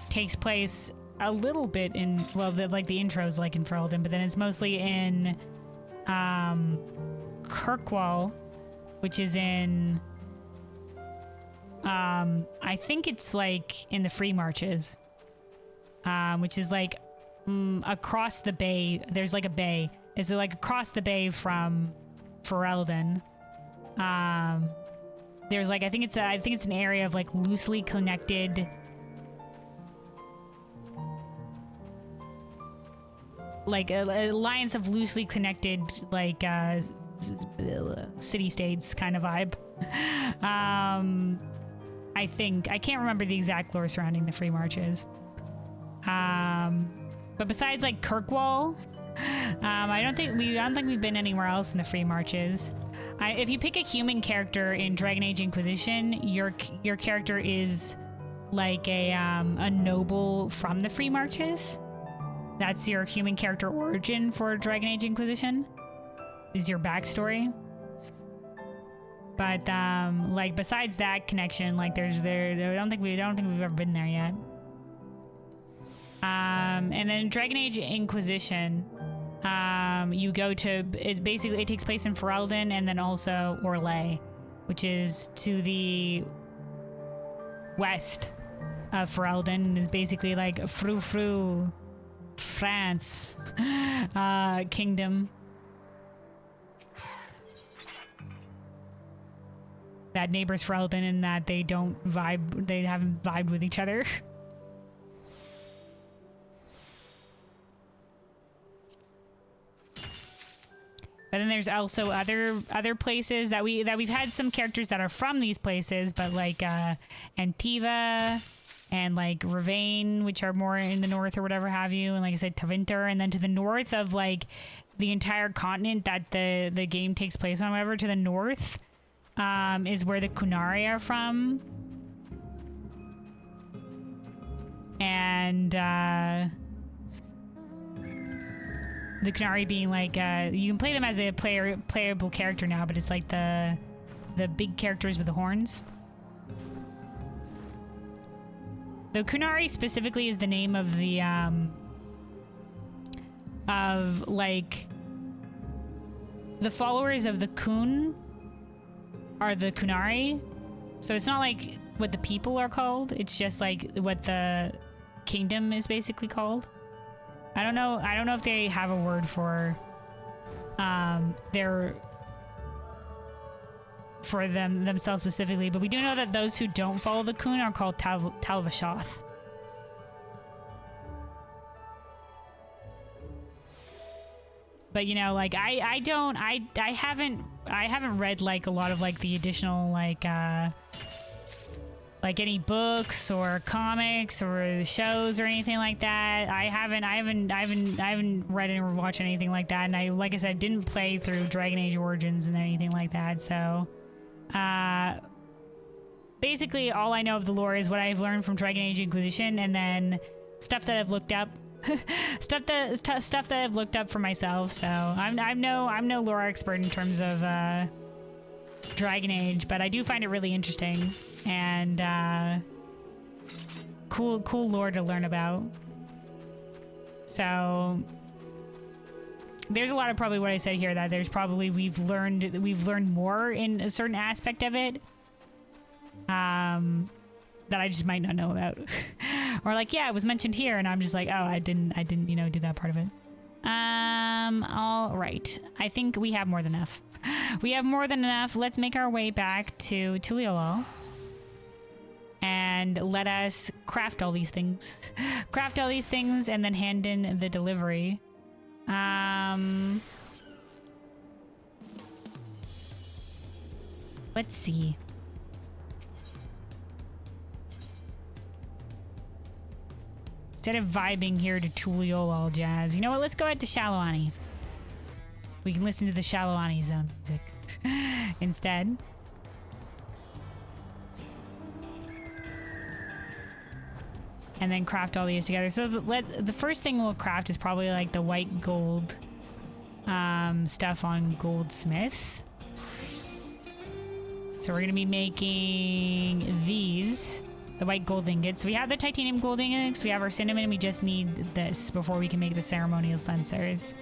takes place a little bit in, well, like the intro's like in Ferelden, but then it's mostly in Kirkwall, which is in I think it's like in the Free Marches, which is like across the bay. There's like a bay. It's like across the bay from Ferelden. There's like I think it's an area of like loosely connected, like a alliance of loosely connected like city-states kind of vibe. I think I can't remember the exact lore surrounding the Free Marches. But besides like Kirkwall, I don't think we've been anywhere else in the Free Marches. If you pick a human character in Dragon Age Inquisition, your character is like a noble from the Free Marches. That's your human character origin for Dragon Age Inquisition. Is your backstory. But like besides that connection, like I don't think we've ever been there yet. And then Dragon Age Inquisition, you go to, it takes place in Ferelden and then also Orlais, which is to the west of Ferelden, and is basically like a frou-frou France kingdom that neighbors Ferelden, and that they haven't vibed with each other. But then there's also other places that we've had some characters that are from these places, but like Antiva and like Ravain, which are more in the north or whatever have you, and like I said, Tevinter, and then to the north of like the entire continent that the game takes place on, whatever, to the north is where the Qunari are from. And the Qunari being like, you can play them as a playable character now, but it's like the big characters with the horns. The Qunari specifically is the name of the of like the followers of the Qun are the Qunari. So it's not like what the people are called, it's just like what the kingdom is basically called. I don't know if they have a word for themselves specifically, but we do know that those who don't follow the Qun are called Talvashoth. But you know, like I haven't read like a lot of like the additional like any books or comics or shows or anything like that. I haven't read or watched anything like that, and I, like I said, didn't play through Dragon Age Origins and anything like that. So basically all I know of the lore is what I've learned from Dragon Age Inquisition, and then stuff that I've looked up. stuff that I've looked up for myself. So I'm no lore expert in terms of Dragon Age, but I do find it really interesting and cool lore to learn about. So there's a lot of probably what I said here, that there's probably we've learned more in a certain aspect of it that I just might not know about. Or like, yeah, it was mentioned here, and I'm just like, oh, I didn't, do that part of it. All right. I think we have more than enough. We have more than enough. Let's make our way back to Tuliolol. And let us craft all these things. Craft all these things and then hand in the delivery. Let's see. Instead of vibing here to Tulio all jazz, you know what? Let's go out to Shalawani. We can listen to the Shalawani zone music instead. And then craft all these together. So the first thing we'll craft is probably like the white gold stuff on Goldsmith. So we're gonna be making these, the white gold ingots. So we have the titanium gold ingots, we have our cinnamon, we just need this before we can make the ceremonial censers.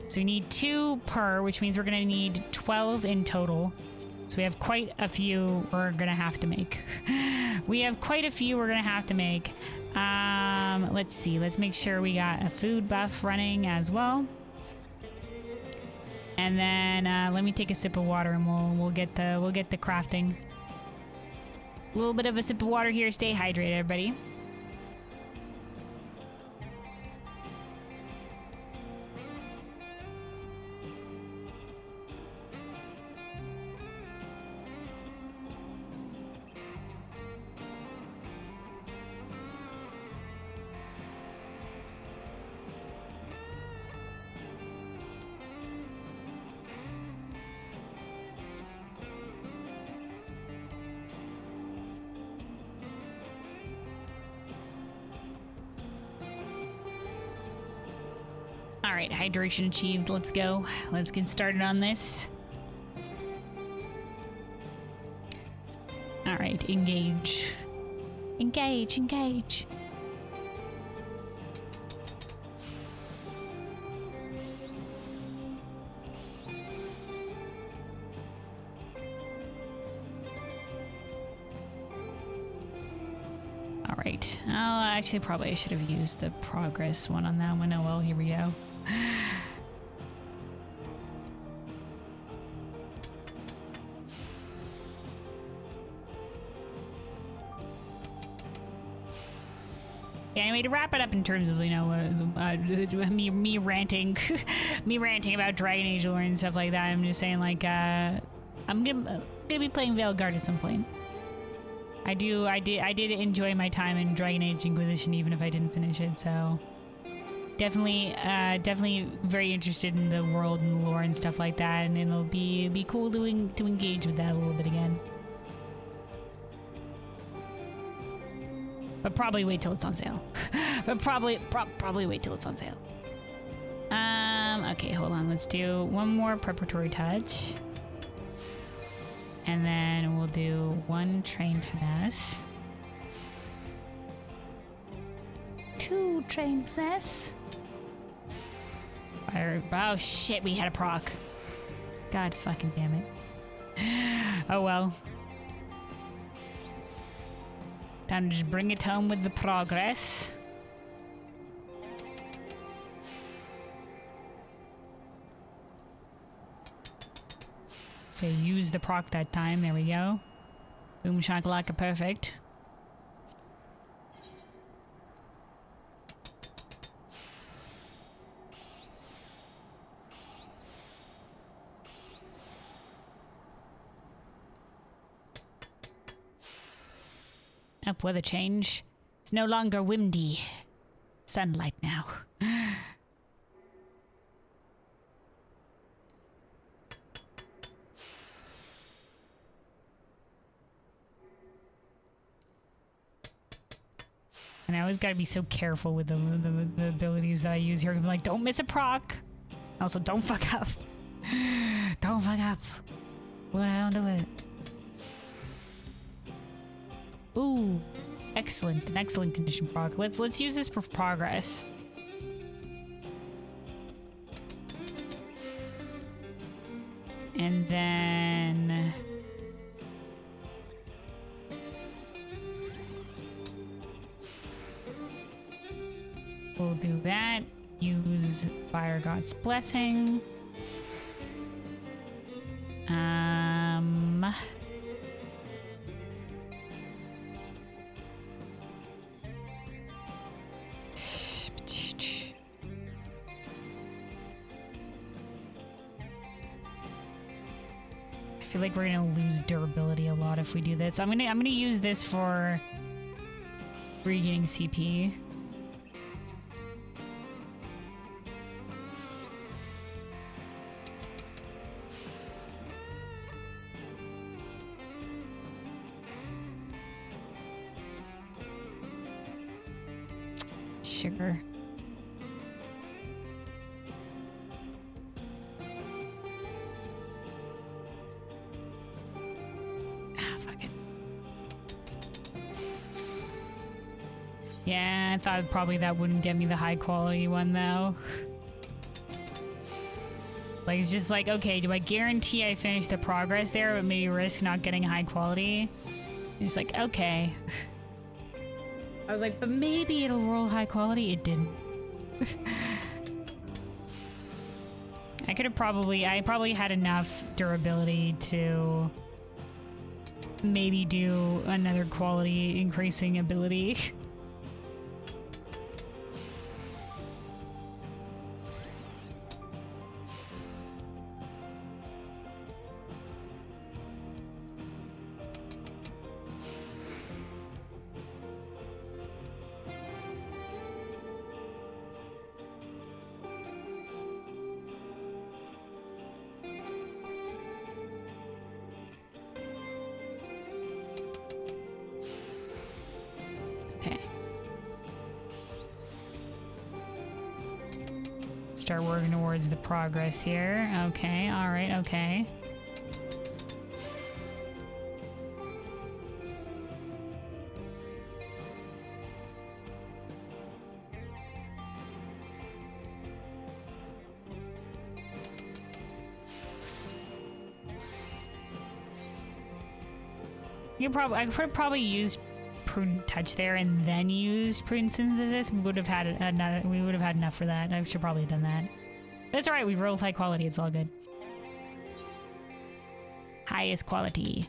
So we need 2 per, which means we're gonna need 12 in total. So we have quite a few we're gonna have to make. We have quite a few we're gonna have to make. Let's see, let's make sure we got a food buff running as well. And then let me take a sip of water and we'll get the crafting. A little bit of a sip of water here. Stay hydrated, everybody. All right, hydration achieved. Let's go. Let's get started on this. All right, engage. Engage, engage. All right. Oh, actually, probably I should have used the progress one on that one. Oh, well, here we go. Yeah, anyway, to wrap it up in terms of, you know, me ranting, me ranting about Dragon Age lore and stuff like that, I'm just saying, like, I'm gonna be playing Veilguard at some point. I did enjoy my time in Dragon Age Inquisition, even if I didn't finish it, so definitely very interested in the world and the lore and stuff like that, and it'll be cool to engage with that a little bit again. But probably wait till it's on sale. But probably wait till it's on sale. Okay, hold on. Let's do one more preparatory touch. And then we'll do 1 train finesse. 2 train finesse. Fire. Oh shit, we had a proc. God fucking damn it. Oh well. Time to just bring it home with the progress. Okay, use the proc that time. There we go. Boom shakalaka, perfect. Up weather change. It's no longer windy. Sunlight now. And I always gotta be so careful with the abilities that I use here. I'm like, don't miss a proc. Also, don't fuck up. Don't fuck up. When I don't do it. Ooh, excellent, an excellent condition proc. Let's use this for progress. And then we'll do that. Use Fire God's Blessing. feel like we're gonna lose durability a lot if we do this. I'm gonna use this for regaining CP. Sugar. Fuck it. Yeah, I thought probably that wouldn't get me the high quality one though. Like, it's just like, okay, do I guarantee I finish the progress there, but maybe risk not getting high quality? It's like, okay. I was like, but maybe it'll roll high quality. It didn't. I probably had enough durability to maybe do another quality increasing ability. Start working towards the progress here. Okay, alright, okay. I could have probably used Prudent Touch there and then used Prudent Synthesis. We would have had enough for that. I should probably have done that. But it's alright, we rolled high quality, it's all good. Highest quality.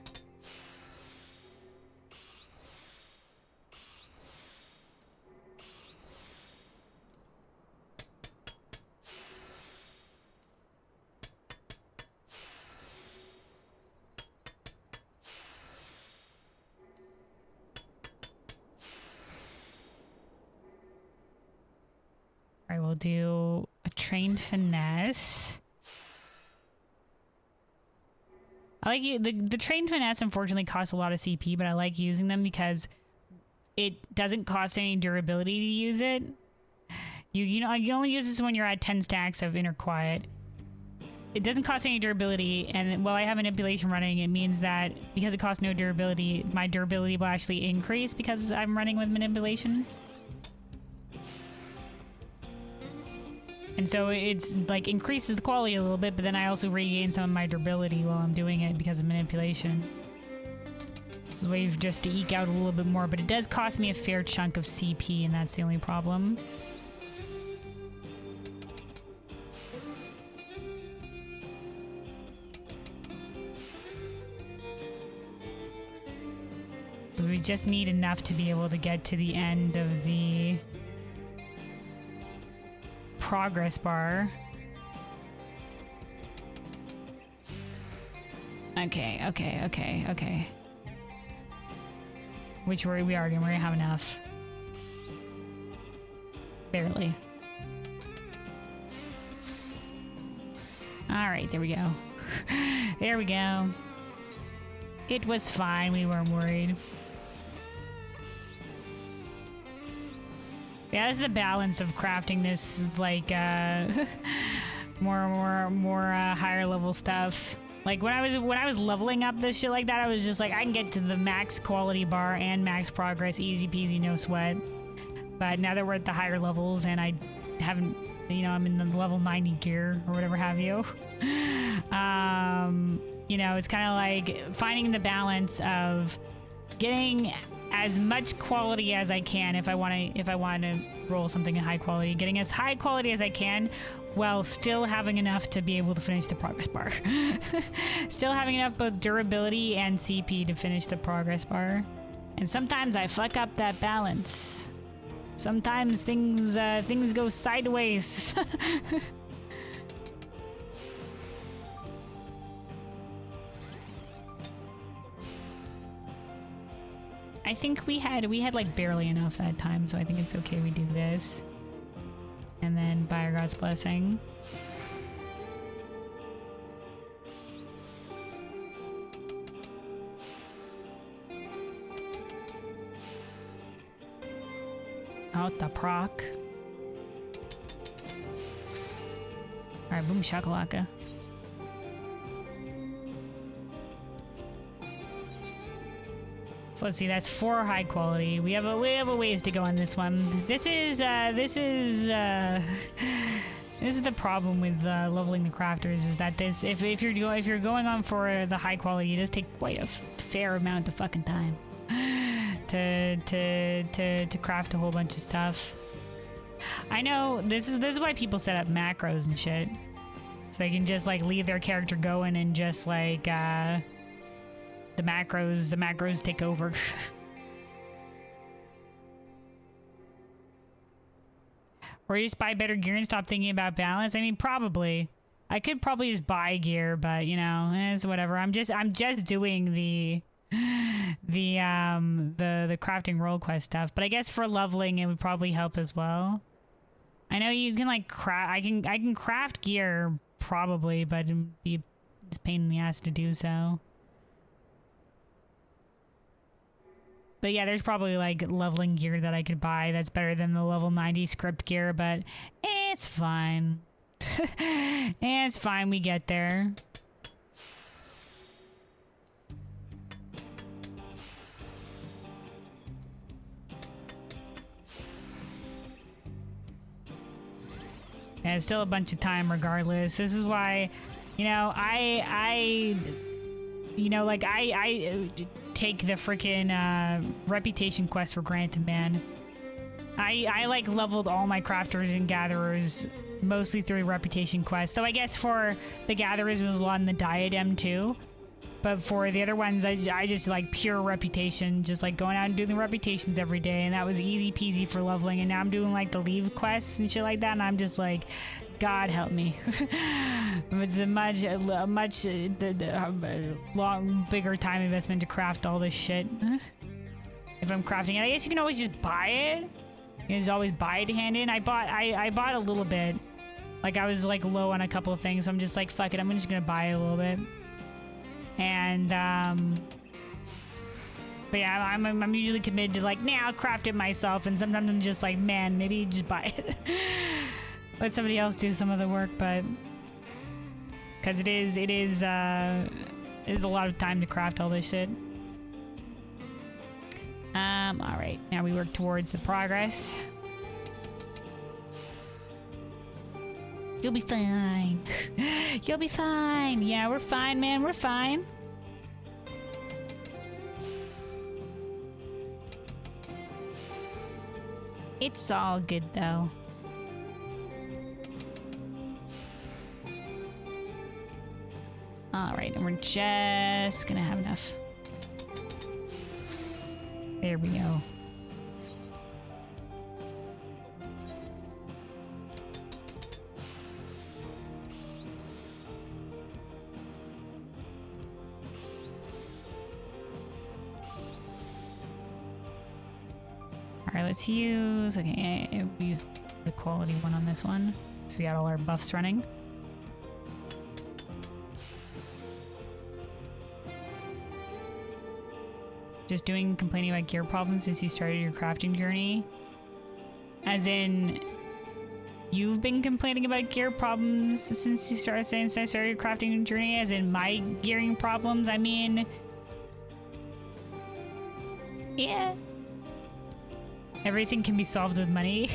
Alright, we'll do a trained finesse. I like the trained finesse unfortunately costs a lot of CP, but I like using them because it doesn't cost any durability to use it. You only use this when you're at 10 stacks of Inner Quiet. It doesn't cost any durability, and while I have manipulation running, it means that because it costs no durability, my durability will actually increase because I'm running with manipulation. And so it's like increases the quality a little bit, but then I also regain some of my durability while I'm doing it because of manipulation. This is a way just to eke out a little bit more, but it does cost me a fair chunk of CP, and that's the only problem. We just need enough to be able to get to the end of the progress bar. Okay. Which we are gonna have enough. Barely. Alright, there we go. There we go. It was fine, we weren't worried. Yeah, this is the balance of crafting this, like, more higher level stuff. Like, when I was leveling up this shit like that, I was just like, I can get to the max quality bar and max progress, easy peasy, no sweat. But now that we're at the higher levels and I haven't, you know, I'm in the level 90 gear or whatever have you. You know, it's kind of like finding the balance of getting as much quality as I can if I want to roll something in high quality, getting as high quality as I can while still having enough to be able to finish the progress bar. Still having enough both durability and CP to finish the progress bar. And sometimes I fuck up that balance. Sometimes things go sideways. think we had like barely enough that time, so I think it's okay we do this. And then Fire God's Blessing. Out the proc. Alright, boom shakalaka. So let's see, that's 4 high quality. We have a ways to go on this one. This is the problem with leveling the crafters, is that this if you're going on for the high quality, it does take quite a fair amount of fucking time to craft a whole bunch of stuff. I know this is why people set up macros and shit, so they can just like leave their character going and just like the macros take over. Or you just buy better gear and stop thinking about balance. I mean, probably. I could probably just buy gear, but you know, it's whatever. I'm just doing the crafting role quest stuff. But I guess for leveling, it would probably help as well. I know you can like I can craft gear probably, but it'd be a pain in the ass to do so. But yeah, there's probably like leveling gear that I could buy that's better than the level 90 script gear, but it's fine. It's fine, we get there. And it's still a bunch of time regardless. This is why, you know, I take the freaking reputation quest for granted, man. I like leveled all my crafters and gatherers mostly through reputation quests. Though I guess for the gatherers it was a lot in the diadem too. But for the other ones, I just like pure reputation, just like going out and doing the reputations every day, and that was easy peasy for leveling. And now I'm doing like the leave quests and shit like that, and I'm just like, God help me. It's a much long, bigger time investment to craft all this shit. If I'm crafting it, I guess you can always just buy it. You can just always buy it to hand in. I bought a little bit. Like I was like low on a couple of things, so I'm just like, fuck it, I'm just gonna buy it a little bit. And but yeah, I'm usually committed to like, nah, I'll craft it myself. And sometimes I'm just like, man, maybe just buy it. Let somebody else do some of the work, but because it is a lot of time to craft all this shit. All right, now we work towards the progress. You'll be fine. You'll be fine. Yeah, we're fine, man. We're fine. It's all good, though. All right, and we're just gonna have enough. There we go. Alright, let's use... Okay, we use the quality one on this one. So we got all our buffs running. Just complaining about gear problems since you started your crafting journey? As in... You've been complaining about gear problems since I started your crafting journey? As in my gearing problems? I mean... Yeah... Everything can be solved with money.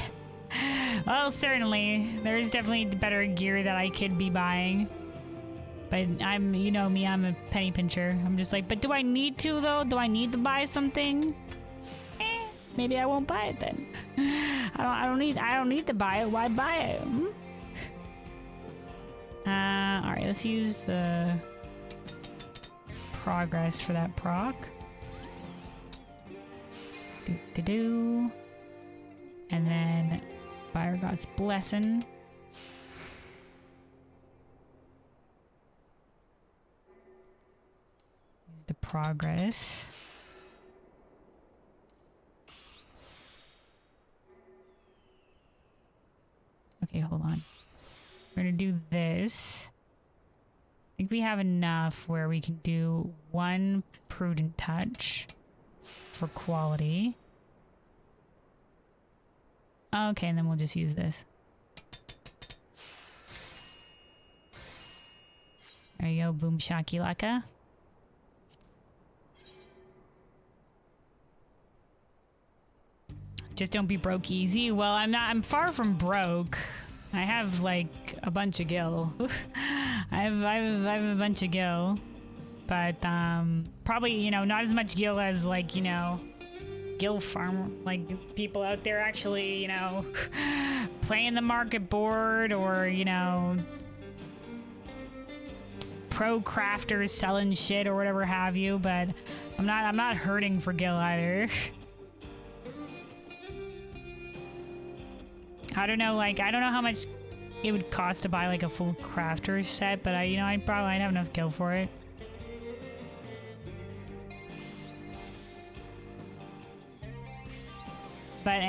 Well, certainly. There's definitely better gear that I could be buying. But you know me, I'm a penny pincher. I'm just like, but do I need to though? Do I need to buy something? Maybe I won't buy it then. I don't need to buy it. Why buy it? All right, let's use the progress for that proc. And then Fire God's Blessing. Use the progress. Okay, hold on. We're gonna do this. I think we have enough where we can do one prudent touch for quality. Okay, and then we'll just use this. There you go, boom shakalaka. Just don't be broke easy. Well, I'm far from broke. I have like a bunch of gil. I have a bunch of gil. But probably, you know, not as much gil as like, you know, gil farm, like people out there actually, you know, playing the market board, or, you know, pro crafters selling shit or whatever have you, but I'm not hurting for gil either. I don't know, like, I don't know how much it would cost to buy like a full crafter set, but I'd have enough gil for it. But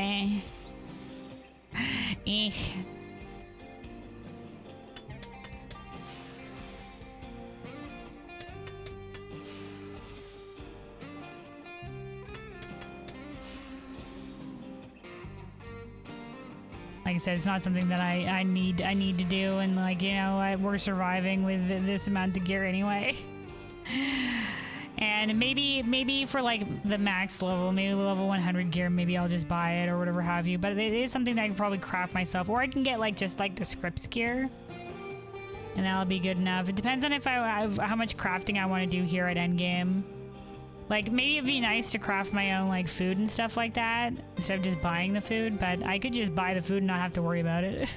like I said, it's not something that I need to do, and like, you know, we're surviving with this amount of gear anyway. And maybe for like the max level, maybe level 100 gear, maybe I'll just buy it or whatever have you. But it is something that I can probably craft myself, or I can get like just like the scripts gear, and that'll be good enough. It depends on if how much crafting I want to do here at endgame. Like, maybe it'd be nice to craft my own like food and stuff like that instead of just buying the food, but I could just buy the food and not have to worry about it.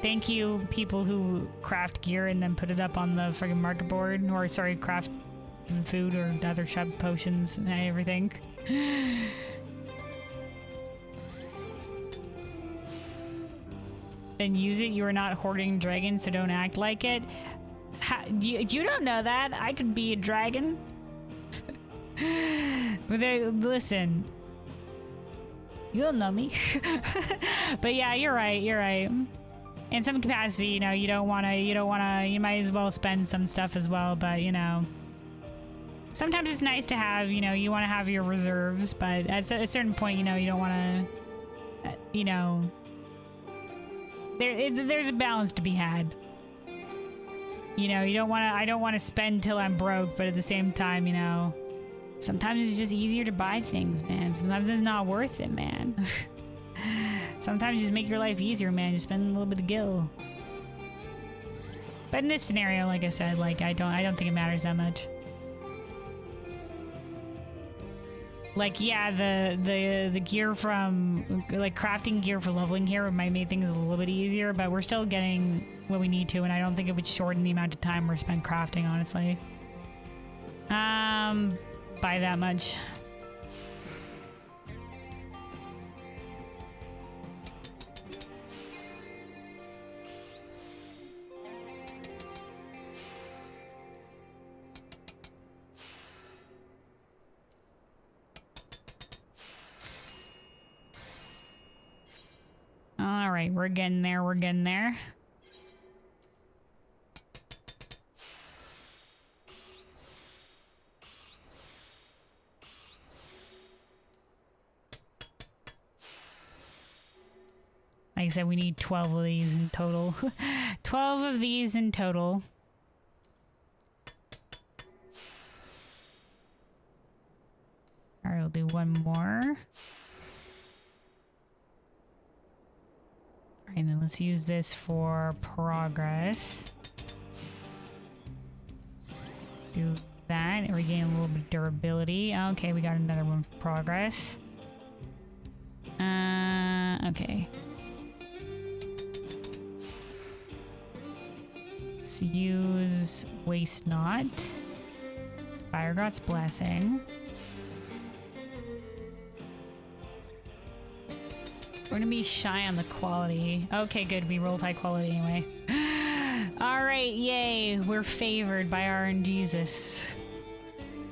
Thank you, people who craft gear and then put it up on the friggin' market board, or sorry, craft food or other shop potions and everything. Then use it. You are not hoarding dragons, so don't act like it. You don't know that. I could be a dragon. But listen, you'll know me. But yeah, you're right. In some capacity, you know, you might as well spend some stuff as well, but you know, sometimes it's nice to have, you know, you want to have your reserves, but at a certain point, you know, you don't want to, you know, there's a balance to be had. You know, I don't want to spend till I'm broke, but at the same time, you know, sometimes it's just easier to buy things, man. Sometimes it's not worth it, man. Sometimes just make your life easier, man. Just spend a little bit of gil. But in this scenario, like I said, like I don't think it matters that much. Like, yeah, the gear from like crafting gear for leveling here might make things a little bit easier, but we're still getting what we need to, and I don't think it would shorten the amount of time we're spent crafting, honestly. By that much. All right, we're getting there. Like I said, we need 12 of these in total. 12 of these in total. All right, we'll do one more. All right, then let's use this for progress. Do that, and we gain a little bit of durability. Okay, we got another one for progress. Okay. Let's use Waste Not. Fire God's Blessing. We're gonna be shy on the quality. Okay, good. We rolled high quality anyway. All right, yay. We're favored by RNGesus.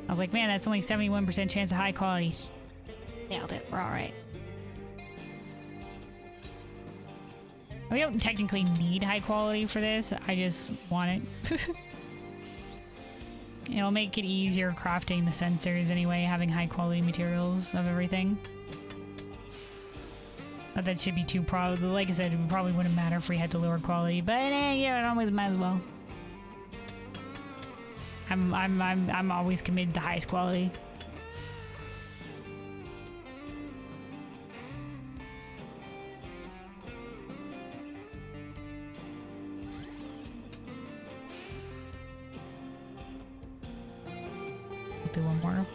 I was like, man, that's only 71% chance of high quality. Nailed it. We're all right. We don't technically need high quality for this. I just want it. It'll make it easier crafting the sensors anyway, having high quality materials of everything. But that should be too like I said, it probably wouldn't matter if we had to lower quality, but yeah, it always might as well. I'm always committed to highest quality. Do one more.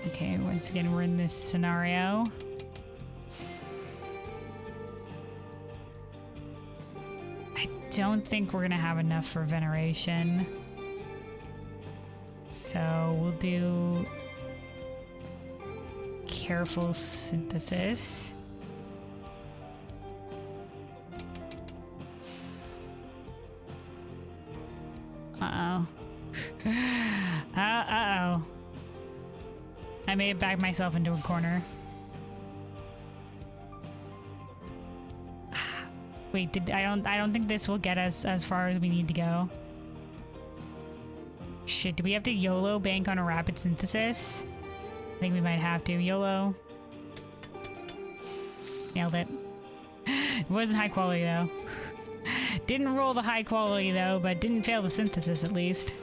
Okay, once again, we're in this scenario. I don't think we're gonna have enough for veneration. So we'll do careful synthesis. Uh-oh. Uh-oh. I may have backed myself into a corner. Wait, I don't think this will get us as far as we need to go. Shit, do we have to YOLO bank on a rapid synthesis? I think we might have to. YOLO. Nailed it. It wasn't high quality though. Didn't roll the high quality though, but didn't fail the synthesis at least.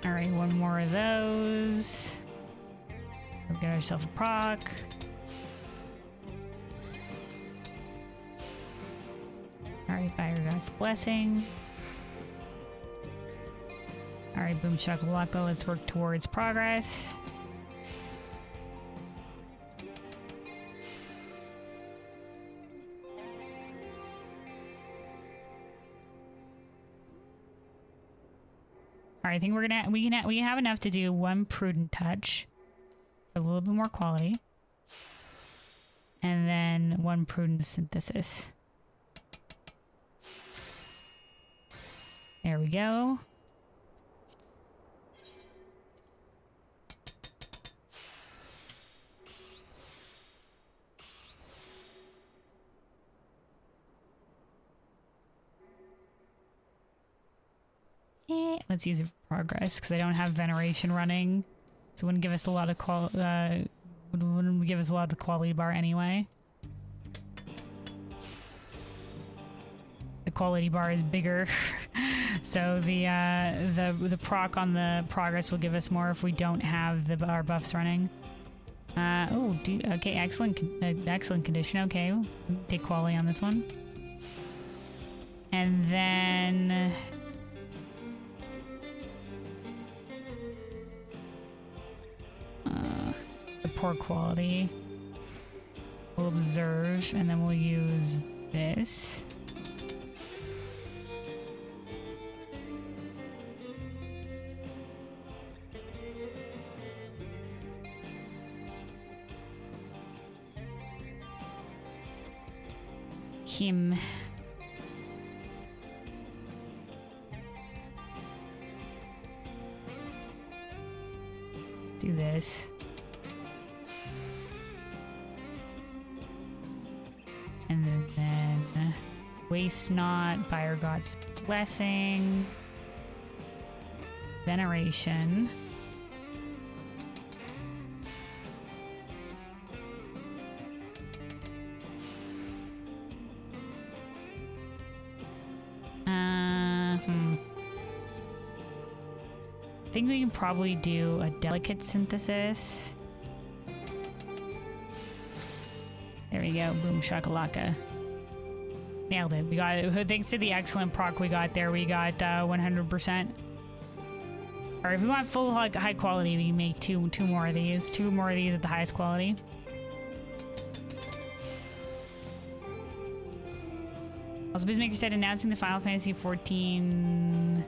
Alright, one more of those. We'll get ourselves a proc. Alright, Fire God's Blessing. Alright, Boom Shakalaka, let's work towards progress. Alright, I think we can have enough to do one prudent touch. A little bit more quality. And then one prudent synthesis. There we go. Let's use it for progress because I don't have veneration running, so it wouldn't give us a lot of wouldn't give us a lot of the quality bar anyway. The quality bar is bigger, so the proc on the progress will give us more if we don't have our buffs running. Okay, excellent condition. Okay, we'll take quality on this one, and then. The poor quality. We'll observe, and then we'll use this. Him. Do this. And then Waste Not, Fire God's Blessing, Veneration. I think we can probably do a delicate synthesis. There we go. Boom shakalaka. Nailed it. We got it. Thanks to the excellent proc we got there, we got 100%. Or if we want full high quality, we can make two more of these. Two more of these at the highest quality. Also, Bizmaker said announcing the Final Fantasy XIV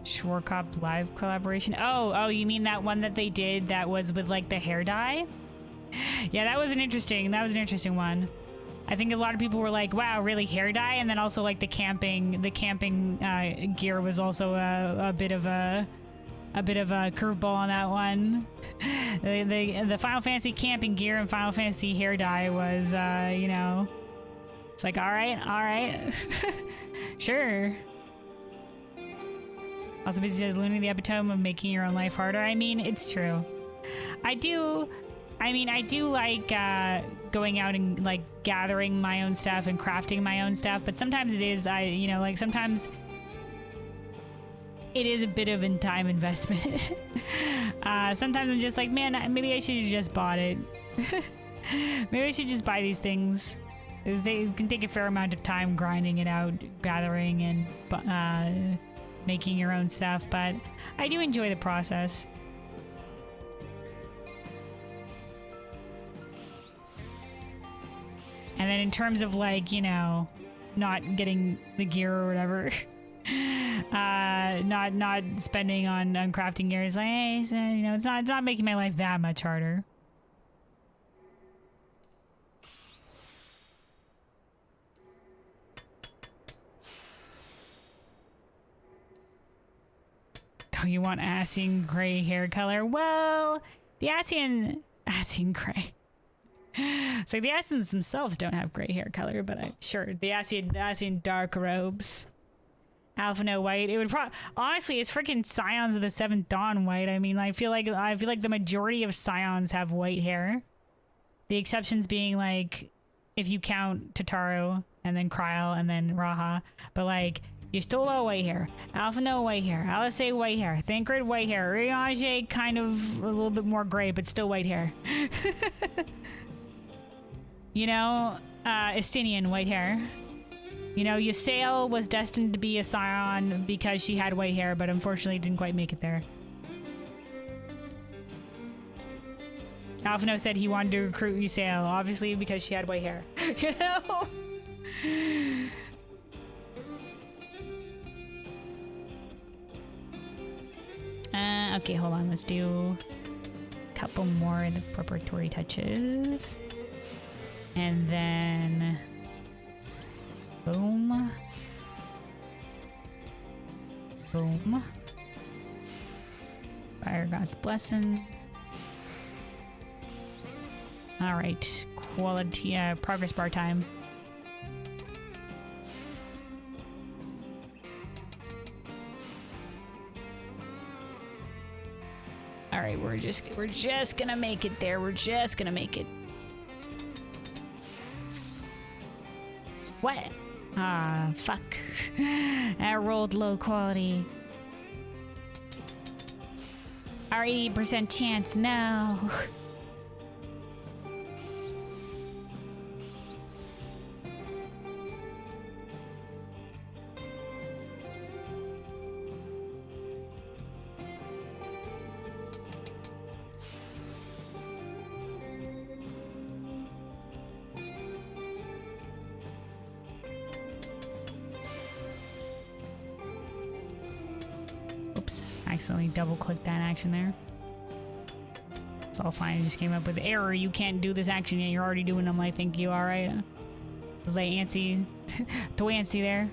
Schwarzkopf live collaboration. Oh, you mean that one that they did that was with like the hair dye? Yeah, that was an interesting one. I think a lot of people were like, wow, really hair dye? And then also like the camping gear was also a bit of a curveball on that one. The Final Fantasy camping gear and Final Fantasy hair dye was, you know, it's like, all right, sure. Also, busy says, learning the epitome of making your own life harder. I mean, it's true. I do like going out and like gathering my own stuff and crafting my own stuff, but sometimes it is, sometimes it is a bit of a time investment. Sometimes I'm just like, man, maybe I should have just bought it. Maybe I should just buy these things. It can take a fair amount of time grinding it out, gathering and making your own stuff, but I do enjoy the process. And then in terms of like, you know, not getting the gear or whatever, not spending on crafting gear, it's like, hey, so, you know, it's not making my life that much harder. Oh, you want Ascian gray hair color? Well, the Ascian gray. So the Ascians themselves don't have gray hair color, but I'm sure the Ascian dark robes. Alphino white. It would honestly, it's freaking Scions of the Seventh Dawn white. I mean, I feel like the majority of Scions have white hair. The exceptions being like if you count Tataru and then Kryl and then Raha, but like Y'shtola white hair, Alphino white hair, Alisei white hair, Thancred white hair, Urianger kind of a little bit more gray, but still white hair. You know, Estinian white hair. You know, Ysayle was destined to be a Scion because she had white hair, but unfortunately didn't quite make it there. Alphino said he wanted to recruit Ysayle, obviously because she had white hair. You know? Okay, hold on. Let's do a couple more of the preparatory touches. And then... boom. Boom. Fire God's Blessing. Alright. Quality, progress bar time. Alright, we're just gonna make it there. We're just gonna make it. What? Ah, fuck. I rolled low quality. Our 80% chance, no. Accidentally double-clicked that action there. It's all fine. I just came up with error. You can't do this action yet. You're already doing them. Like, thank you. All right. It was like antsy, antsy there.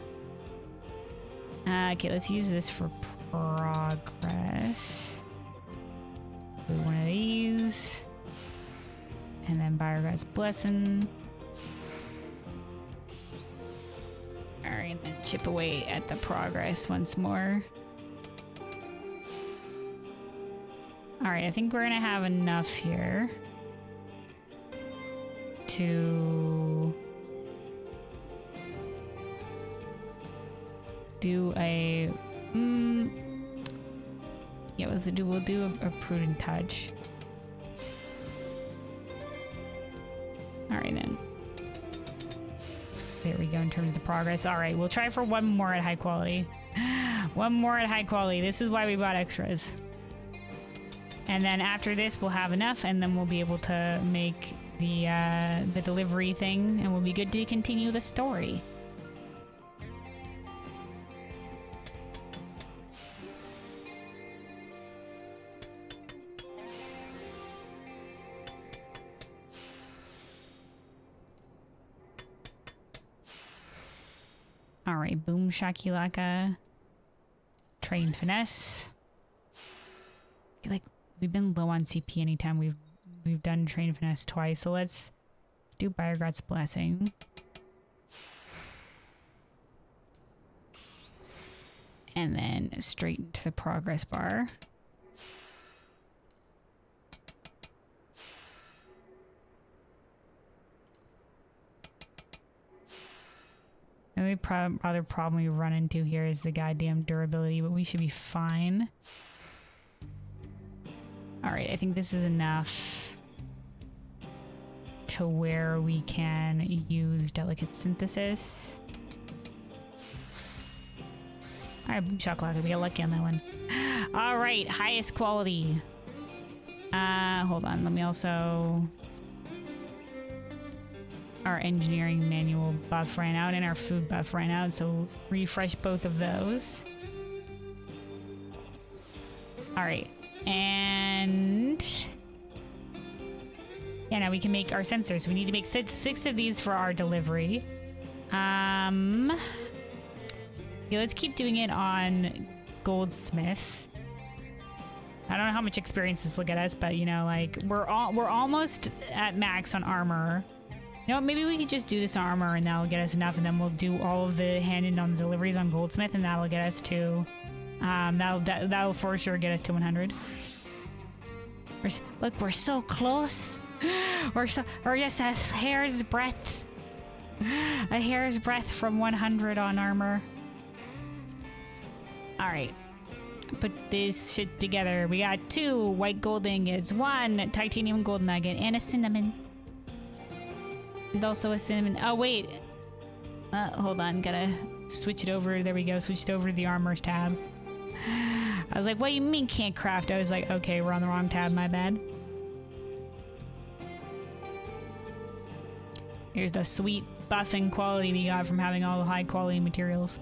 Okay, let's use this for progress. Do one of these, and then Byregard's Blessing. All right, then chip away at the progress once more. Alright, I think we're gonna have enough here to do a yeah, we'll do a prudent touch. Alright then. There we go in terms of the progress. Alright, we'll try for one more at high quality. One more at high quality. This is why we bought extras. And then after this, we'll have enough, and then we'll be able to make the delivery thing, and we'll be good to continue the story. Alright, boom shakalaka. Train finesse. I feel like we've been low on CP anytime we've done train finesse twice, so let's do Bayergrat's blessing. And then straight into the progress bar. The only other problem we run into here is the goddamn durability, but we should be fine. Alright, I think this is enough to where we can use delicate synthesis. Alright, boom chocolate. We got lucky on that one. Alright, highest quality. Hold on, let me also... Our engineering manual buff ran out and our food buff ran out, so refresh both of those. Alright, and... yeah, now we can make our sensors. We need to make six of these for our delivery. Yeah, let's keep doing it on Goldsmith. I don't know how much experience this will get us, but you know, like, we're almost at max on armor. You know, maybe we could just do this armor and that'll get us enough, and then we'll do all of the hand-in on deliveries on Goldsmith, and that'll get us to, that'll for sure get us to 100. Look, we're so close. We're just a hair's breadth from 100 on armor. All right, put this shit together. We got 2 white gold ingots, 1 titanium gold nugget, and a cinnamon. And also a cinnamon. Oh, wait. Hold on. Gotta switch it over. There we go. Switch it over to the armors tab. I was like, what do you mean can't craft? I was like, okay, we're on the wrong tab. My bad. Here's the sweet buff and quality we got from having all the high quality materials.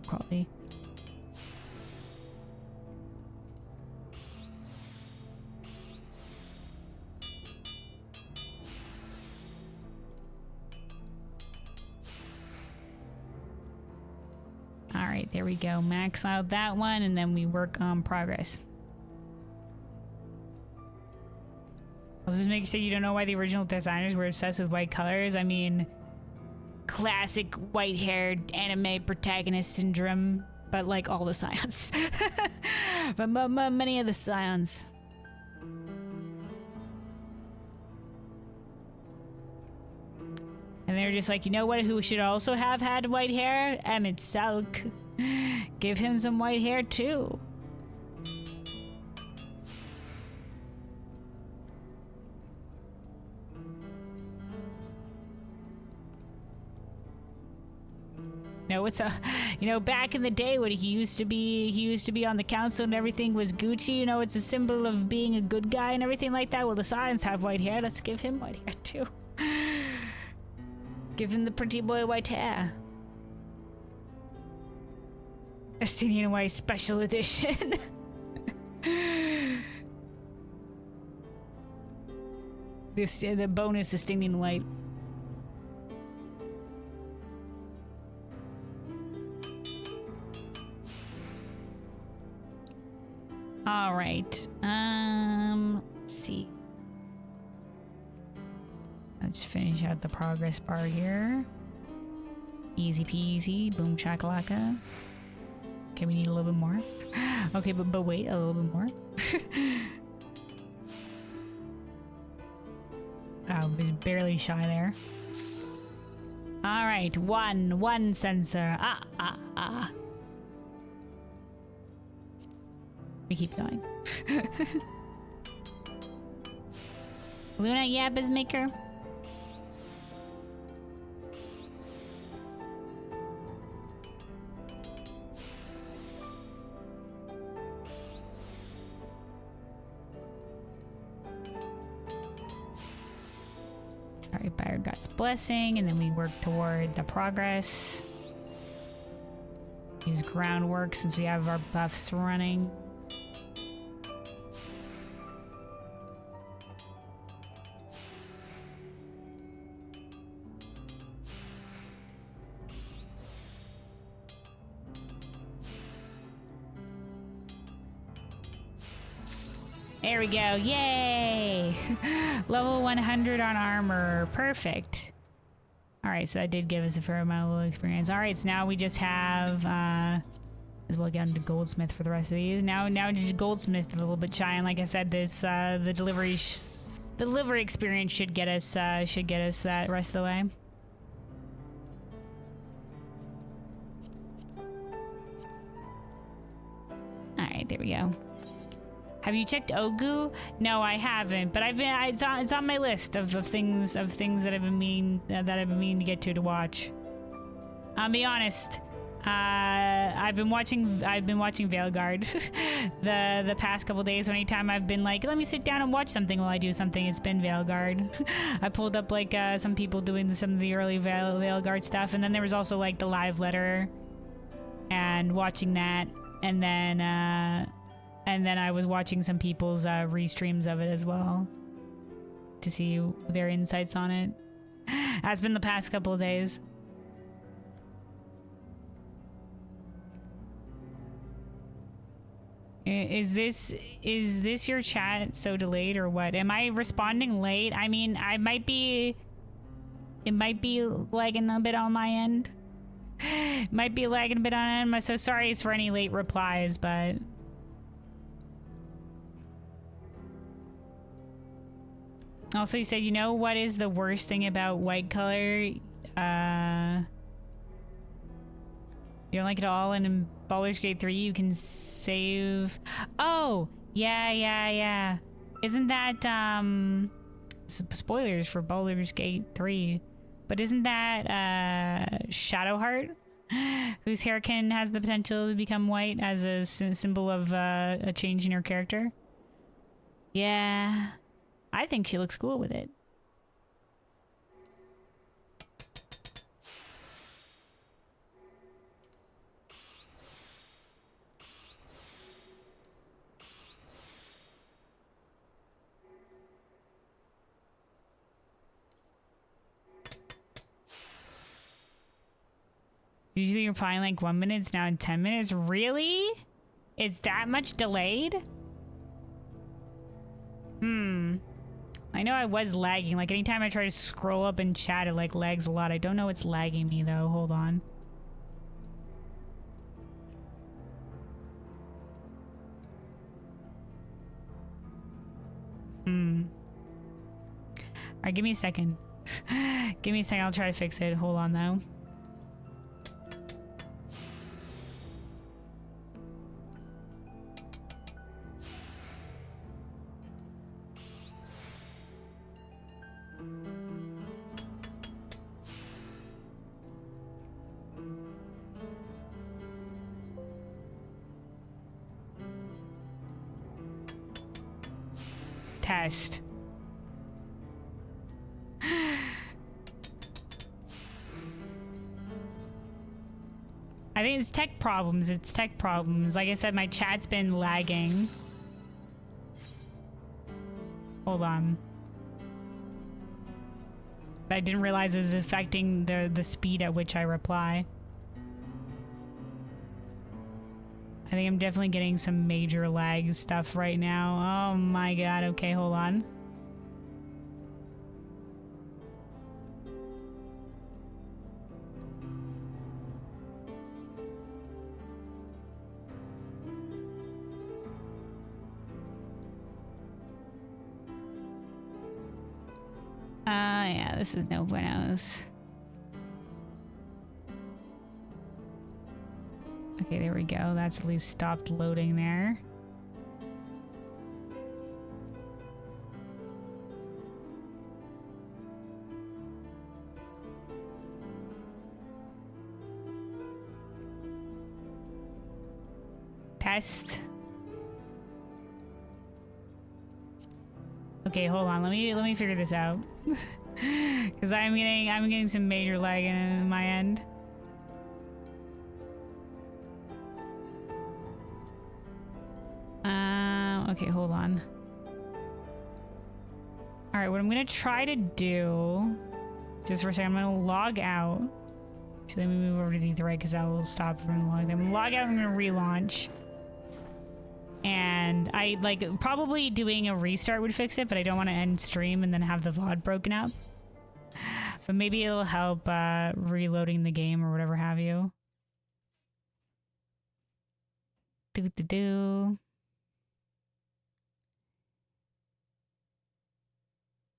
Quality. All right, there we go. Max out that one, and then we work on progress. I was just making sure you don't know why the original designers were obsessed with white colors. I mean, classic white-haired anime protagonist syndrome, but like all the scions. But many of the scions. And they're just like, you know what, who should also have had white hair? Emmett Salk. Give him some white hair too. No, it's a, you know, back in the day when he used to be on the council and everything was Gucci, you know, it's a symbol of being a good guy and everything like that. Well, the Scions have white hair. Let's give him white hair too. Give him the pretty boy white hair. Estinian White Special Edition. The bonus Estinian White. All right. Let's see. Let's finish out the progress bar here. Easy peasy. Boom shakalaka. Okay, we need a little bit more. Okay, but wait, a little bit more. I was barely shy there. All right, one sensor. We keep going. Luna Yabba's maker. Alright, Bayergrat's blessing, and then we work toward the progress. Use groundwork since we have our buffs running. There we go. Yay! Level 100 on armor. Perfect. Alright, so that did give us a fair amount of experience. Alright, so now we just have, as well get into Goldsmith for the rest of these. Now just Goldsmith a little bit shy, and like I said, this, the delivery experience should get us that rest of the way. Alright, there we go. Have you checked Ogu? No, I haven't, but it's on my list of things that I've been meaning to get to watch. I'll be honest. I've been watching Veilguard the past couple days. So anytime I've been like, let me sit down and watch something while I do something, it's been Veilguard. I pulled up like some people doing some of the early Veilguard stuff, and then there was also like the live letter, and watching that, and then I was watching some people's restreams of it as well to see their insights on it. That's been the past couple of days. Is this your chat so delayed or what? Am I responding late? I mean, it might be lagging a bit on my end. Might be lagging a bit on my end. I'm so sorry for any late replies, but also, you said, you know what is the worst thing about white color? You don't like it all, and in Baldur's Gate 3 you can save... Oh! Yeah. Isn't that, spoilers for Baldur's Gate 3, but isn't that, Shadowheart? Whose hair has the potential to become white as a symbol of, a change in your character? Yeah. I think she looks cool with it. Usually you're fine like 1 minute, it's now in 10 minutes. Really? It's that much delayed? I know I was lagging. Like anytime I try to scroll up and chat, it like lags a lot. I don't know what's lagging me though. Hold on. Alright, give me a second. Give me a second, I'll try to fix it. Hold on though. Test. I think it's tech problems. It's tech problems. Like I said, my chat's been lagging. Hold on. I didn't realize it was affecting the speed at which I reply. I think I'm definitely getting some major lag stuff right now. Oh my god. Okay, hold on. Yeah, this is no buenos. Okay, there we go. That's at least stopped loading there. Test. Okay, hold on. Let me figure this out. Cuz I'm getting some major lag in my end. Okay, hold on. All right, what I'm gonna try to do, just for a second, I'm gonna log out. So let me move over to the thread because that will stop from the log. Then I'm gonna log out. I'm gonna relaunch. And I like probably doing a restart would fix it, but I don't want to end stream and then have the VOD broken up. But maybe it'll help reloading the game or whatever have you.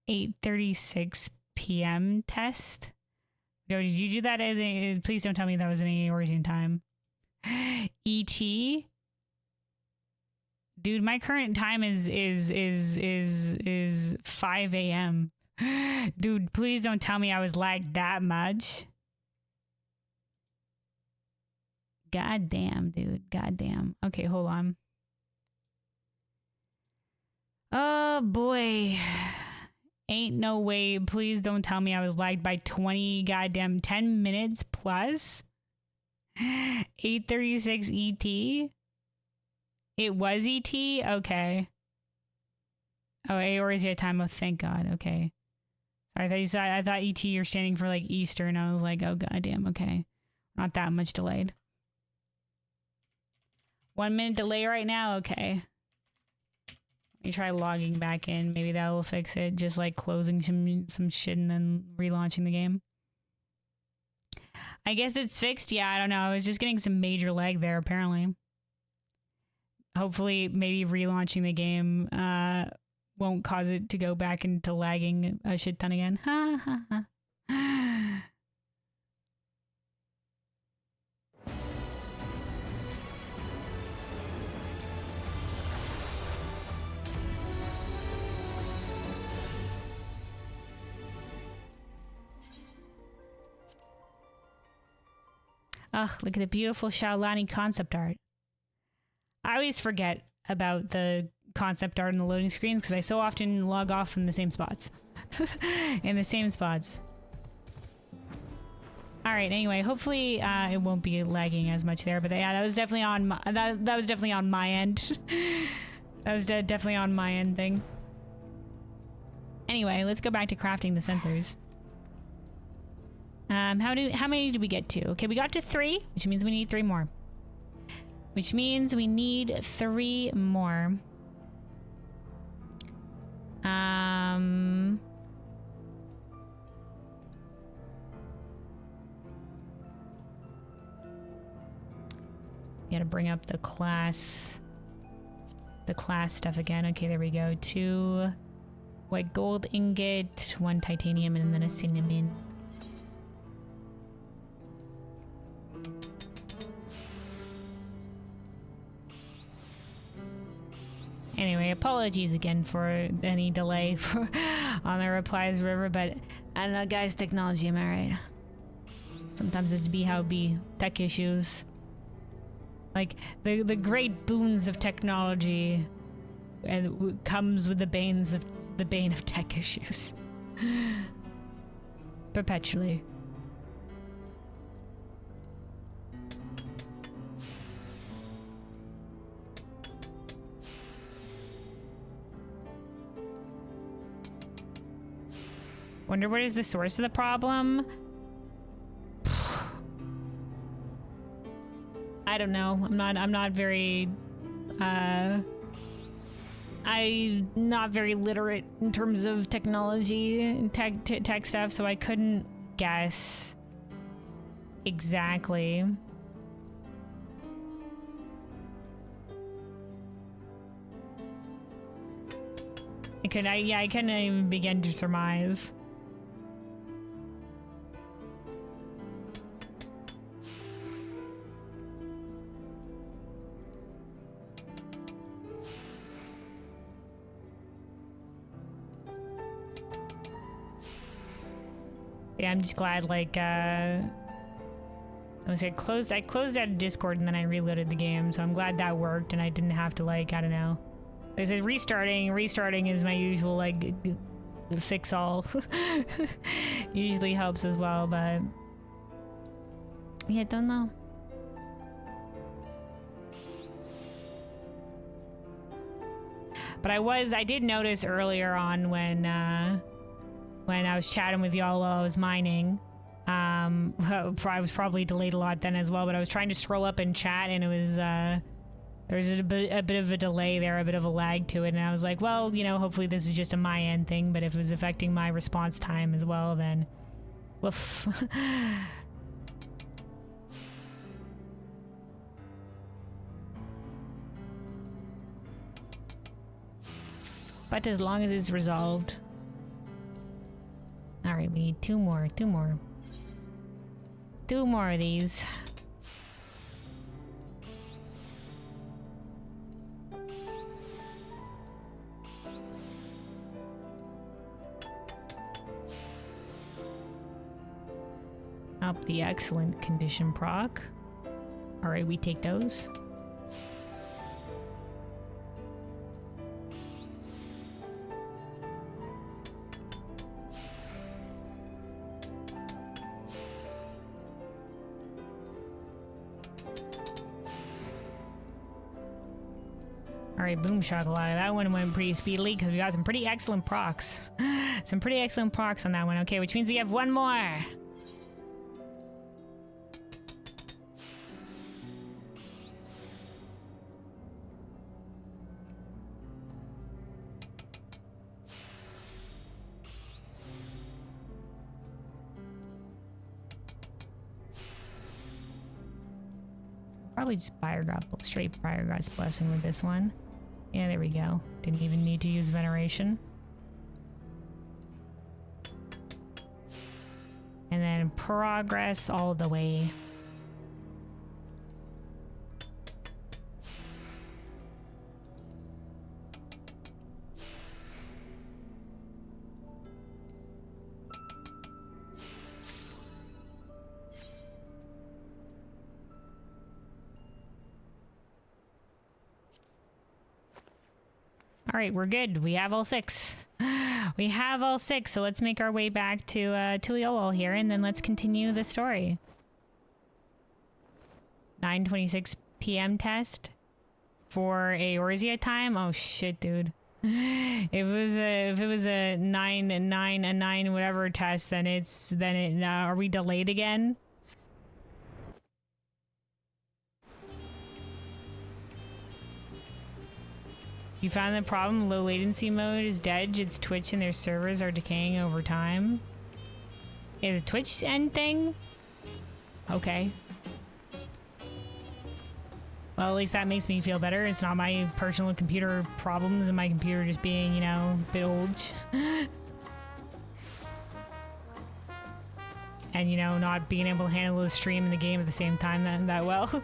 8:36 p.m. test. Yo, did you do that as a? Please don't tell me that was an Eorzean time. ET. Dude, my current time is 5 a.m. Dude, please don't tell me I was lagged that much. God damn, dude. God damn. Okay, hold on. Oh boy. Ain't no way. Please don't tell me I was lagged by 10 minutes plus. 8:36 ET. It was ET? Okay. Oh, Eorzea time. Oh, thank God. Okay. Sorry, I thought ET you're standing for like Easter, and I was like, oh goddamn, okay. Not that much delayed. 1 minute delay right now? Okay. Let me try logging back in. Maybe that will fix it. Just like closing some shit and then relaunching the game. I guess it's fixed. Yeah, I don't know. I was just getting some major lag there, apparently. Hopefully, maybe relaunching the game won't cause it to go back into lagging a shit ton again. Ha ha ha. Ugh, look at the beautiful Shaolani concept art. I always forget about the concept art and the loading screens because I so often log off in the same spots. In the same spots. Alright, anyway, hopefully it won't be lagging as much there, but yeah, that was definitely on my, that was definitely on my end. That was definitely on my end thing. Anyway, let's go back to crafting the sensors. How many did we get to? Okay, we got to 3, which means we need 3 more. Which means we need 3 more. You gotta bring up the class stuff again. Okay, there we go. 2 white gold ingot, 1 titanium, and then a cinnamon. Anyway, apologies again for any delay on the replies, River, but I don't know, guys, technology, am I right? Sometimes it's be how it be. Tech issues. Like, the great boons of technology and comes with the bane of tech issues. Perpetually. Wonder what is the source of the problem? I don't know. I'm not very I'm not very literate in terms of technology and tech stuff, so I couldn't guess exactly. I couldn't even begin to surmise. Yeah, I'm just glad, like, I closed out of Discord and then I reloaded the game, so I'm glad that worked and I didn't have to, like, I don't know. Like I said, restarting is my usual, like, fix all. Usually helps as well, but yeah, don't know. But I did notice earlier on when I was chatting with y'all while I was mining. I was probably delayed a lot then as well, but I was trying to scroll up and chat, and it was there was a bit of a delay there, a bit of a lag to it, and I was like, well, you know, hopefully this is just a my end thing, but if it was affecting my response time as well, then woof. But as long as it's resolved. Alright, we need two more of these. Up the excellent condition proc. Alright, we take those. Alright, boom shakalaka. That one went pretty speedily because we got some pretty excellent procs. Some pretty excellent procs on that one. Okay, which means we have one more. Probably just straight Fire God's Blessing with this one. Yeah, there we go. Didn't even need to use Veneration. And then progress all the way. All right, we're good. We have all 6. We have all 6, so let's make our way back to Tuliolol here, and then let's continue the story. 9:26 p.m. test for Eorzea time. Oh shit, dude. If it was a 9 whatever test, then are we delayed again? You found the problem. Low latency mode is dead. Its Twitch and their servers are decaying over time. Is a Twitch end thing? Okay. Well, at least that makes me feel better. It's not my personal computer problems and my computer just being, you know, a bit old. And, you know, not being able to handle the stream and the game at the same time that well.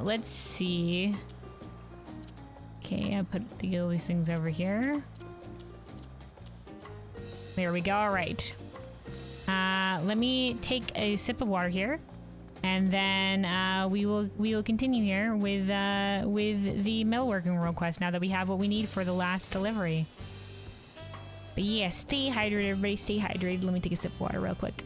Let's see. Okay, I put all these things over here. There we go. All right. Let me take a sip of water here, and then we will continue here with the Metalworking Role Quest now that we have what we need for the last delivery. But yeah, stay hydrated, everybody. Stay hydrated. Let me take a sip of water real quick.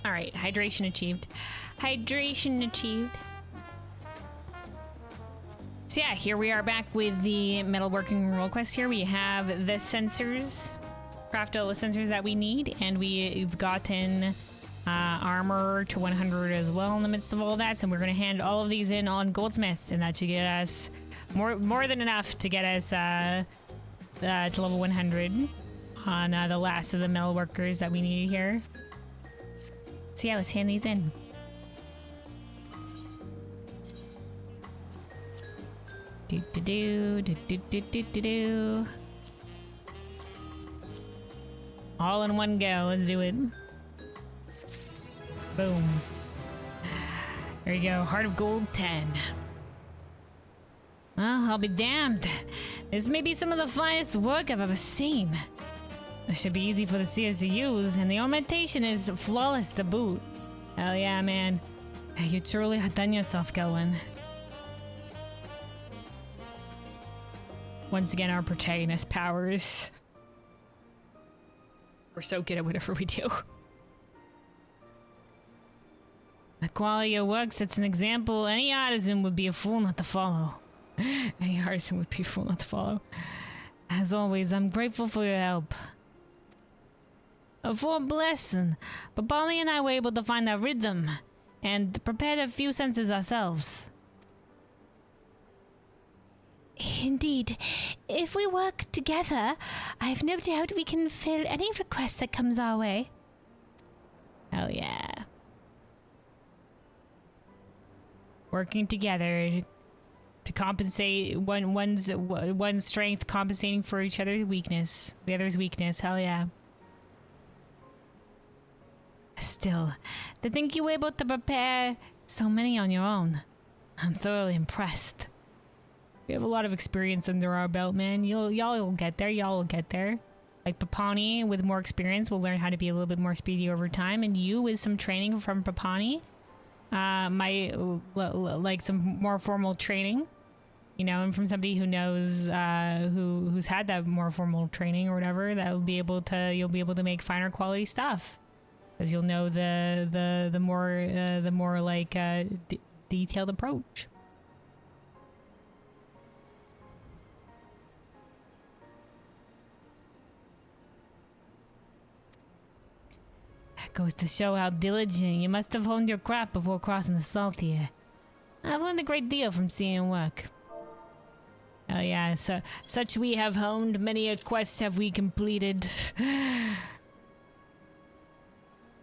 All right, hydration achieved. Hydration achieved. So yeah, here we are back with the Metalworking Role Quest. Here we have the sensors, craft all the sensors that we need, and we've gotten armor to 100 as well in the midst of all that. So we're going to hand all of these in on Goldsmith, and that should get us more than enough to get us to level 100 on the last of the metalworkers that we need here. So yeah, let's hand these in. All in one go. Let's do it. Boom. There you go. Heart of Gold 10. Well, I'll be damned. This may be some of the finest work I've ever seen. It should be easy for the seers to use, and the ornamentation is flawless to boot. Hell yeah, man. You truly have done yourself, Gelwyn. Once again, our protagonist powers. We're so good at whatever we do. The quality of work sets an example any artisan would be a fool not to follow. Any artisan would be a fool not to follow. As always, I'm grateful for your help. For a blessing, but Bonnie and I were able to find our rhythm and prepared a few senses ourselves. Indeed. If we work together, I have no doubt we can fill any request that comes our way. Hell yeah. Working together to compensate one's strength, compensating for each other's weakness. The other's weakness. Hell yeah. Still, to think you were able to prepare so many on your own, I'm thoroughly impressed. We have a lot of experience under our belt, man. Y'all will get there. Y'all will get there. Like Papani, with more experience, will learn how to be a little bit more speedy over time. And you, with some training from Papani, might like some more formal training, you know, and from somebody who knows, who's had that more formal training or whatever, that will be able to, you'll be able to make finer quality stuff. Because you'll know the more like detailed approach. Goes to show how diligent you must have honed your craft before crossing the salt here. I've learned a great deal from seeing work. Oh yeah, so such we have honed, many a quest have we completed.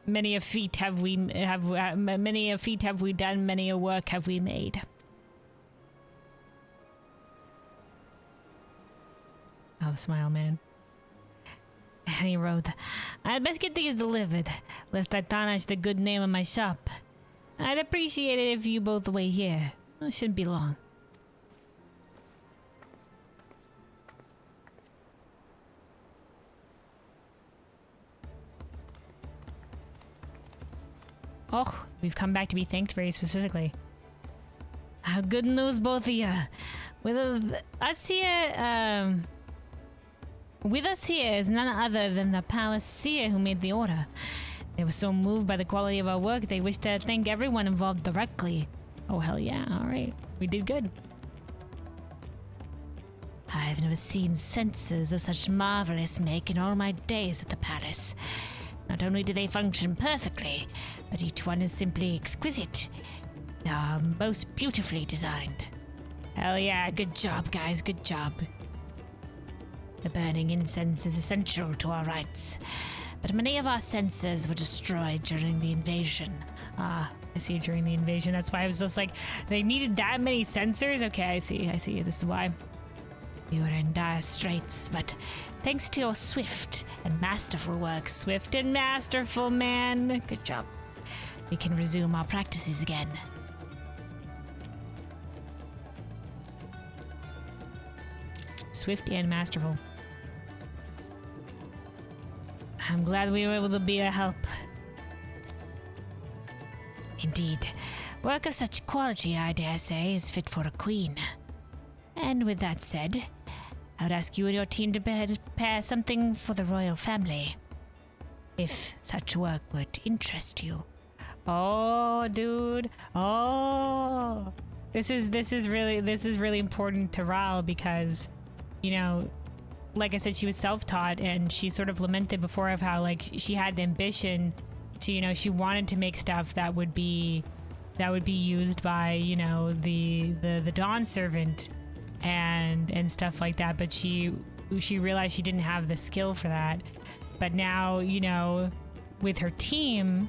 Many a feat have we done, many a work have we made. Oh, the smile, man. He wrote, I'd best get these delivered, lest I tarnish the good name of my shop. I'd appreciate it if you both wait here. It shouldn't be long. Oh, we've come back to be thanked very specifically. Good news, both of you. With us here is none other than the palace seer who made the order. They were so moved by the quality of our work, they wished to thank everyone involved directly. Oh, hell yeah. All right. We did good. I've never seen censers of such marvelous make in all my days at the palace. Not only do they function perfectly, but each one is simply exquisite. They are most beautifully designed. Hell yeah. Good job, guys. Good job. The burning incense is essential to our rites, but many of our censers were destroyed during the invasion. Ah, I see, during the invasion. That's why I was just like, they needed that many censers? Okay, I see. This is why. We were in dire straits, but thanks to your swift and masterful work, Swift and masterful, man. Good job. We can resume our practices again. Swift and masterful. I'm glad we were able to be a help. Indeed. Work of such quality, I dare say, is fit for a queen. And with that said, I would ask you and your team to prepare something for the royal family, if such work would interest you. Oh, dude. Oh. This is really important to Ral because, you know, like I said, she was self-taught, and she sort of lamented before of how, like, she had the ambition to, you know, she wanted to make stuff that would be used by, you know, the Dawn Servant and stuff like that, but she realized she didn't have the skill for that. But now, you know, with her team,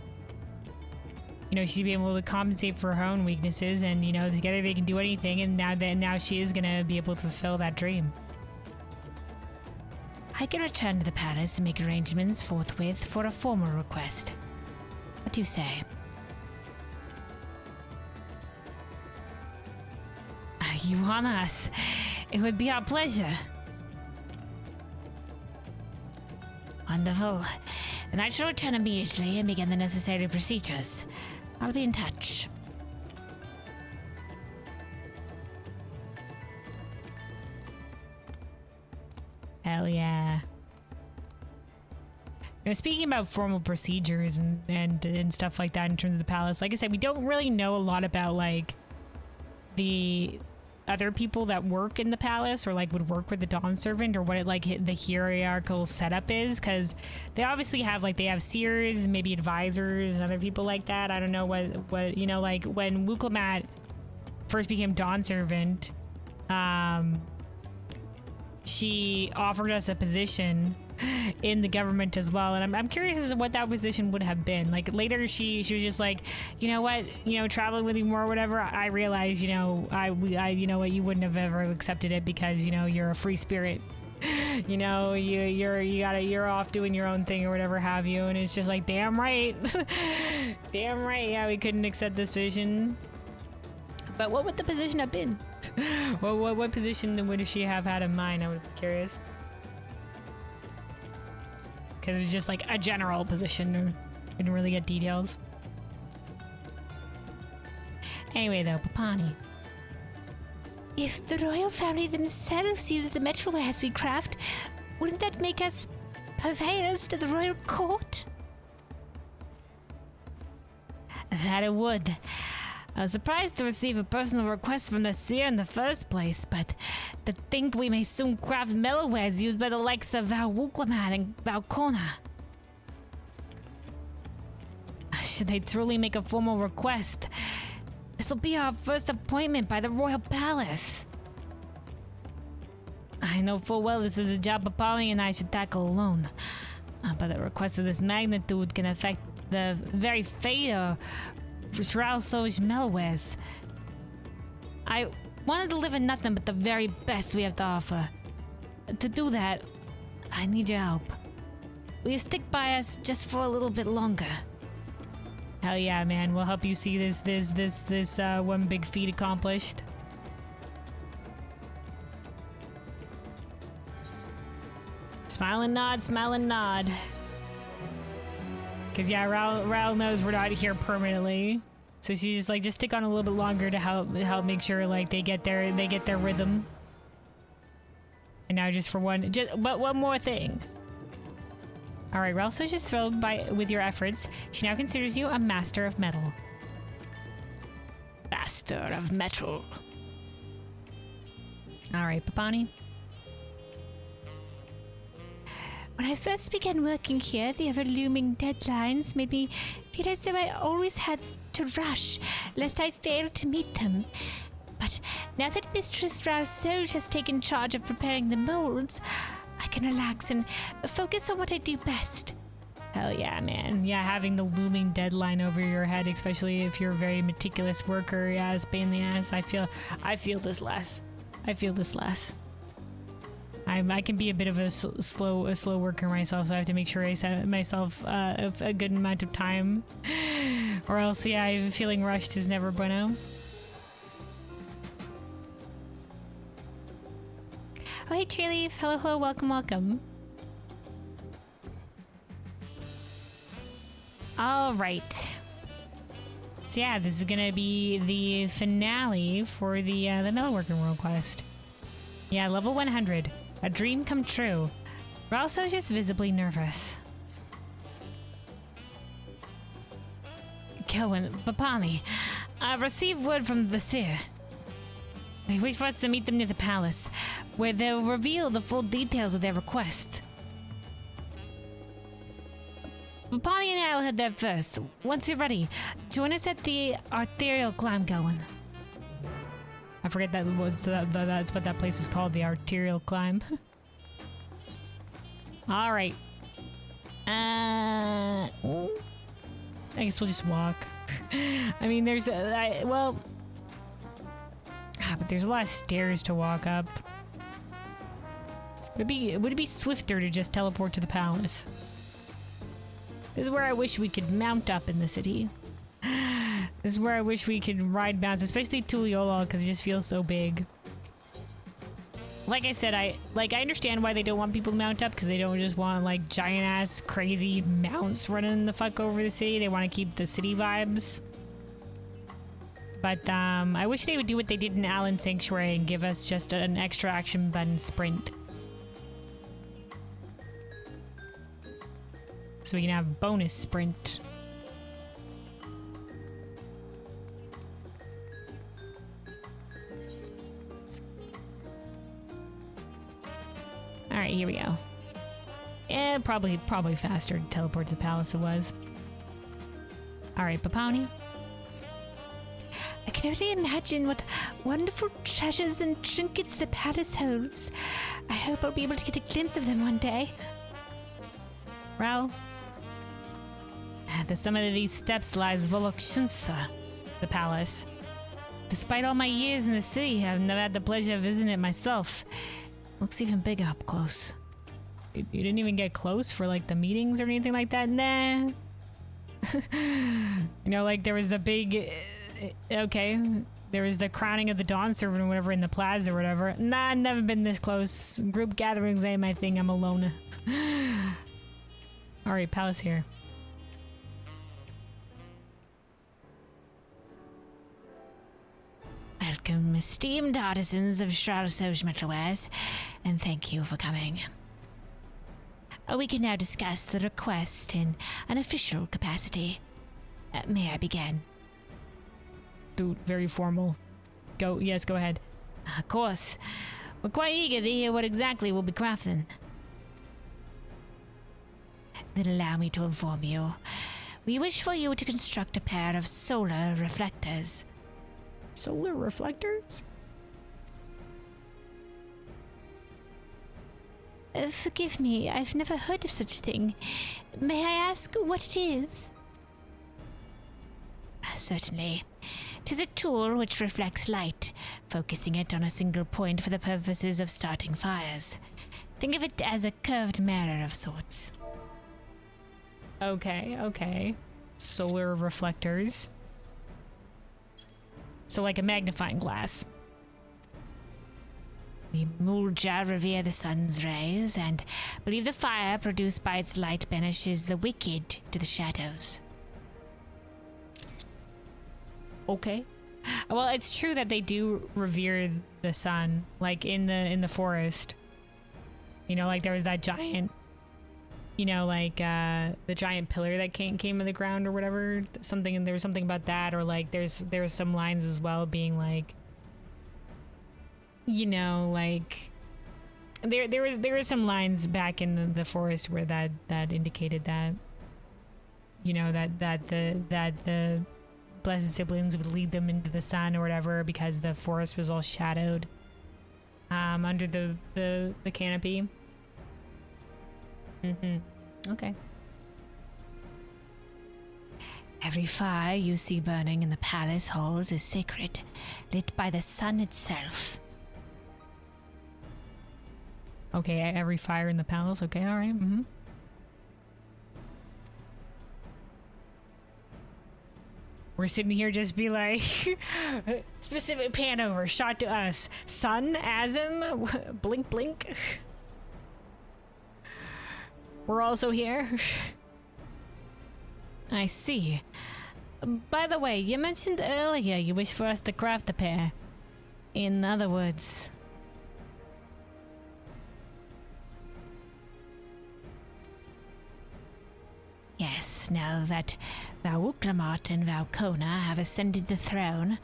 you know, she's being able to compensate for her own weaknesses, and, you know, together they can do anything, and now she is gonna be able to fulfill that dream. I can return to the palace and make arrangements forthwith for a formal request. What do you say? You honor us. It would be our pleasure. Wonderful. Then I shall return immediately and begin the necessary procedures. I'll be in touch. Hell yeah. You know, speaking about formal procedures and stuff like that in terms of the palace, like I said, we don't really know a lot about like the other people that work in the palace or like would work with the Dawn Servant or what it like the hierarchical setup is, because they obviously have like they have seers, maybe advisors and other people like that. I don't know what you know, like when Wuklamat first became Dawn Servant, she offered us a position in the government as well, and I'm curious as to what that position would have been. Like later she was just like, you know what, you know, traveling with you more or whatever, I realized, you know, I you know what, you wouldn't have ever accepted it because, you know, you're a free spirit. You know, you're off doing your own thing or whatever have you, and it's just like, damn right. Damn right, yeah, we couldn't accept this position. But what would the position have been? What position would she have had in mind? I would be curious. Because it was just like a general position. We didn't really get details. Anyway, though, Papani. If the royal family themselves use the metalwares we craft, wouldn't that make us purveyors to the royal court? That it would. I was surprised to receive a personal request from the seer in the first place, but to think we may soon craft metalwares used by the likes of Wuklamat and Valkona. Should they truly make a formal request, this will be our first appointment by the royal palace. I know full well this is a job Papali and I should tackle alone, but a request of this magnitude can affect the very fate of Shroud Soul's metalwares. I want to deliver nothing but the very best we have to offer. To do that, I need your help. Will you stick by us just for a little bit longer? Hell yeah, man. We'll help you see this one big feat accomplished. Smile and nod, smile and nod. Because yeah, Raul knows we're not here permanently, so she's just like, just stick on a little bit longer to help make sure like they get their rhythm. And now just for one more thing. All right, Raul, so just thrilled with your efforts. She now considers you a master of metal. Master of metal. All right, Papani. When I first began working here, the ever-looming deadlines made me feel as though I always had to rush, lest I fail to meet them. But now that Mistress Ralsoge has taken charge of preparing the molds, I can relax and focus on what I do best. Hell yeah, man. Yeah, having the looming deadline over your head, especially if you're a very meticulous worker, yeah, it's a pain in the ass. I feel this less. I feel this less. I can be a bit of a slow worker myself, so I have to make sure I set myself a good amount of time, or else, yeah, feeling rushed is never bueno. Oh, hey, Cheerleaf. Hello, welcome. All right. So yeah, this is gonna be the finale for the Metalworking Role Quest. Yeah, level 100. A dream come true. We're also just visibly nervous. Kelwin, Papani, I've received word from the seer. They wish for us to meet them near the palace, where they'll reveal the full details of their request. Papani and I will head there first. Once you're ready, join us at the arterial climb going. I forget that's what that place is called, the arterial climb. All right. I guess we'll just walk. I mean, there's but there's a lot of stairs to walk up. Would it be swifter to just teleport to the palace? This is where I wish we could mount up in the city. This is where I wish we could ride mounts, especially Tuliyola, because it just feels so big. Like I said, I understand why they don't want people to mount up, because they don't just want like giant ass crazy mounts running the fuck over the city. They want to keep the city vibes. But I wish they would do what they did in Allen Sanctuary and give us just an extra action button sprint. So we can have bonus sprint. All right, here we go. Yeah, probably faster to teleport to the palace it was. All right, Papani. I can only imagine what wonderful treasures and trinkets the palace holds. I hope I'll be able to get a glimpse of them one day. Well, at the summit of these steps lies Volokshunsa, the palace. Despite all my years in the city, I've never had the pleasure of visiting it myself. Looks even bigger up close. You didn't even get close for like the meetings or anything like that? Nah. You know, like there was the big... okay, there was the crowning of the Dawn Servant or whatever in the plaza or whatever. Nah, never been this close. Group gatherings ain't my thing, I'm alone. Alright, palace here. Welcome, esteemed artisans of Stralsoj Metalwares, and thank you for coming. We can now discuss the request in an official capacity. May I begin? Dude, very formal. Go ahead. Of course. We're quite eager to hear what exactly we'll be crafting. Then allow me to inform you. We wish for you to construct a pair of solar reflectors. Solar reflectors? Forgive me, I've never heard of such a thing. May I ask what it is? Certainly. 'Tis a tool which reflects light, focusing it on a single point for the purposes of starting fires. Think of it as a curved mirror of sorts. Okay. Solar reflectors. So like a magnifying glass. We Mulja revere the sun's rays and believe the fire produced by its light banishes the wicked to the shadows. Okay. Well, it's true that they do revere the sun, like in the forest. You know, like there was that giant, you know, like the giant pillar that came in the ground or whatever. Something, there was something about that, or like there's some lines as well being like, you know, like there were some lines back in the forest where that indicated that, you know, that the blessed siblings would lead them into the sun or whatever because the forest was all shadowed under the canopy. Okay. Every fire you see burning in the palace halls is sacred, lit by the sun itself. Okay, every fire in the palace. Okay, all right. We're sitting here just be like, specific pan over, shot to us. Sun, Azim, blink, blink. We're also here. I see. By the way, you mentioned earlier you wish for us to craft a pair. In other words... Yes, now that Vauklamat and Valkona have ascended the throne,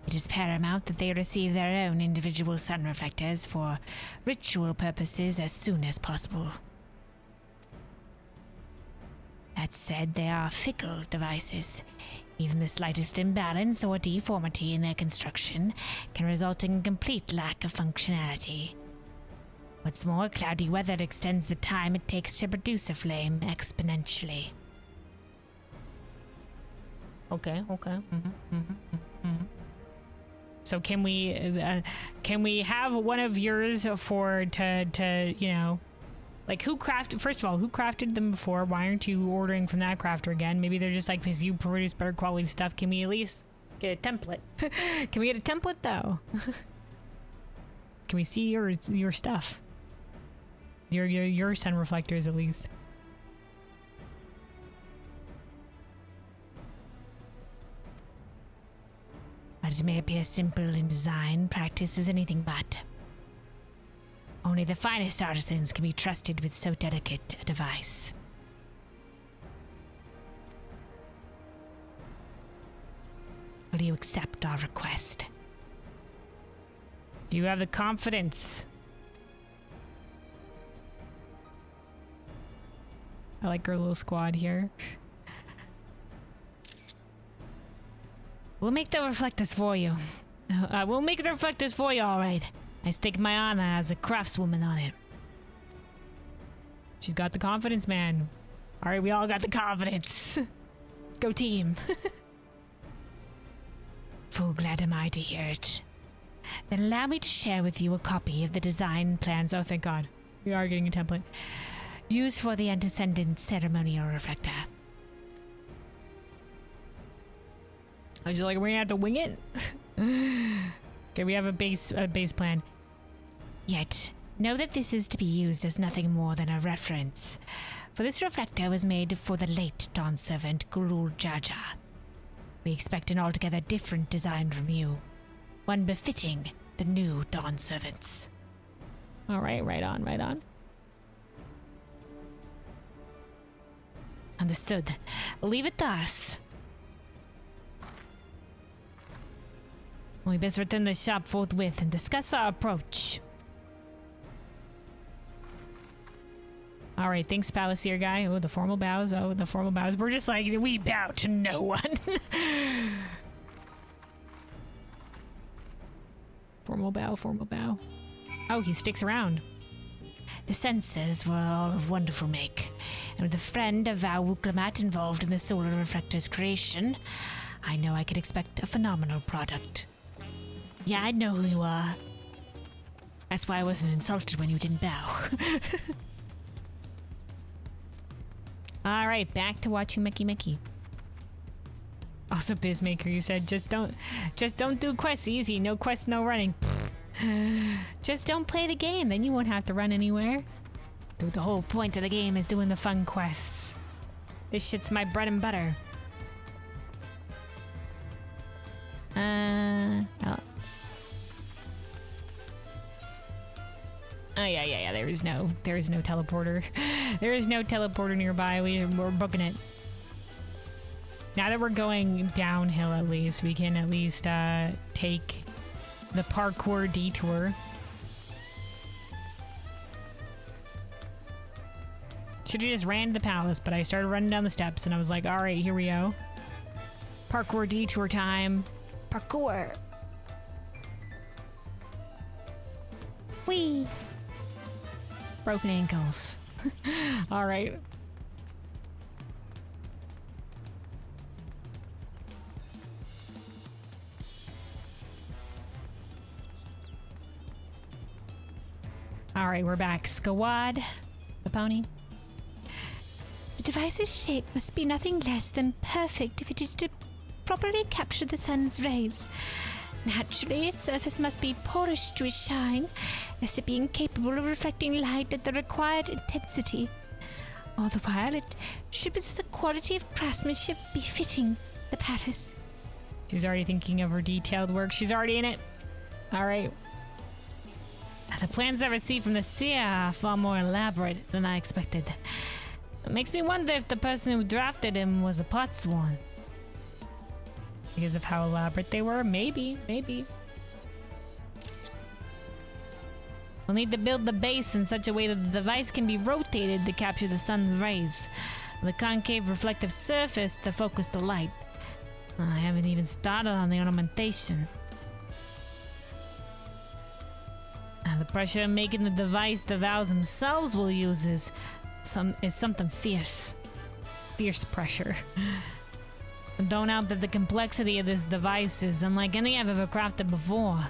it is paramount that they receive their own individual sun reflectors for ritual purposes as soon as possible. That said, they are fickle devices. Even the slightest imbalance or deformity in their construction can result in complete lack of functionality. What's more, cloudy weather extends the time it takes to produce a flame exponentially. Okay. So can we have one of yours to you know, like who crafted? First of all, who crafted them before? Why aren't you ordering from that crafter again? Maybe they're just like, because you produce better quality stuff. Can we at least get a template? Can we get a template though? Can we see your stuff? Your sun reflectors at least. While it may appear simple in design, practice is anything but. Only the finest artisans can be trusted with so delicate a device. Will you accept our request? Do you have the confidence? I like our little squad here. We'll make the reflectors for you. We'll make the reflectors for you, all right. I stake my honor as a craftswoman on it. She's got the confidence, man. All right, we all got the confidence. Go team. Full glad am I to hear it. Then allow me to share with you a copy of the design plans. Oh, thank God. We are getting a template. Used for the antecedent ceremonial reflector. I was like, we're gonna have to wing it? Okay, we have a base plan. Yet, know that this is to be used as nothing more than a reference. For this reflector was made for the late Dawn servant Gurul Jaja. We expect an altogether different design from you. One befitting the new Dawn servants. Alright, right on. Understood. Leave it to us. We best return to the shop forthwith and discuss our approach. Alright, thanks, Palacier guy. Oh, the formal bows. We're just like, we bow to no one. Formal bow. Oh, he sticks around. The sensors were all of wonderful make, and with a friend of Val Wuklamat involved in the solar reflector's creation, I know I could expect a phenomenal product. Yeah, I know who you are. That's why I wasn't insulted when you didn't bow. Alright, back to watching Mickey. Also, Bizmaker, you said just don't do quests easy. No quests, no running. Just don't play the game, then you won't have to run anywhere. Dude, the whole point of the game is doing the fun quests. This shit's my bread and butter. Oh yeah. There is no teleporter. There is no teleporter nearby. We're booking it. Now that we're going downhill, at least we can at least take the parkour detour. Should have just ran to the palace, but I started running down the steps and I was like, all right, here we go. Parkour detour time. Parkour. Whee! Broken ankles. All right. All right, we're back. Squad, the pony. The device's shape must be nothing less than perfect if it is to properly capture the sun's rays. Naturally, its surface must be polished to a shine, lest it be incapable of reflecting light at the required intensity. All the while, it should possess a quality of craftsmanship befitting the palace. She's already thinking of her detailed work. She's already in it. All right. The plans I received from the seer are far more elaborate than I expected. It makes me wonder if the person who drafted him was a potsworn. Because of how elaborate they were? Maybe. We'll need to build the base in such a way that the device can be rotated to capture the sun's rays. The concave reflective surface to focus the light. I haven't even started on the ornamentation. The pressure of making the device the vows themselves will use is something fierce. Fierce pressure. Don't doubt that the complexity of this device is unlike any I've ever crafted before.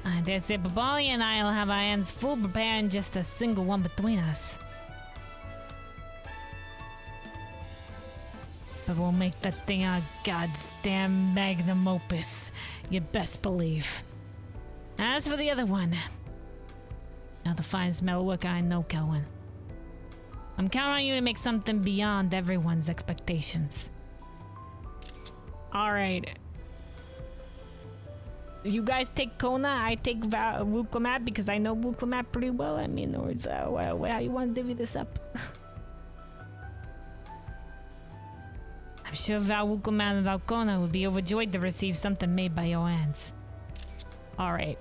I dare say Babali and I will have our hands full preparing just a single one between us. But we'll make that thing our goddamn magnum opus. You best believe. As for the other one, you're the finest metalworker I know, Kelwin. I'm counting on you to make something beyond everyone's expectations. Alright. You guys take Kona, I take Wuklamat because I know Wuklamat pretty well. I mean, in other words, how you want to divvy this up? I'm sure Val Wuklamat and Valkona would be overjoyed to receive something made by your hands. Alright.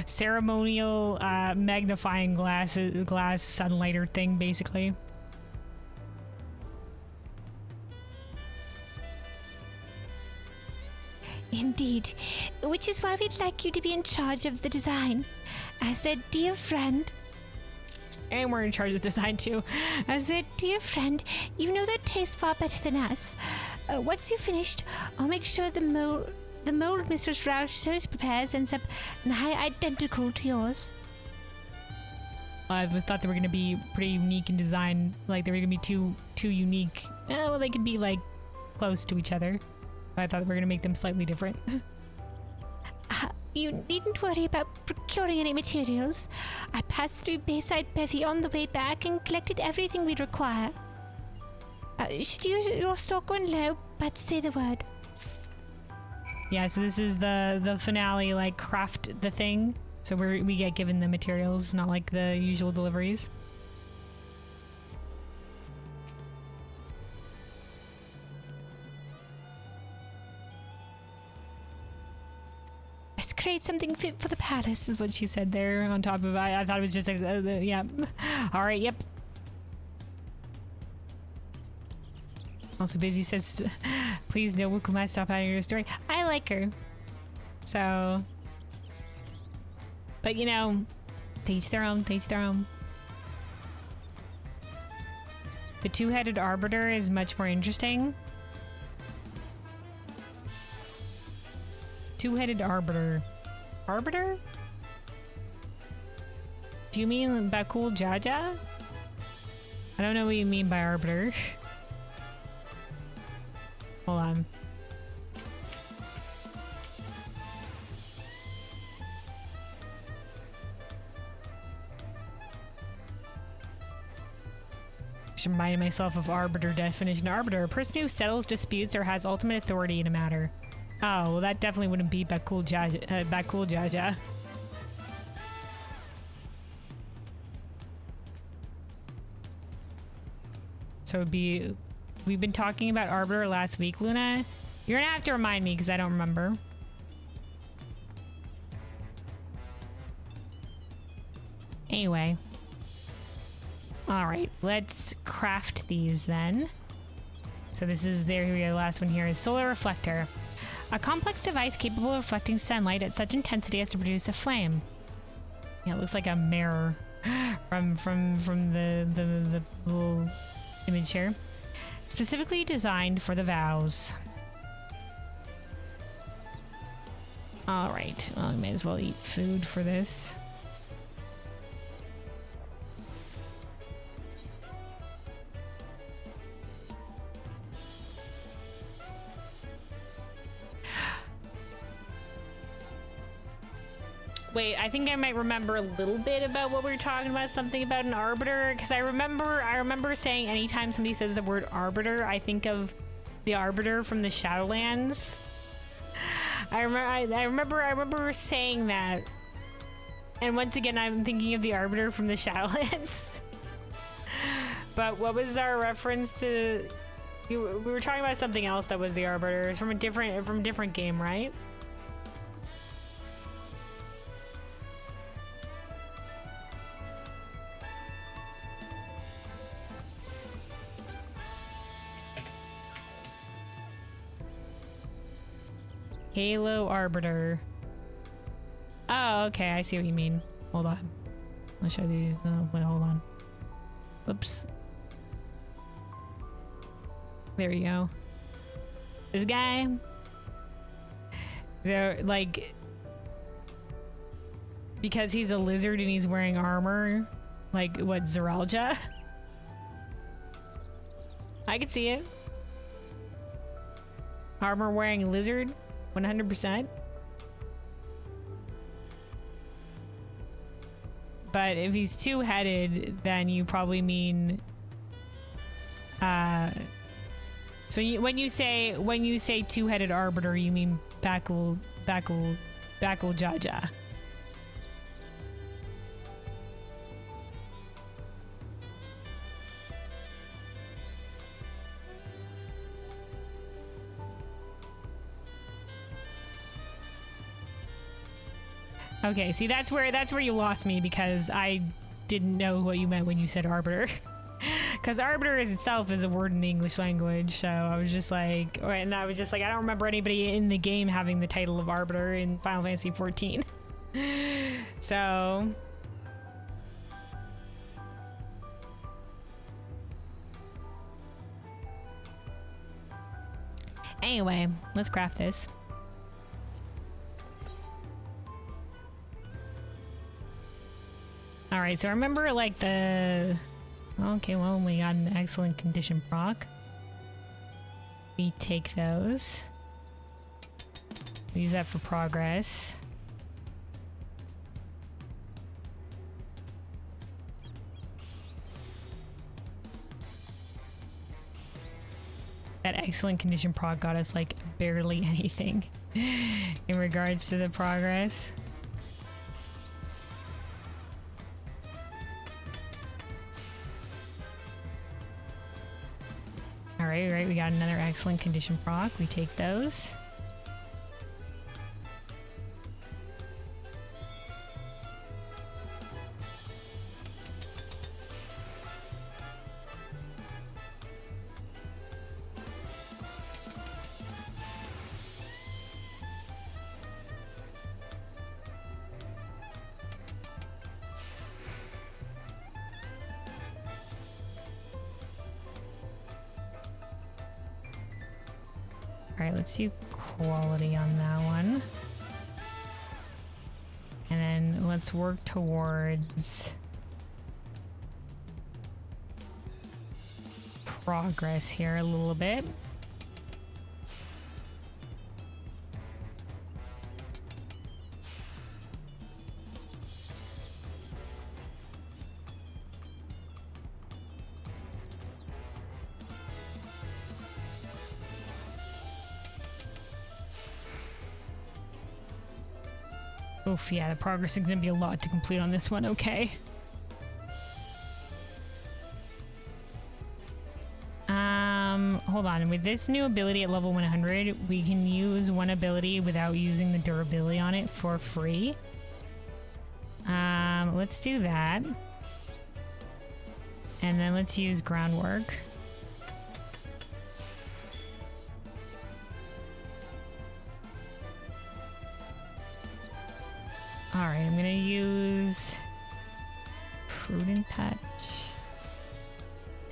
Ceremonial magnifying glass sunlighter thing, basically. Indeed, which is why we'd like you to be in charge of the design. As their dear friend... And we're in charge of the design too. As their dear friend, you know their taste far better than us. Once you've finished, I'll make sure the mold Mistress Roush prepares ends up nigh identical to yours. I thought they were going to be pretty unique in design. Like, they were going to be too unique. Well, they could be, like, close to each other. But I thought we were going to make them slightly different. You needn't worry about procuring any materials. I passed through Bayside Bevy on the way back and collected everything we'd require. Should your stock run low, but say the word. Yeah, so this is the finale, like, craft the thing. So we get given the materials, not like the usual deliveries. Let's create something fit for the palace, Is what she said there on top of I thought it was just like, yeah. All right, yep. Also, Busy says, please no Wuklamat stop out of your story. I like her. So... But, you know, teach their own, teach their own. The two-headed arbiter is much more interesting. Two-headed arbiter. Arbiter? Do you mean Bakul Jaja? I don't know what you mean by arbiter. Hold on. Just reminding myself of arbiter definition. Arbiter, a person who settles disputes or has ultimate authority in a matter. Oh, well, that definitely wouldn't be Bakul Jaja. So it'd be... We've been talking about arbiter last week, Luna. You're gonna have to remind me because I don't remember. Anyway. Alright, let's craft these then. So this is there, here we go, the last one here is solar reflector. A complex device capable of reflecting sunlight at such intensity as to produce a flame. Yeah, it looks like a mirror from the little image here. Specifically designed for the vows. Alright, well, I may as well eat food for this. Wait, I think I might remember a little bit about what we were talking about, something about an arbiter, because I remember saying anytime somebody says the word arbiter, I think of the arbiter from the Shadowlands. I remember saying that. And once again, I'm thinking of the arbiter from the Shadowlands. But what was our reference to? We were talking about something else that was the arbiter. It's from a different game, right? Halo Arbiter. Oh, okay, I see what you mean. Hold on. I'll show you. Oh, wait, hold on. Oops. There you go. This guy. So, like, because he's a lizard and he's wearing armor, like, what, Zeralja? I could see it. Armor wearing lizard, 100%. But if he's two-headed, then you probably mean, so when you say two-headed arbiter, you mean Bakul Jaja. Okay, see, that's where you lost me, because I didn't know what you meant when you said arbiter. Because arbiter is itself is a word in the English language, so I was just like, I don't remember anybody in the game having the title of arbiter in Final Fantasy XIV. So anyway, let's craft this. All right, so remember, like, the... Okay, well, we got an excellent condition proc. We take those. We use that for progress. That excellent condition proc got us, like, barely anything in regards to the progress. Right, we got another excellent condition proc. We take those. Alright, let's do quality on that one. And then let's work towards progress here a little bit. Oof, yeah, the progress is gonna be a lot to complete on this one, okay. Hold on, with this new ability at level 100, we can use one ability without using the durability on it for free. Let's do that. And then let's use groundwork. Alright, I'm gonna use Prudent Touch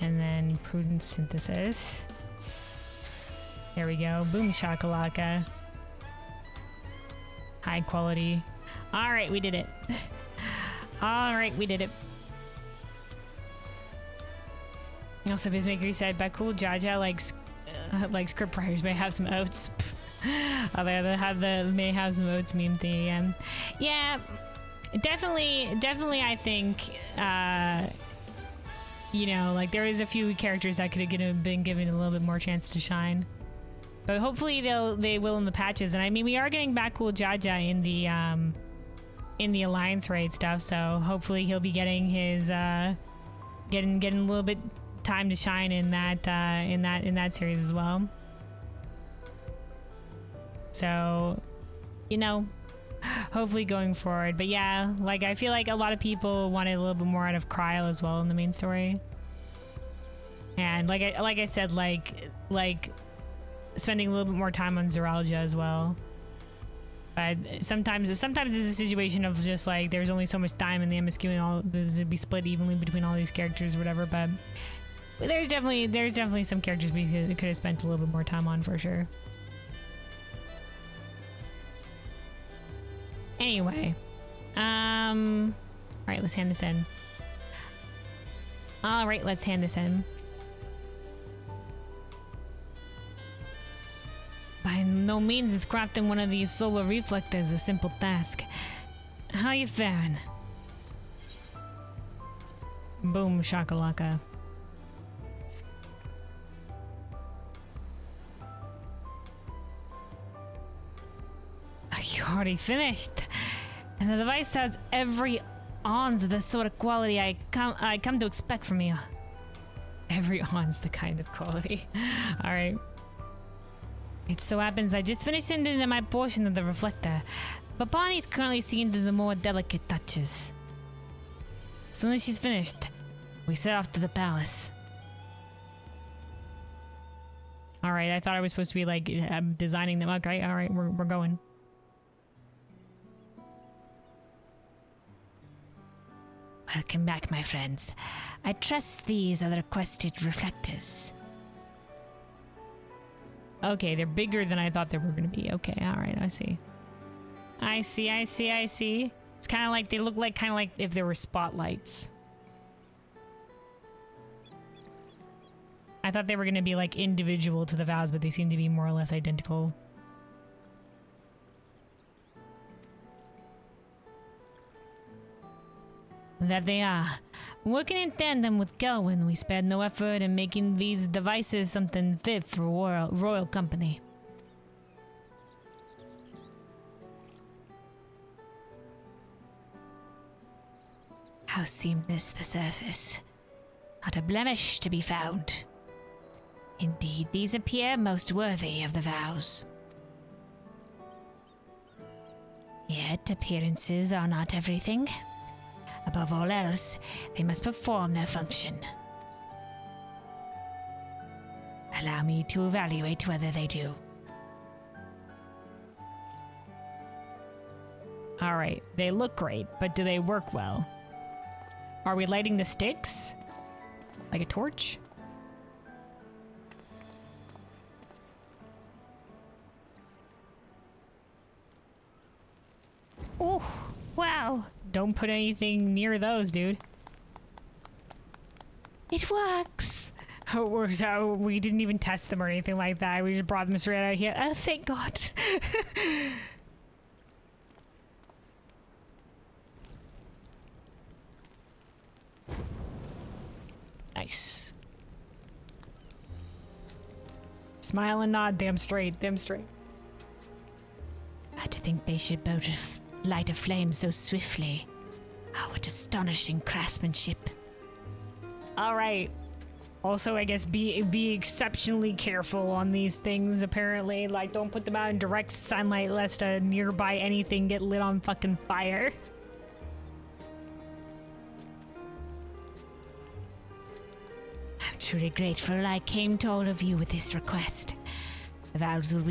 and then Prudent Synthesis. There we go. Boom shakalaka. High quality. Alright, we did it. Alright, we did it. Also, Bizmaker said, Bakul Jaja like script writers may have some oats. Although they may have some oats meme thing. Yeah, definitely. I think, you know, like there is a few characters that could have been given a little bit more chance to shine. But hopefully they will in the patches. And I mean, we are getting Bakul Jaja in the Alliance raid stuff, so hopefully he'll be getting his getting a little bit time to shine in that series as well. So, you know, hopefully going forward. But yeah, like I feel like a lot of people wanted a little bit more out of Kryl as well in the main story. And like I said, like spending a little bit more time on Zeralja as well. But sometimes it's a situation of just like there's only so much time in the MSQ and all this would be split evenly between all these characters or whatever. But There's definitely some characters we could have spent a little bit more time on for sure. Anyway, all right, let's hand this in. All right, let's hand this in. By no means is crafting one of these solar reflectors a simple task. How you faring? Boom shakalaka. You already finished. And the device has every ounce of the sort of quality I come to expect from you. Every ounce the kind of quality. Alright. It so happens I just finished into my portion of the reflector, but Bonnie's currently seeing to the more delicate touches. As soon as she's finished, we set off to the palace. Alright, I thought I was supposed to be like designing them. Okay, alright, we're going. Welcome back, my friends. I trust these are the requested reflectors. Okay, they're bigger than I thought they were going to be. Okay, alright, I see. I see. It's kind of like, they look like kind of like if there were spotlights. I thought they were going to be like individual to the vows, but they seem to be more or less identical. That they are. Working in tandem with Kelwyn, we spared no effort in making these devices something fit for royal company. How seamless the surface. Not a blemish to be found. Indeed, these appear most worthy of the vows. Yet, appearances are not everything. Above all else, they must perform their function. Allow me to evaluate whether they do. Alright, they look great, but do they work well? Are we lighting the sticks? Like a torch? Oh, wow. Don't put anything near those, dude. It works! So we didn't even test them or anything like that. We just brought them straight out of here. Oh, thank God. Nice. Smile and nod, damn straight, damn straight. To think they should both light a flame so swiftly. Oh, what astonishing craftsmanship. Alright. Also, I guess be exceptionally careful on these things, apparently. Like, don't put them out in direct sunlight lest a nearby anything get lit on fucking fire. I'm truly grateful I came to all of you with this request. The vows will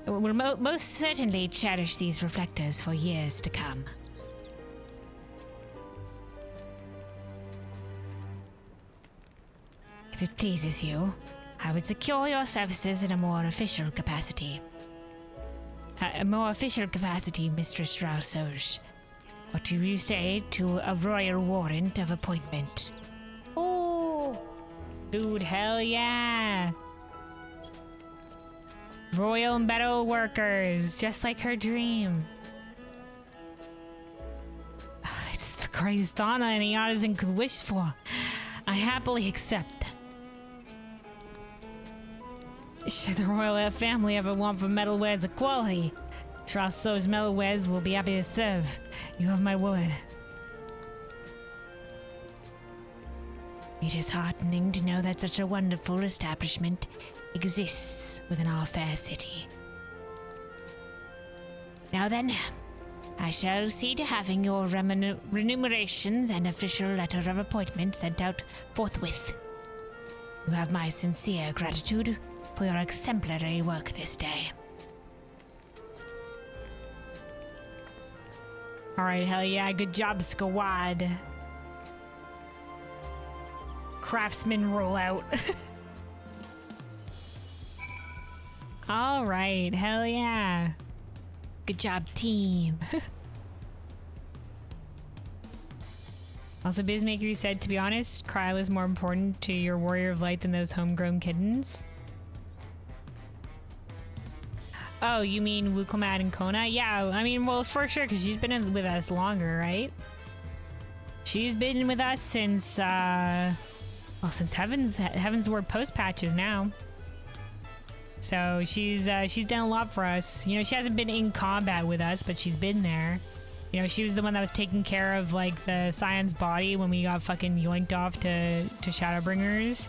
most certainly cherish these reflectors for years to come. If it pleases you, I would secure your services in a more official capacity. Mistress Rausoj. What do you say to a royal warrant of appointment? Oh, dude, hell yeah. Royal metal workers, just like her dream. It's the greatest honor any artisan could wish for. I happily accept. Should the royal family ever want for metalwares of quality, Rausoj's metalwares will be happy to serve. You have my word. It is heartening to know that such a wonderful establishment exists within our fair city. Now then, I shall see to having your remunerations and official letter of appointment sent out forthwith. You have my sincere gratitude for your exemplary work this day. Alright, hell yeah, good job, squad. craftsman roll out. All right, hell yeah. Good job, team. Also, Bizmaker said, to be honest, Kryla is more important to your warrior of light than those homegrown kittens. Oh, you mean Wukelmad and Kona? Yeah, I mean, well, for sure, because she's been with us longer, right? She's been with us since, well, since Heaven's Ward post patches now. So she's done a lot for us. You know, she hasn't been in combat with us, but she's been there. You know, she was the one that was taking care of, like, the Scion's body when we got fucking yoinked off to Shadowbringers.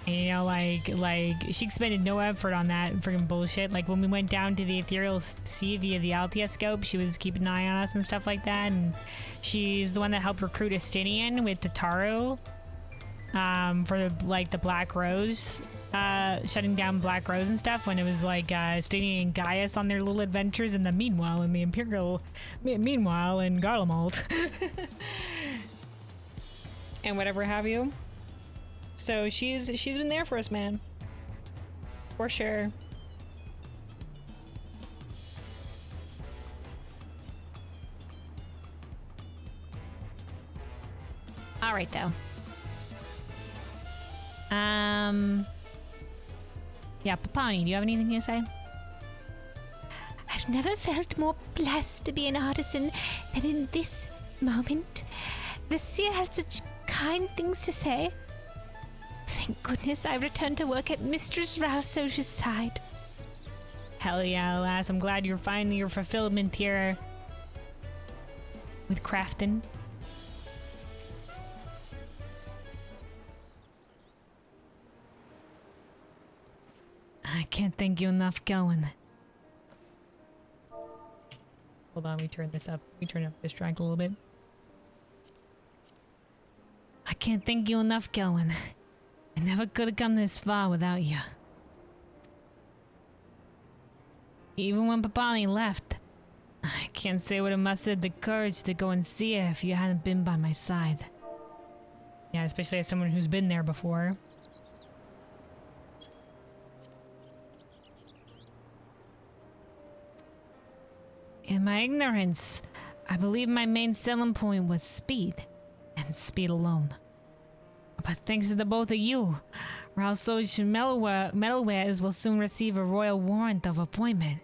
And, you know, like she expended no effort on that freaking bullshit. Like, when we went down to the Ethereal Sea via the Althea scope, she was keeping an eye on us and stuff like that. And she's the one that helped recruit Astinian with Tataru for, like, the Black Rose, shutting down Black Rose and stuff when it was, like, Astinian and Gaius on their little adventures in the Meanwhile in the Imperial... Meanwhile in Garlemald. And whatever have you. So she's been there for us, man. For sure. All right, though. Yeah, Papani, do you have anything to say? I've never felt more blessed to be an artisan than in this moment. The seer had such kind things to say. Thank goodness I returned to work at Mistress Rausoja's side. Hell yeah, lass. I'm glad you're finding your fulfillment here with crafting. I can't thank you enough, going. Hold on, we turn this up. We turn up this track a little bit. I can't thank you enough, going. I never could have come this far without you. Even when Papani left, I can't say what it must have the courage to go and see her if you hadn't been by my side. Yeah, especially as someone who's been there before. In my ignorance, I believe my main selling point was speed, and speed alone. But thanks to the both of you, Rausoja Metalwares will soon receive a royal warrant of appointment.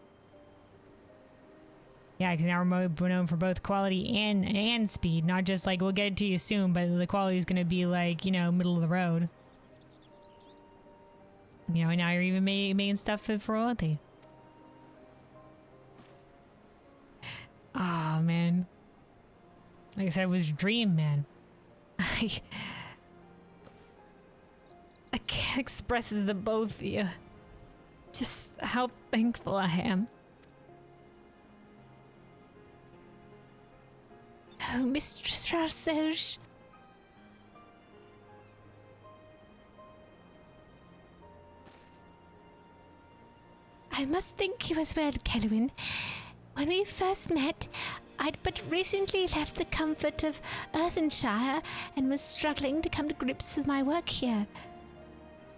Yeah, because now we're known for both quality and speed, not just like we'll get it to you soon, but the quality is going to be like, you know, middle of the road. You know, and now you're even making stuff fit for royalty. Oh, man. Like I said, it was a dream, man. I can't express to the both of you just how thankful I am. Oh, Mistress Rausoja. I must thank you as well, Kelwyn. When we first met, I'd but recently left the comfort of Earthenshire and was struggling to come to grips with my work here.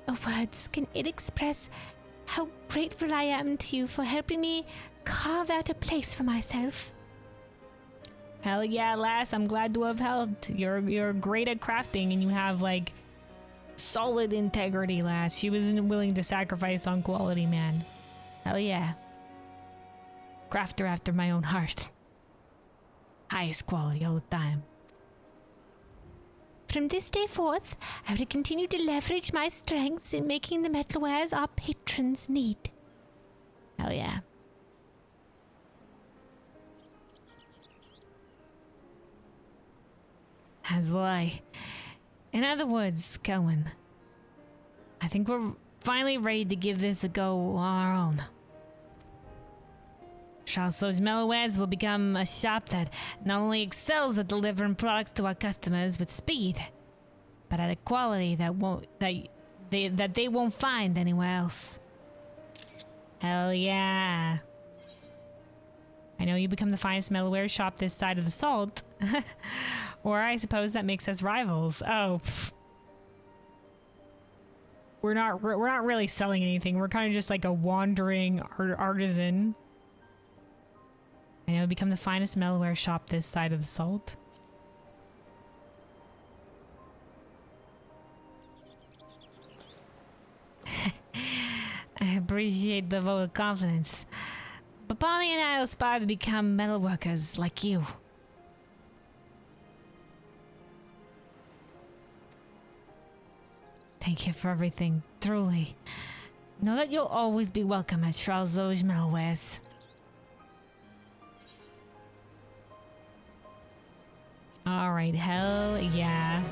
Words can ill express how grateful I am to you for helping me carve out a place for myself. Hell yeah, lass, I'm glad to have helped. You're great at crafting and you have, like, solid integrity, lass. She wasn't willing to sacrifice on quality, man. Hell yeah. Crafter after my own heart. Highest quality all the time. From this day forth, I will continue to leverage my strengths in making the metalwares our patrons need. Hell yeah. As will I. In other words, Cohen, I think we're finally ready to give this a go on our own. Rausoja Metalwares will become a shop that not only excels at delivering products to our customers with speed, but at a quality that they won't find anywhere else. Hell yeah. I know you become the finest metalware shop this side of the salt. Or I suppose that makes us rivals. Oh, pff. we're not really selling anything. We're kind of just like a wandering artisan. I know, become the finest metalware shop this side of the salt. I appreciate the vote of confidence. But Bonnie and I aspire to become metalworkers like you. Thank you for everything, truly. Know that you'll always be welcome at Charles' Metalwares. Alright, hell yeah.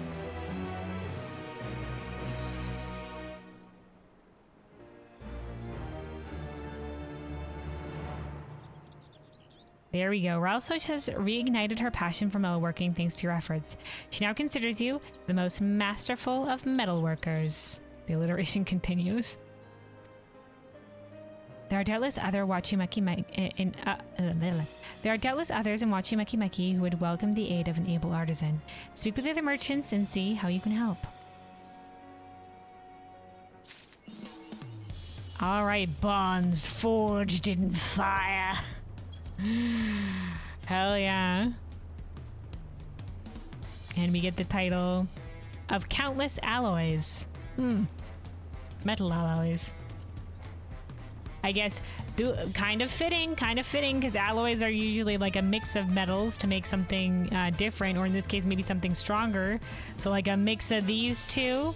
There we go. Ralsoch has reignited her passion for metalworking thanks to your efforts. She now considers you the most masterful of metalworkers. The alliteration continues. There are doubtless others in Wachimaki who would welcome the aid of an able artisan. Speak with the other merchants and see how you can help. Alright, bonds forged in fire. Hell yeah. And we get the title of Countless Alloys. Metal alloys. I guess kind of fitting, because alloys are usually like a mix of metals to make something different, or in this case maybe something stronger. So like a mix of these two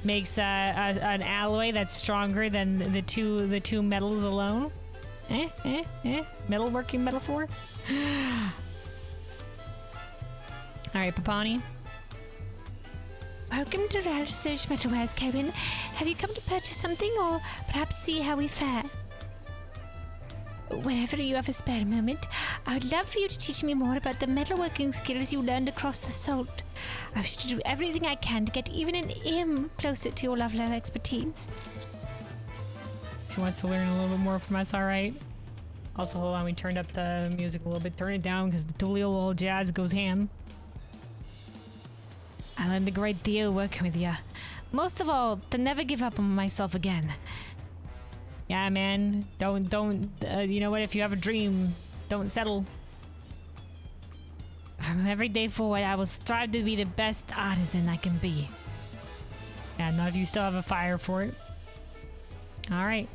makes an alloy that's stronger than the two metals alone. Metalworking metaphor. Alright, Papani. Welcome to Ralsoch Metalwares, Kevin. Have you come to purchase something, or perhaps see how we fare? Whenever you have a spare moment, I would love for you to teach me more about the metalworking skills you learned across the salt. I wish to do everything I can to get even an im closer to your level of expertise. She wants to learn a little bit more from us, alright. Also, hold on, we turned up the music a little bit. Turn it down, because the Tulio old jazz goes ham. I learned a great deal working with you. Most of all, to never give up on myself again. Yeah, man. Don't, you know what? If you have a dream, don't settle. From every day forward, I will strive to be the best artisan I can be. Yeah, not if you still have a fire for it. Alright.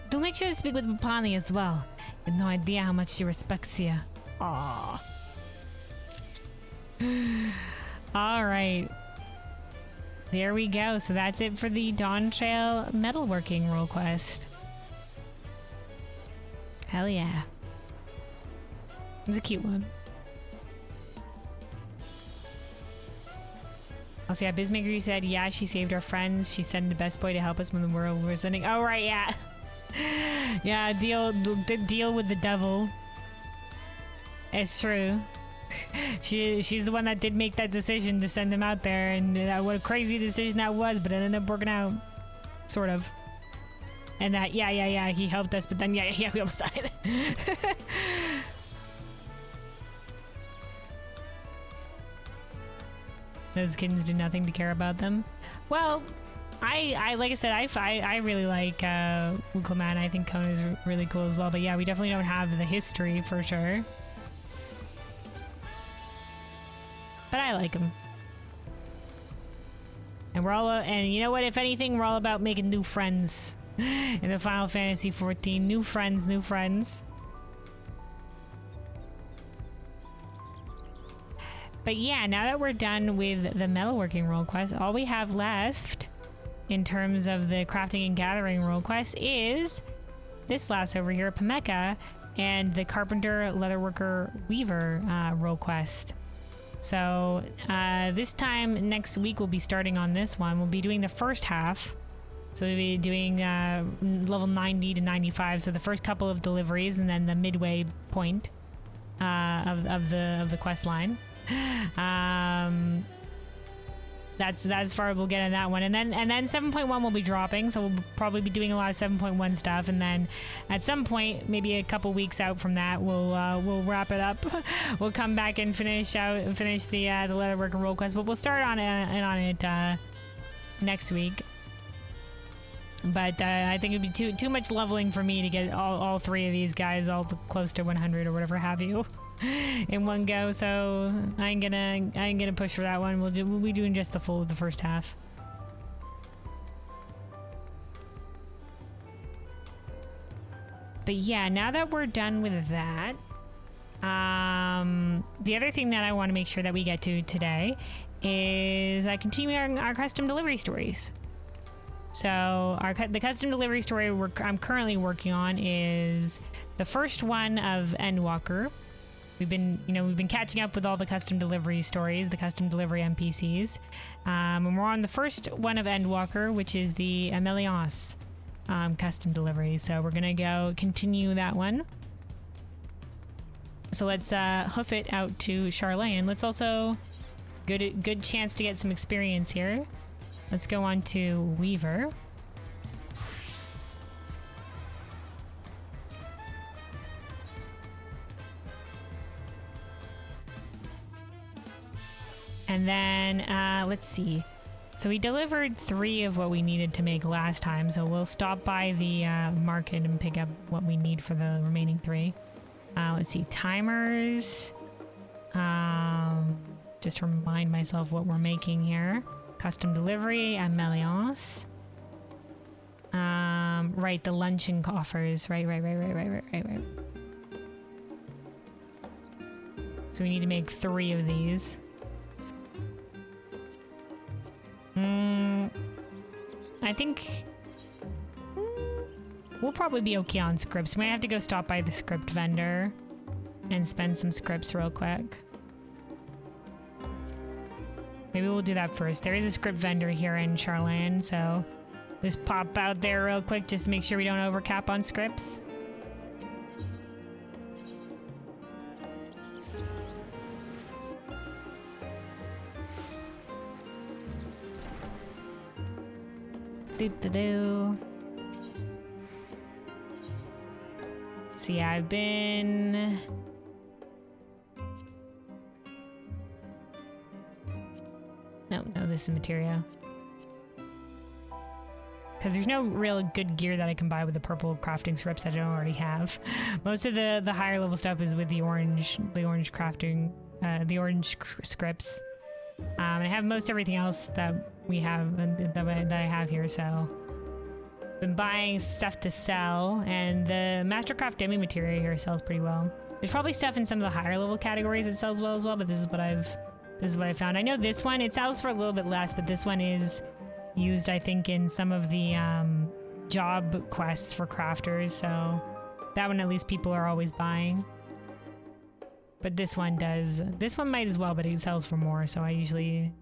Do make sure to speak with Papani as well. You have no idea how much she respects you. Aww. Alright. There we go. So that's it for the Dawntrail Metalworking Role Quest. Hell yeah. It was a cute one. Also, yeah, Bizmaker said, yeah, she saved our friends. She sent the best boy to help us when the world was ending. Oh, right, yeah. Yeah, deal with the devil. It's true. She's the one that did make that decision to send him out there, and what a crazy decision that was, but it ended up working out. Sort of. And that, yeah, he helped us, but then, yeah, we almost died. Those kittens did nothing to care about them. Well, I like I said, I really like Wukleman. I think Kona is really cool as well. But yeah, we definitely don't have the history for sure. But I like him. And we're all, and you know what? If anything, we're all about making new friends in the Final Fantasy XIV. New friends. But yeah, now that we're done with the metalworking role quest, all we have left in terms of the crafting and gathering role quest is this last over here, Pameka, and the carpenter, leatherworker, weaver role quest. So this time next week we'll be starting on this one. We'll be doing the first half. So we'll be doing level 90 to 95. So the first couple of deliveries, and then the midway point of the quest line. That's as far as we'll get in that one, and then 7.1 will be dropping, so we'll probably be doing a lot of 7.1 stuff, and then at some point, maybe a couple weeks out from that, we'll wrap it up. We'll come back and finish the leatherworking role quest, but we'll start on it next week. But I think it'd be too much leveling for me to get all three of these guys all close to 100 or whatever have you in one go. So I ain't gonna push for that one. We'll be doing just the first half. But yeah, now that we're done with that, the other thing that I want to make sure that we get to today is continuing our custom delivery stories. So the custom delivery story I'm currently working on is the first one of Endwalker. We've been catching up with all the custom delivery stories, the custom delivery NPCs, and we're on the first one of Endwalker, which is the Ameliance custom delivery. So we're gonna go continue that one. So let's hoof it out to Charlene. Let's also good chance to get some experience here. Let's go on to Weaver. And then let's see. So we delivered 3 of what we needed to make last time. So we'll stop by the market and pick up what we need for the remaining 3. Let's see, timers. Just remind myself what we're making here. Custom delivery, Ameliance. Right, the luncheon coffers. Right. So we need to make 3 of these. I think we'll probably be okay on scripts. We might have to go stop by the script vendor and spend some scripts real quick. Maybe we'll do that first. There is a script vendor here in Charlene, so just pop out there real quick just to make sure we don't overcap on scripts. Doop-da-doo. So yeah, I've been... No, this is material. Because there's no real good gear that I can buy with the purple crafting scripts that I don't already have. Most of the higher level stuff is with the orange crafting, the orange scripts. I have most everything else that we have that I have here, so been buying stuff to sell, and the Mastercraft demi material here sells pretty well. There's probably stuff in some of the higher level categories that sells well as well, but this is what I found. I know this one, it sells for a little bit less, but this one is used, I think, in some of the job quests for crafters, so that one at least people are always buying. But this one does. This one might as well, but it sells for more, so I usually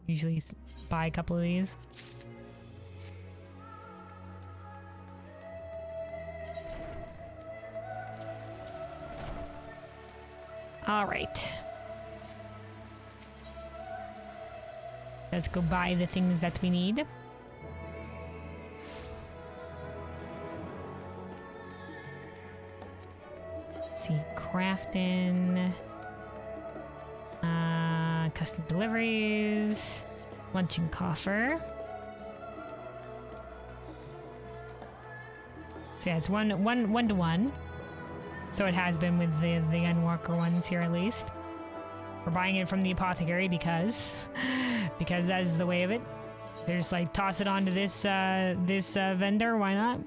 buy a couple of these. All right. Let's go buy the things that we need. Let's see, crafting. Custom deliveries, luncheon coffer. So yeah, it's one to one. So it has been with the Endwalker ones here at least. We're buying it from the apothecary because that is the way of it. They just like toss it onto this vendor. Why not?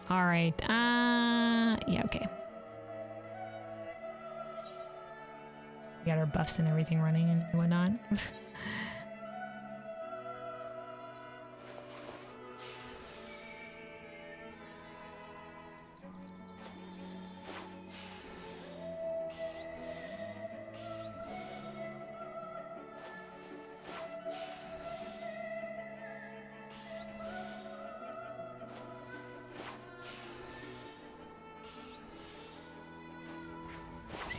All right. Yeah. Okay. We got our buffs and everything running and whatnot.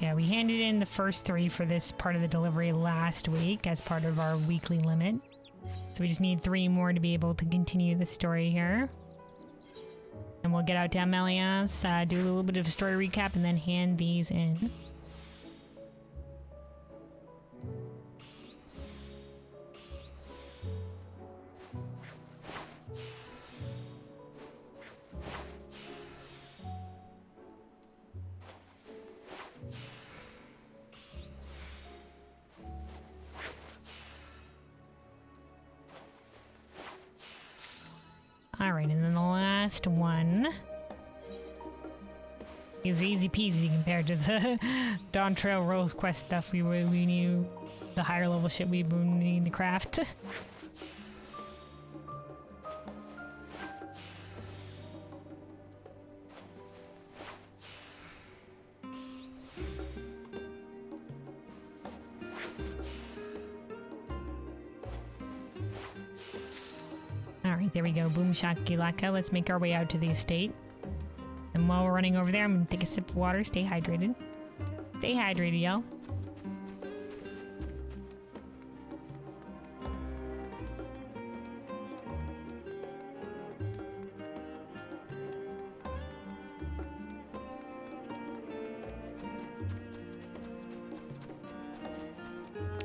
Yeah, we handed in the first 3 for this part of the delivery last week as part of our weekly limit. So we just need 3 more to be able to continue the story here. And we'll get out to Ameliance, do a little bit of a story recap, and then hand these in. Alright, and then the last one is easy peasy compared to the Dawntrail Role Quest stuff we knew, the higher level shit we need to craft. Alright, there we go. Boom shakalaka. Let's make our way out to the estate. And while we're running over there, I'm gonna take a sip of water. Stay hydrated. Stay hydrated, y'all.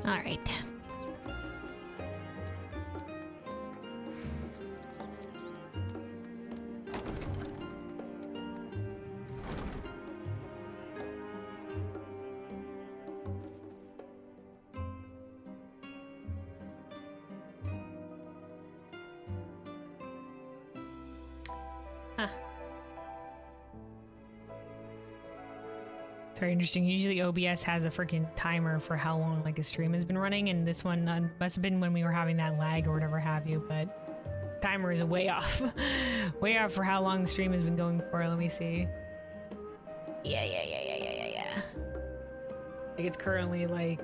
Alright. It's very interesting. Usually OBS has a freaking timer for how long like a stream has been running, and this one must have been when we were having that lag or whatever have you, but timer is way off. Way off for how long the stream has been going for. Let me see. Yeah. Like it's currently like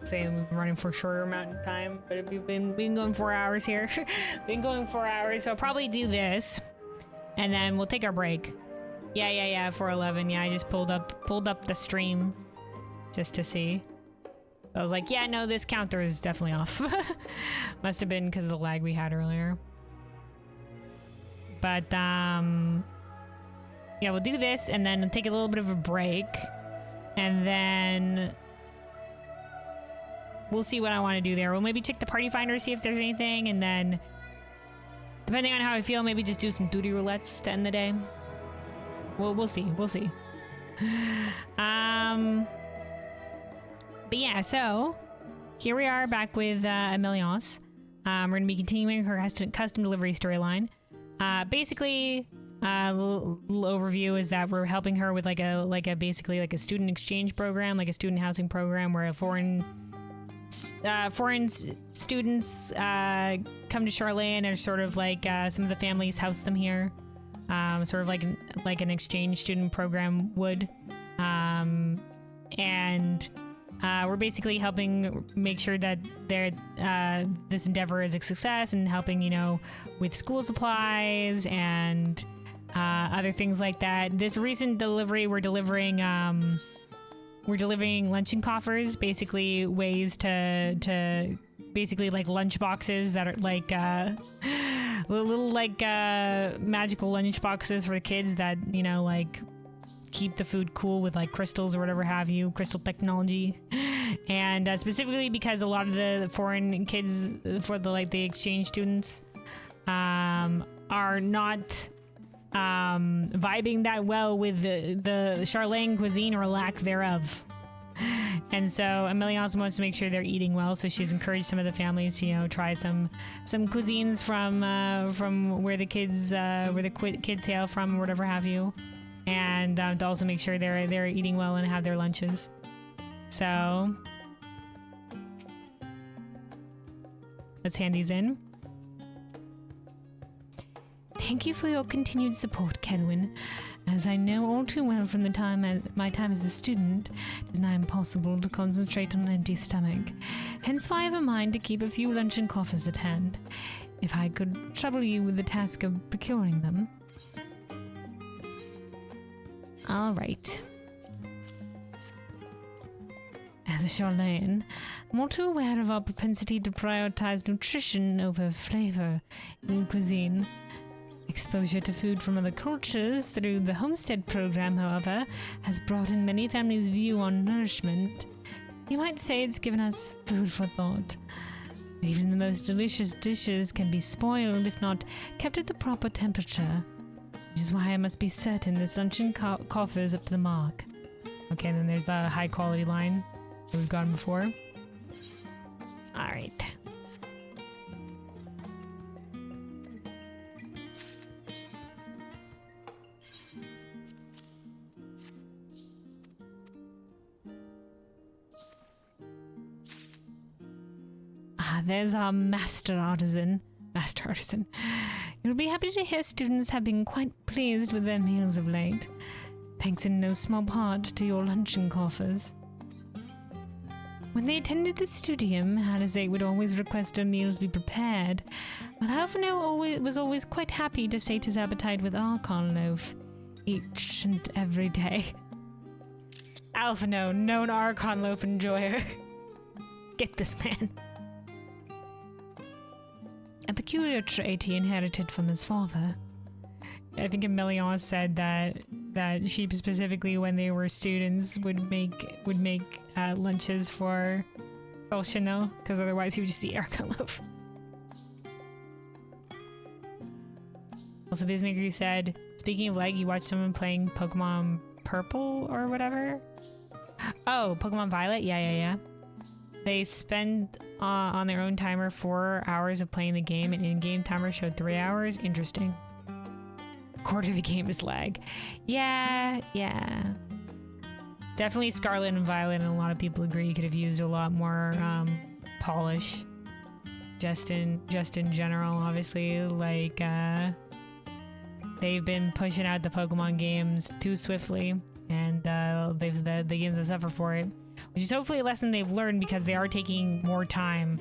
saying we've been running for a shorter amount of time, but we've been going 4 hours here. Been going 4 hours, so I'll probably do this, and then we'll take our break. Yeah, 411. Yeah, I just pulled up the stream just to see. I was like, yeah, no, this counter is definitely off. Must have been because of the lag we had earlier. But yeah, we'll do this and then take a little bit of a break, and then we'll see what I want to do there. We'll maybe check the party finder, see if there's anything, and then depending on how I feel, maybe just do some duty roulettes to end the day. Well, we'll see. But yeah, so here we are back with Ameliance. We're going to be continuing her custom delivery storyline. Basically, little overview is that we're helping her with basically a student exchange program, like a student housing program where foreign students come to Charlotte and are sort of like some of the families house them here. Sort of like an exchange student program would, and we're basically helping make sure that this endeavor is a success, and helping with school supplies and other things like that. This recent delivery, we're delivering luncheon coffers, basically ways to basically like lunch boxes that are like little like magical lunch boxes for the kids that like keep the food cool with like crystals or whatever have you, crystal technology. And specifically because a lot of the foreign kids for the exchange students are not vibing that well with the Charlene cuisine or lack thereof. And so Amelia also wants to make sure they're eating well, so she's encouraged some of the families to try some cuisines from where the kids hail from or whatever have you, and to also make sure they're eating well and have their lunches. So let's hand these in. Thank you for your continued support, Kenwin. As I know all too well from my time as a student, it is nigh impossible to concentrate on an empty stomach. Hence why I have a mind to keep a few luncheon coffers at hand, if I could trouble you with the task of procuring them. All right. As a Charlene, I'm all too aware of our propensity to prioritize nutrition over flavor in cuisine. Exposure to food from other cultures through the homestead program, however, has broadened many families' view on nourishment. You might say it's given us food for thought. Even the most delicious dishes can be spoiled if not kept at the proper temperature, which is why I must be certain this luncheon coffer is up to the mark. Okay, and then there's the high quality line that we've gotten before. Alright. Ah, there's our master artisan. You'll be happy to hear students have been quite pleased with their meals of late, thanks in no small part to your luncheon coffers. When they attended the studium, Halizate would always request her meals be prepared, but Alphino was always quite happy to sate his appetite with Archon loaf each and every day. Alphino, known Archon loaf enjoyer. Get this man. A peculiar trait he inherited from his father. I think Ameliance said that she specifically, when they were students, would make lunches for Chanel, because otherwise he would just eat Archon loaf. Also, Bizmaker said, speaking of like, you watched someone playing Pokemon Purple or whatever. Oh, Pokemon Violet? Yeah. They spend on their own timer 4 hours of playing the game, and in-game timer showed 3 hours. Interesting. Quarter of the game is lag. Yeah. Definitely Scarlet and Violet, and a lot of people agree could have used a lot more polish. Just in general, obviously, like they've been pushing out the Pokemon games too swiftly, and the games have suffered for it. Which is hopefully a lesson they've learned, because they are taking more time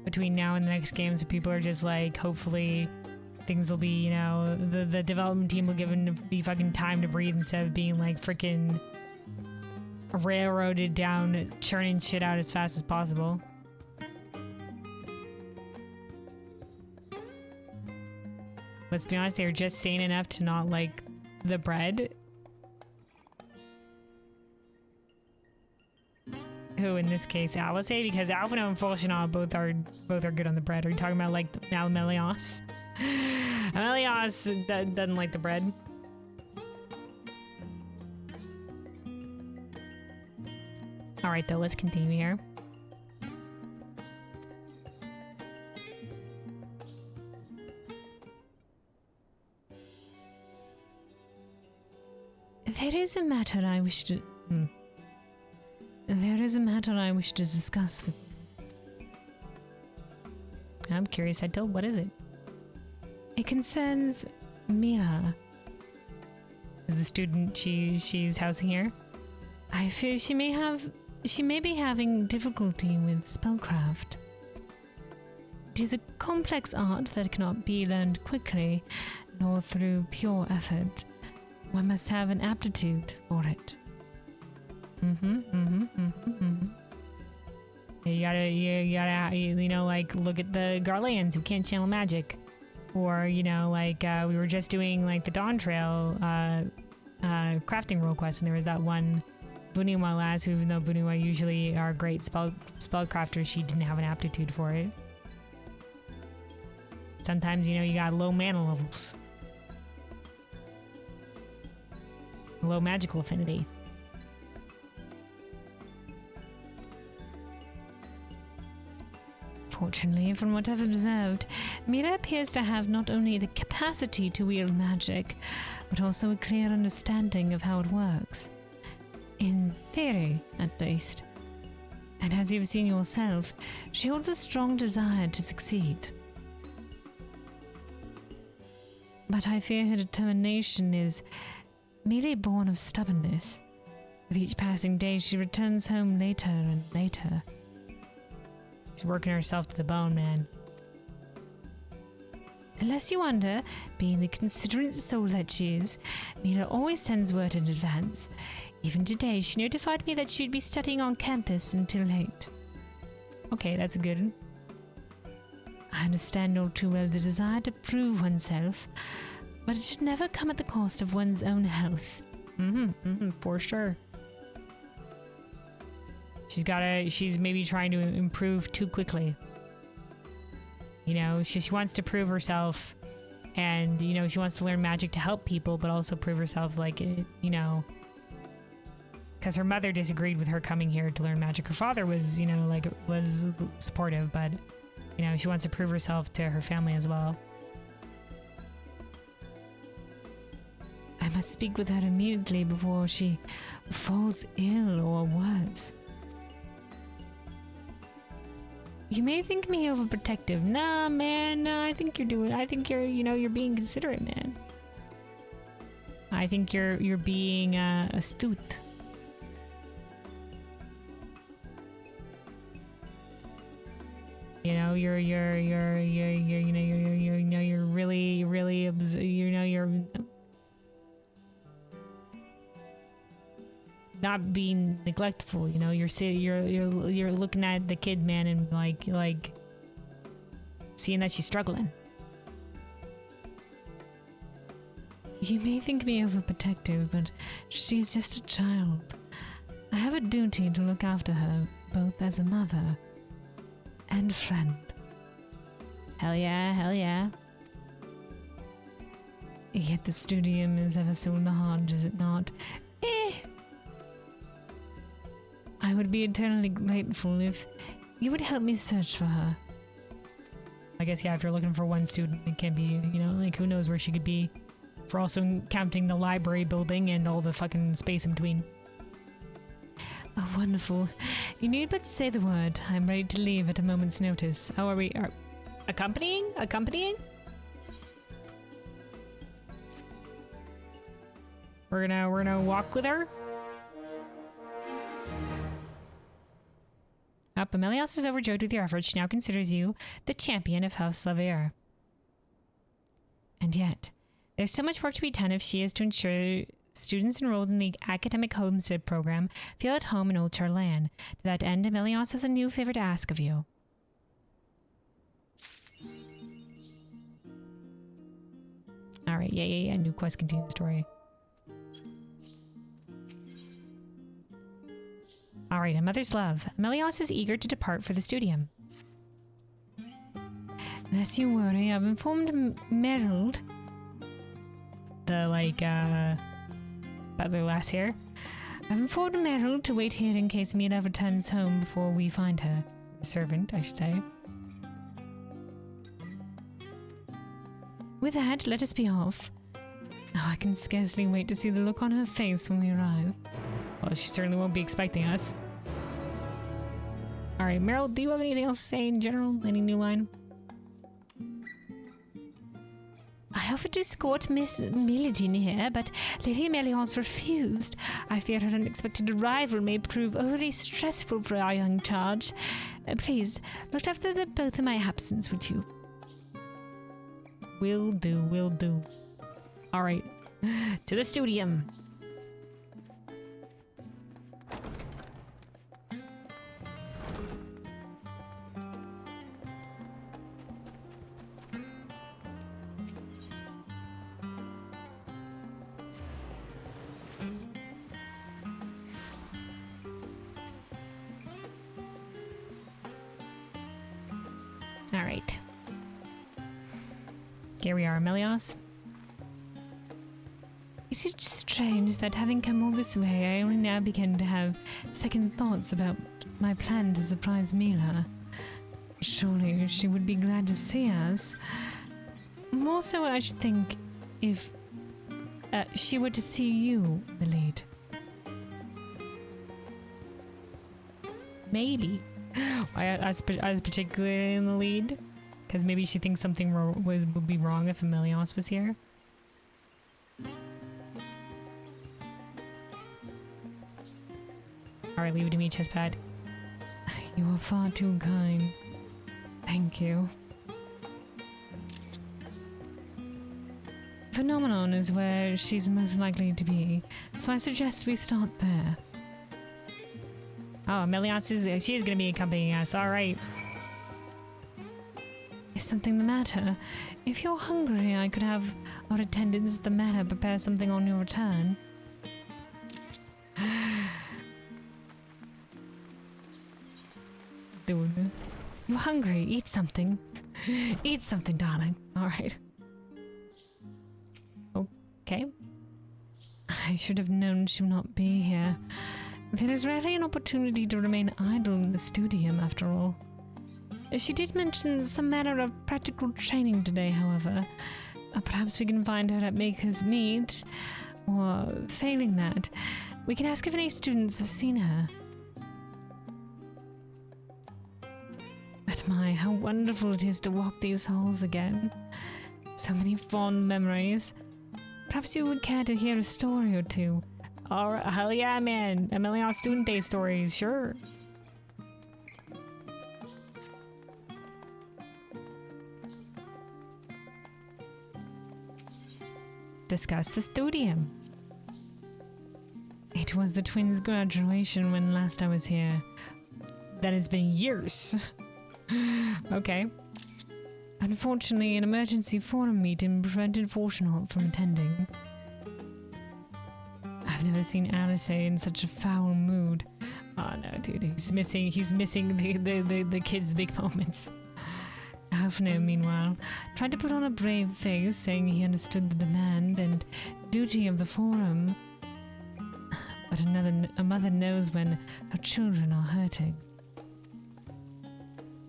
between now and the next game, so people are just like, hopefully things will be, you know, the development team will give them be fucking time to breathe instead of being like freaking railroaded down, churning shit out as fast as possible. Let's be honest, they're just sane enough to not like the bread. Who in this case, Alice, because Alphino and Fulshina both are good on the bread. Are you talking about like Ameliance? Ameliance doesn't like the bread. All right, though, let's continue here. There is a matter I wish to discuss with you. I'm curious, Edil, what is it? It concerns Mira. Is the student she's housing here? I fear she may be having difficulty with spellcraft. It is a complex art that cannot be learned quickly, nor through pure effort. One must have an aptitude for it. You gotta, you know, like, look at the Garleans who can't channel magic. Or, you know, like, we were just doing, like, the Dawntrail, crafting role quest, and there was that one Bunima lass who, even though Bunima usually are great spellcrafters, she didn't have an aptitude for it. Sometimes, you know, you got low mana levels. Low magical affinity. Fortunately, from what I've observed, Mira appears to have not only the capacity to wield magic, but also a clear understanding of how it works. In theory, at least. And as you've seen yourself, she holds a strong desire to succeed. But I fear her determination is merely born of stubbornness. With each passing day, she returns home later and later. She's working herself to the bone, man. Unless you wonder, being the considerate soul that she is, Mira always sends word in advance. Even today, she notified me that she'd be studying on campus until late. Okay, that's good. I understand all too well the desire to prove oneself, but it should never come at the cost of one's own health. For sure. She's maybe trying to improve too quickly. You know, she wants to prove herself, and, you know, she wants to learn magic to help people, but also prove herself, like, you know, because her mother disagreed with her coming here to learn magic. Her father was, you know, like, was supportive, but, you know, she wants to prove herself to her family as well. I must speak with her immediately before she falls ill or worse. You may think me overprotective. Nah, man. Nah, I think you're being considerate, man. I think you're being astute. You know, you're not being neglectful. You know, you're looking at the kid, man, and like seeing that she's struggling. You may think me overprotective, but she's just a child. I have a duty to look after her, both as a mother and friend. Hell yeah, hell yeah. Yet the studium is ever so large, is it not? I would be eternally grateful if you would help me search for her. I guess, yeah, if you're looking for one student, it can be, you know, like, who knows where she could be. For also counting the library building and all the fucking space in between. Oh, wonderful. You need but say the word. I'm ready to leave at a moment's notice. Oh, are we accompanying? Accompanying? We're gonna walk with her? Up, Ameliance is overjoyed with your efforts. She now considers you the champion of House Lavier. And yet, there's so much work to be done if she is to ensure students enrolled in the academic homestead program feel at home in Old Charlan. To that end, Ameliance has a new favor to ask of you. Alright, yeah. New quest, continue the story. Alright, a mother's love. Ameliance is eager to depart for the studium. Lest you worry, I've informed Merald, the, butler lass here. I've informed Merald to wait here in case Mila returns home before we find her. Servant, I should say. With that, let us be off. Oh, I can scarcely wait to see the look on her face when we arrive. Well, she certainly won't be expecting us. Alright, Meryl, do you have anything else to say in general? Any new line? I offered to escort Miss Milligin here, but Lady Ameliance refused. I fear her unexpected arrival may prove overly stressful for our young charge. Please, look after the both in my absence, would you? Will do. Alright, to the studium. Alright. Here we are, Ameliance. Is it strange that having come all this way, I only now begin to have second thoughts about my plan to surprise Mila? Surely she would be glad to see us. More so, I should think, if she were to see you, the lead. Maybe. I was particularly in the lead, because maybe she thinks something would be wrong if Ameliance was here. Alright, leave it to me, chestpad. You are far too kind. Thank you. Phenomenon is where she's most likely to be, so I suggest we start there. Oh, Ameliance she is going to be accompanying us. All right. Is something the matter? If you're hungry, I could have our attendants at the manor prepare something on your return. Dude, you're hungry. Eat something. Eat something, darling. All right. Okay. I should have known she would not be here. There is rarely an opportunity to remain idle in the studium, after all. She did mention some manner of practical training today, however. Perhaps we can find her at Maker's Meet, or failing that, we can ask if any students have seen her. At My, how wonderful it is to walk these halls again. So many fond memories. Perhaps you would care to hear a story or two. Oh, hell yeah, man. Ameliance Student Day stories, sure. Discuss the studio. It was the twins' graduation when last I was here. That has been years. Okay. Unfortunately, an emergency forum meeting prevented Fortunate from attending. I've never seen Alice in such a foul mood. Oh no, dude, he's missing the kids' big moments. Alfno, meanwhile, tried to put on a brave face, saying he understood the demand and duty of the forum. But a mother knows when her children are hurting.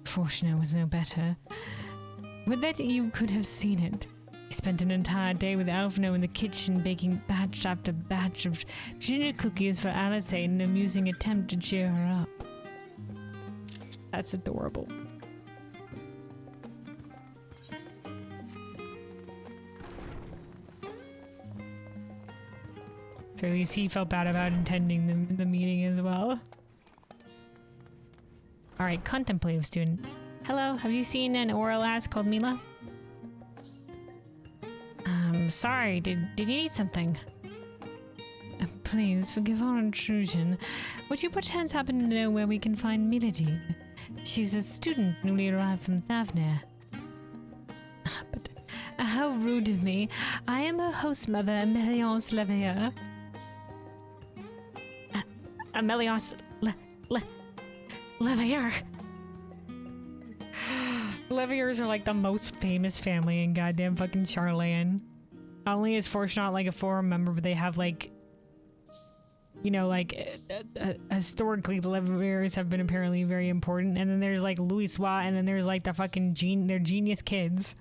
Fortunate was no better. Would that you could have seen it. He spent an entire day with Alfno in the kitchen baking batch after batch of junior cookies for Alice in an amusing attempt to cheer her up. That's adorable. So at least he felt bad about attending the meeting as well. Alright, contemplative student. Hello, have you seen an oral lass called Mila? Sorry, did you need something? Please, forgive our intrusion. Would you perchance happen to know where we can find Milady? She's a student newly arrived from Thavnir. But how rude of me. I am her host mother, Ameliance Leveilleur. Ameliance Leveilleur. Leveilleurs are like the most famous family in goddamn fucking Charland. Not only is Fortunate like a forum member, but they have like, you know, like historically the Leveilleurs have been apparently very important. And then there's like Louis Swat, and then there's like the fucking their genius kids.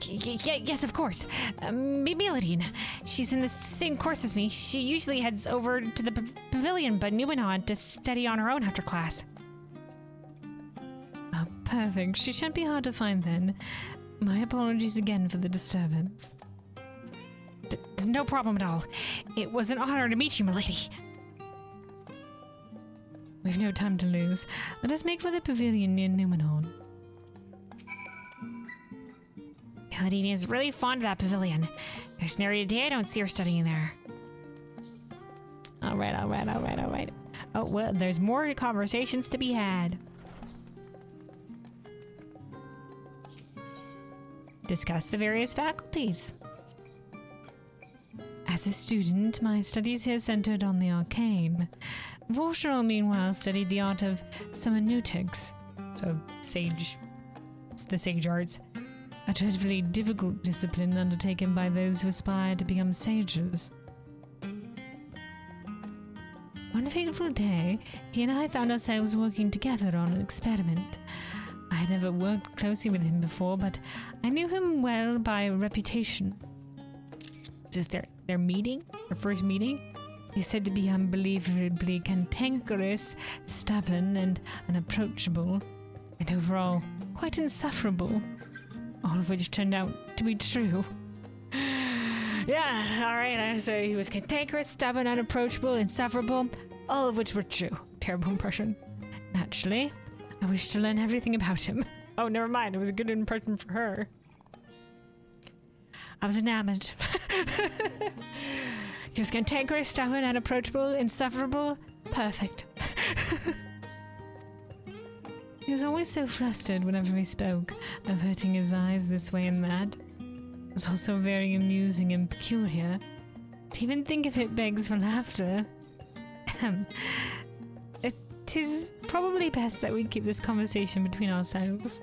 Yes, of course. Meladine. She's in the same course as me. She usually heads over to the pavilion, but went on to study on her own after class. Oh, perfect. She shan't be hard to find then. My apologies again for the disturbance. No problem at all. It was an honor to meet you, milady. We've no time to lose. Let us make for the pavilion near Numenhorn. Paladine is really fond of that pavilion. There's nary a day I don't see her studying there. Alright. Oh, well, there's more conversations to be had. Discuss the various faculties. As a student, my studies here centered on the arcane. Vorshal, meanwhile, studied the art of hermeneutics, so sage. It's the sage arts. A dreadfully difficult discipline undertaken by those who aspire to become sages. One fateful day, he and I found ourselves working together on an experiment. I had never worked closely with him before, but I knew him well by reputation. Is this their meeting? Their first meeting? He's said to be unbelievably cantankerous, stubborn, and unapproachable, and overall quite insufferable. All of which turned out to be true. Yeah, alright, so he was cantankerous, stubborn, unapproachable, insufferable, all of which were true. Terrible impression. Naturally, I wished to learn everything about him. Oh, never mind, it was a good impression for her. I was enamored. He was cantankerous, stubborn, unapproachable, insufferable, perfect. He was always so flustered whenever he spoke, averting his eyes this way and that. It was also very amusing and peculiar. To even think of it begs for laughter. It is probably best that we keep this conversation between ourselves.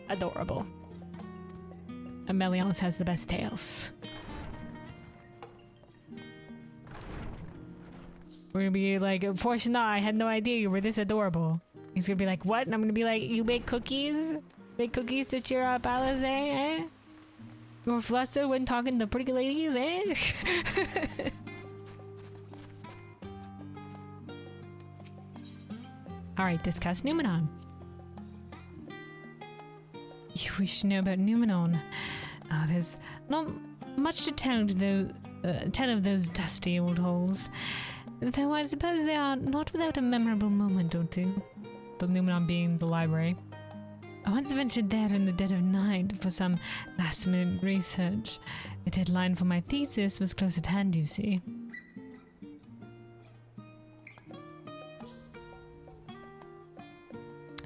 Adorable. Ameliance has the best tales. We're gonna be like, unfortunately, I had no idea you were this adorable. He's gonna be like, what? And I'm gonna be like, you make cookies? Make cookies to cheer up Alice, eh? You were flustered when talking to pretty ladies, eh? Alright, discuss Numenon. You wish to know about Numenon? Oh, there's not much to tell of those dusty old holes. Though I suppose they are not without a memorable moment or two. The Numenon being the library. I once ventured there in the dead of night for some last-minute research. The deadline for my thesis was close at hand, you see.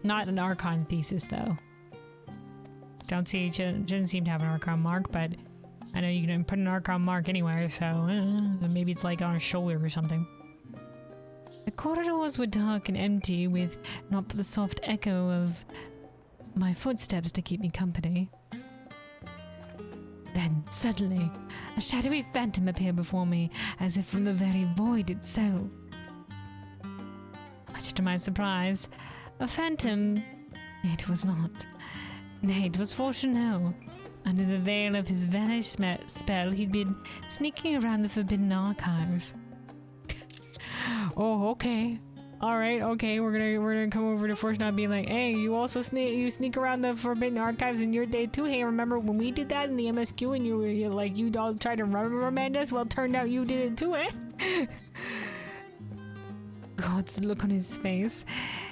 Not an Archon thesis, though. Don't see, doesn't seem to have an Archon mark, but I know you can put an Archon mark anywhere, so maybe it's like on a shoulder or something. The corridors were dark and empty, with not the soft echo of my footsteps to keep me company. Then, suddenly, a shadowy phantom appeared before me, as if from the very void itself. Much to my surprise, a phantom it was not. Nay, it was for to know. Under the veil of his vanished spell, he'd been sneaking around the Forbidden Archives. Oh, okay. Alright, okay, we're gonna come over to Fortune and be like, hey, you also sneak around the Forbidden Archives in your day too. Hey, remember when we did that in the MSQ and you all tried to reprimand us? Well, turned out you did it too, eh? God's look on his face.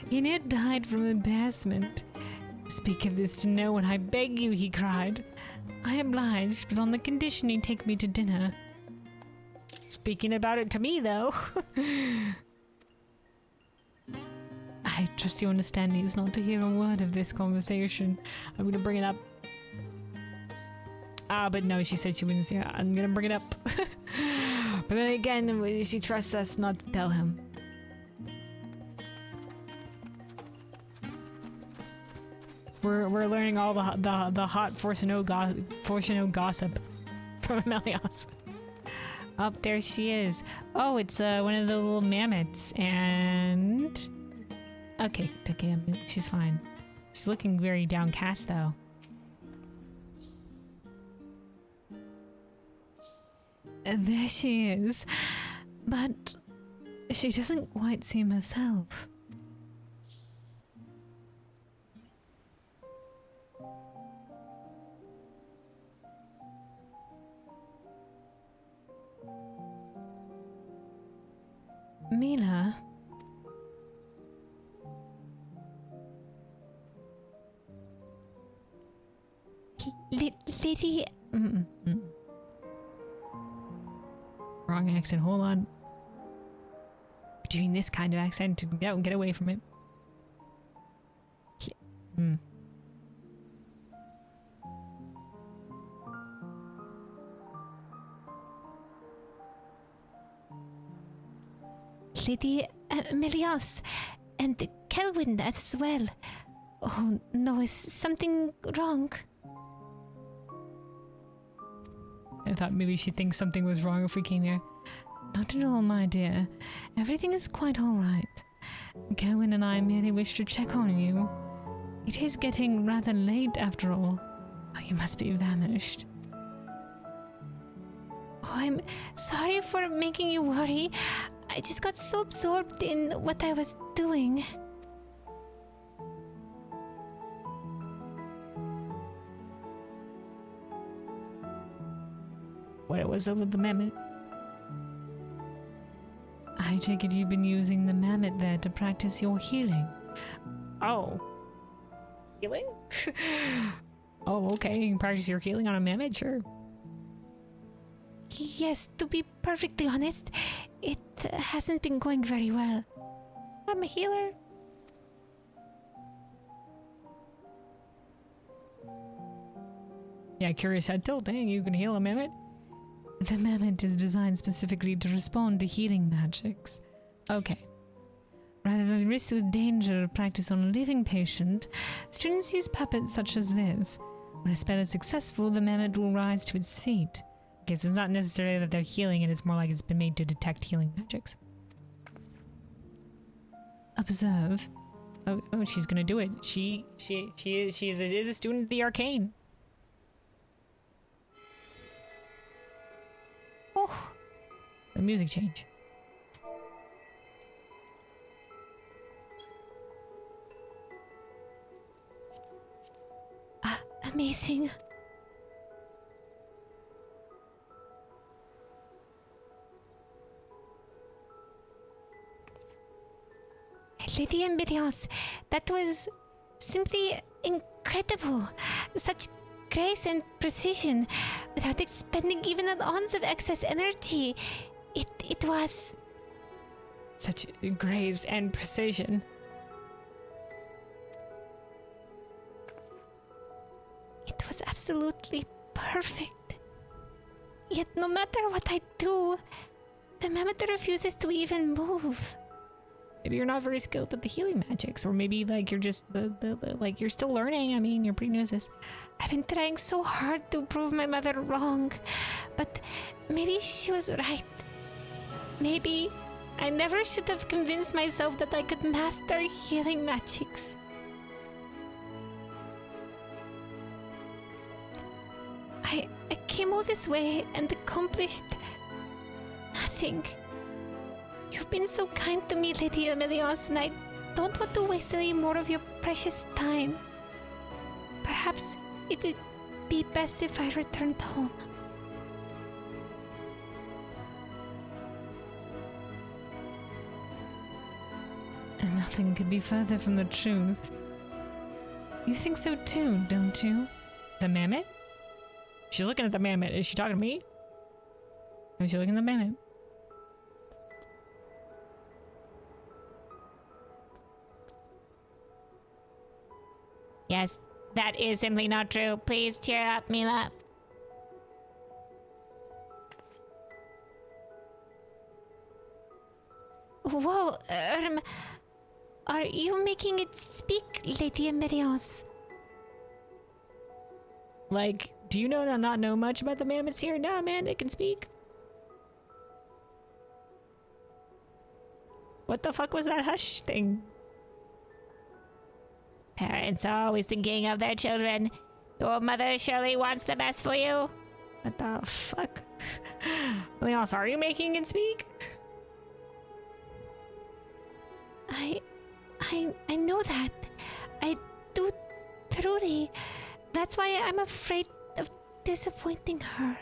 He near died from embarrassment. Speak of this to no one, I beg you, he cried. I obliged, but on the condition he'd take me to dinner. Speaking about it to me, though. I trust you understand he's not to hear a word of this conversation. I'm gonna bring it up. Ah, but no, she said she wouldn't say it. I'm gonna bring it up. But then again, she trusts us not to tell him. We're learning all the hot Fortuno gossip from Ameliance. Oh, there she is. Oh, it's one of the little mammoths, and okay, she's fine. She's looking very downcast though. And there she is, but she doesn't quite seem herself. Mila? Lady... Wrong accent, hold on. Doing this kind of accent, get away from it. Lady Ameliance, and Kelvin as well. Oh no, is something wrong? I thought maybe she thinks something was wrong if we came here. Not at all, my dear. Everything is quite alright. Kelvin and I merely wish to check on you. It is getting rather late after all. Oh, you must be famished. Oh, I'm sorry for making you worry. I just got so absorbed in what I was doing. What was up with the mammoth? I take it you've been using the mammoth there to practice your healing. Oh. Healing? Oh, okay. You can practice your healing on a mammoth? Sure. Yes, to be perfectly honest, it hasn't been going very well. I'm a healer. Yeah, curious head tilt. Dang, you can heal a mammoth? The mammoth is designed specifically to respond to healing magics. Okay. Rather than risk the danger of practice on a living patient, students use puppets such as this. When a spell is successful, the mammoth will rise to its feet. Okay, so it's not necessarily that they're healing it, it's more like it's been made to detect healing magics. Observe. Oh, she's gonna do it. She is a student of the arcane. Oh, the music change. amazing. Lady Ameliance, that was simply incredible. Such grace and precision without expending even an ounce of excess energy. It was Such grace and precision. It was absolutely perfect. Yet no matter what I do, the mammoth refuses to even move. Maybe you're not very skilled at the healing magics, or maybe like you're just like you're still learning. I mean, you're pretty new at this. I've been trying so hard to prove my mother wrong, but maybe she was right. Maybe I never should have convinced myself that I could master healing magics. I came all this way and accomplished nothing. You've been so kind to me, Lady Ameliance, and I don't want to waste any more of your precious time. Perhaps it would be best if I returned home. And nothing could be further from the truth. You think so too, don't you? The mammoth? She's looking at the mammoth. Is she talking to me? Or is she looking at the mammoth? Yes, that is simply not true. Please cheer up, Mila. Whoa, are you making it speak, Lady Ameliance? Like, do you not know much about the mammoths here? Nah, man, it can speak. What the fuck was that hush thing? Parents are always thinking of their children. Your mother surely wants the best for you. What the fuck? Leos, are you making it speak? I know that. I do truly. That's why I'm afraid of disappointing her.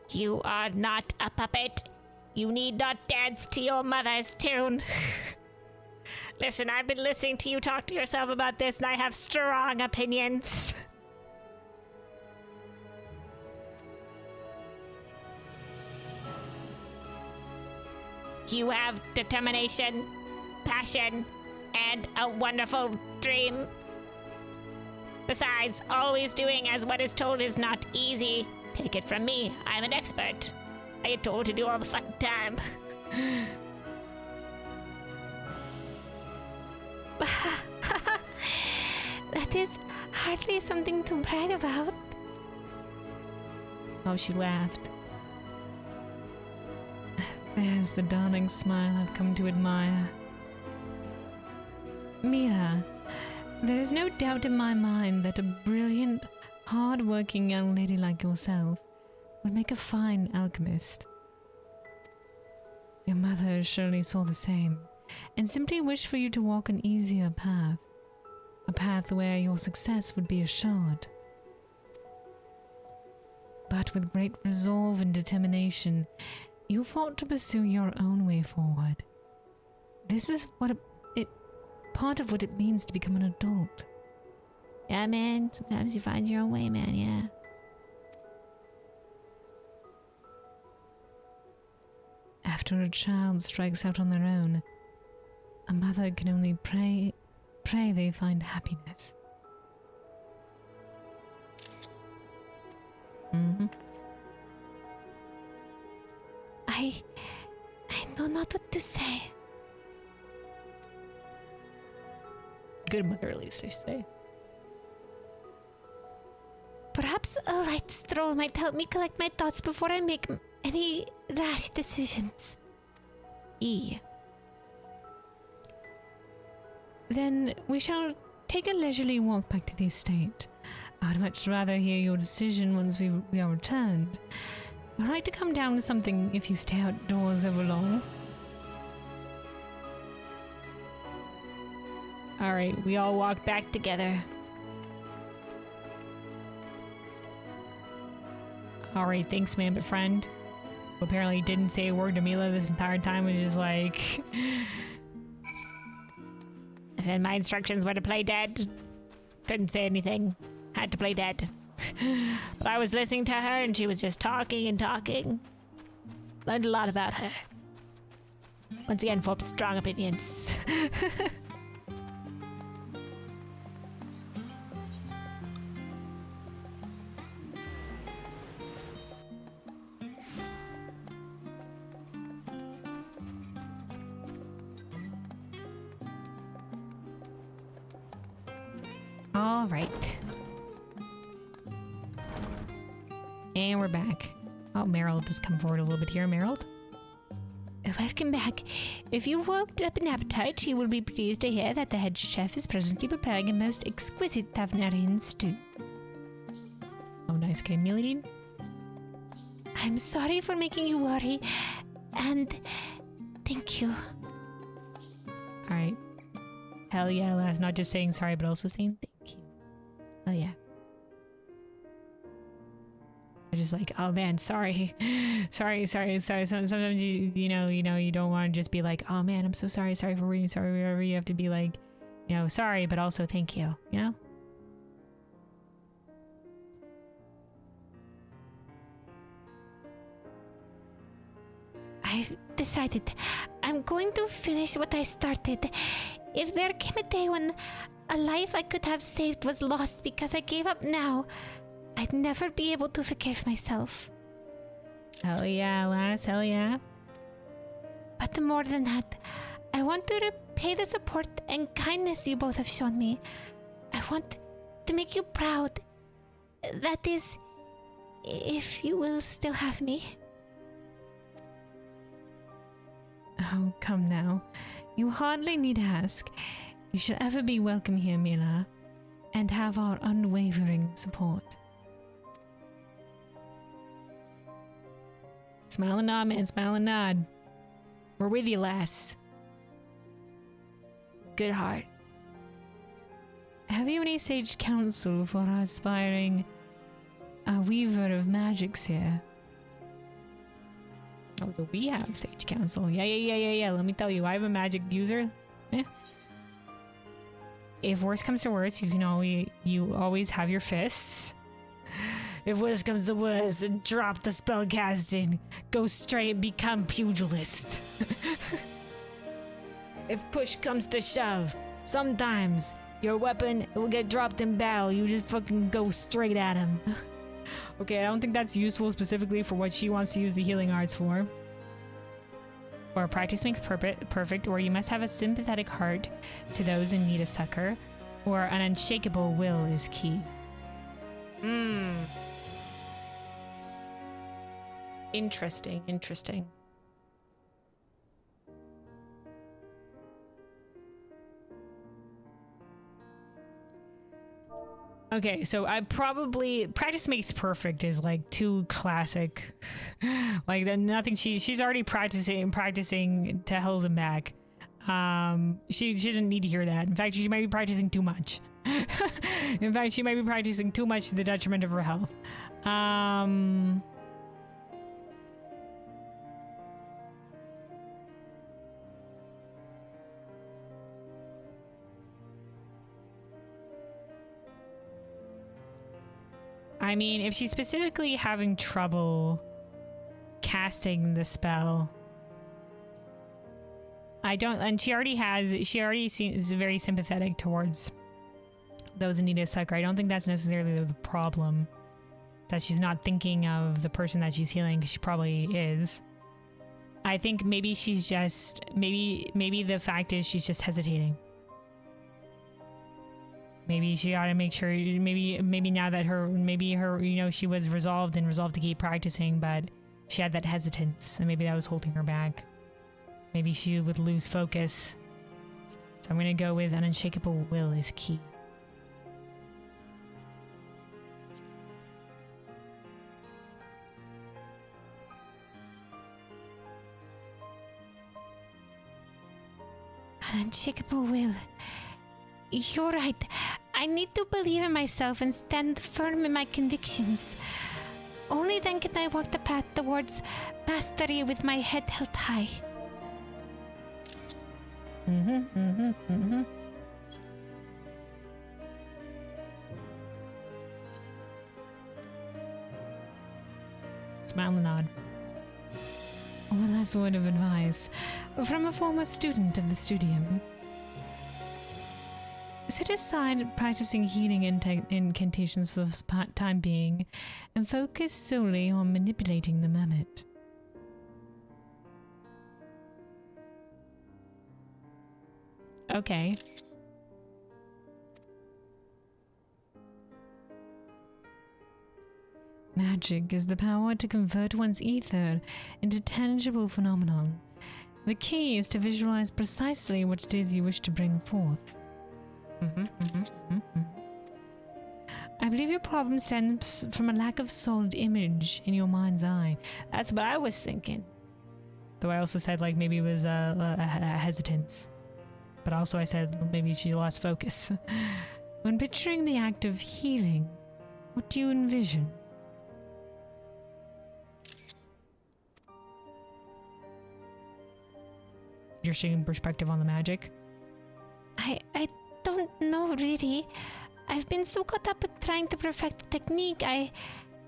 You are not a puppet. You need not dance to your mother's tune. Listen, I've been listening to you talk to yourself about this, and I have strong opinions. You have determination, passion, and a wonderful dream. Besides, always doing as what is told is not easy. Take it from me, I'm an expert. I get told to do all the fucking time. That is hardly something to brag about. Oh, she laughed. There's the darling smile I've come to admire. Mira, there is no doubt in my mind that a brilliant, hard-working young lady like yourself would make a fine alchemist. Your mother surely saw the same, and simply wished for you to walk an easier path. A path where your success would be assured. But with great resolve and determination, you fought to pursue your own way forward. This is part of what it means to become an adult. Yeah, man. Sometimes you find your own way, man, yeah. After a child strikes out on their own, a mother can only pray they find happiness. Mm-hmm. I know not what to say. Good mother, at least, I should say. Perhaps a light stroll might help me collect my thoughts before I make any rash decisions. Then we shall take a leisurely walk back to the estate. I would much rather hear your decision once we are returned. I'd like to come down to something if you stay outdoors over long. All right, we all walk back together. All right, thanks, man, but friend. Who apparently didn't say a word to Mila this entire time, was just like... I said my instructions were to play dead. Couldn't say anything. Had to play dead. But I was listening to her and she was just talking and talking. Learned a lot about her. Once again, for strong opinions. All right. And we're back. Oh, Meryl just come forward a little bit here. Meryl? Welcome back. If you woke up an appetite, you will be pleased to hear that the head chef is presently preparing a most exquisite Tavnarian stew. Oh, nice. Okay, Meladine? I'm sorry for making you worry, and thank you. All right. Hell yeah, Lass. Not just saying sorry, but also saying thank you. Oh yeah. I'm just like, oh man, sorry. sorry. Sometimes you know, you don't want to just be like, oh man, I'm so sorry for worrying, sorry, whatever. You have to be like, you know, sorry, but also thank you, you know? I've decided I'm going to finish what I started. If there came a day when a life I could have saved was lost because I gave up now, I'd never be able to forgive myself. Hell yeah, Lass, hell yeah. But more than that, I want to repay the support and kindness you both have shown me. I want to make you proud. That is, if you will still have me. Oh, come now. You hardly need ask. You should ever be welcome here, Mila, and have our unwavering support. Smile and nod, man. Smile and nod. We're with you, lass. Good heart. Have you any sage counsel for our aspiring weaver of magics here? Oh, do we have sage counsel? Yeah. Let me tell you, I have a magic user. If worst comes to worst, you always have your fists. If worst comes to worst, drop the spell casting. Go straight and become pugilist. If push comes to shove, sometimes your weapon will get dropped in battle. You just fucking go straight at him. Okay, I don't think that's useful specifically for what she wants to use the healing arts for. Or practice makes perfect, or you must have a sympathetic heart to those in need of succor, or an unshakable will is key. Interesting. Okay, so I probably practice makes perfect is like too classic. Like nothing. She's already practicing to hells and back. She doesn't need to hear that. In fact, she might be practicing too much. In fact, she might be practicing too much to the detriment of her health. I mean, if she's specifically having trouble casting the spell, and she already seems very sympathetic towards those in need of succor. I don't think that's necessarily the problem, that she's not thinking of the person that she's healing, because she probably is. I think maybe she's just, maybe the fact is she's just hesitating. Maybe she ought to make sure, maybe now that her, she was resolved to keep practicing, but she had that hesitance, and maybe that was holding her back. Maybe she would lose focus. So I'm gonna go with an unshakable will is key. An unshakable will. You're right. I need to believe in myself and stand firm in my convictions. Only then can I walk the path towards mastery with my head held high. Smile and nod. One last word of advice from a former student of the studium. Set aside practicing healing incantations for the time being and focus solely on manipulating the mammoth. Okay. Magic is the power to convert one's ether into tangible phenomenon. The key is to visualize precisely what it is you wish to bring forth. I believe your problem stems from a lack of solid image in your mind's eye. That's what I was thinking. Though I also said like maybe it was a hesitance. But also I said maybe she lost focus. When picturing the act of healing, what do you envision? You're sharing perspective on the magic? I don't know really. I've been so caught up with trying to perfect the technique, I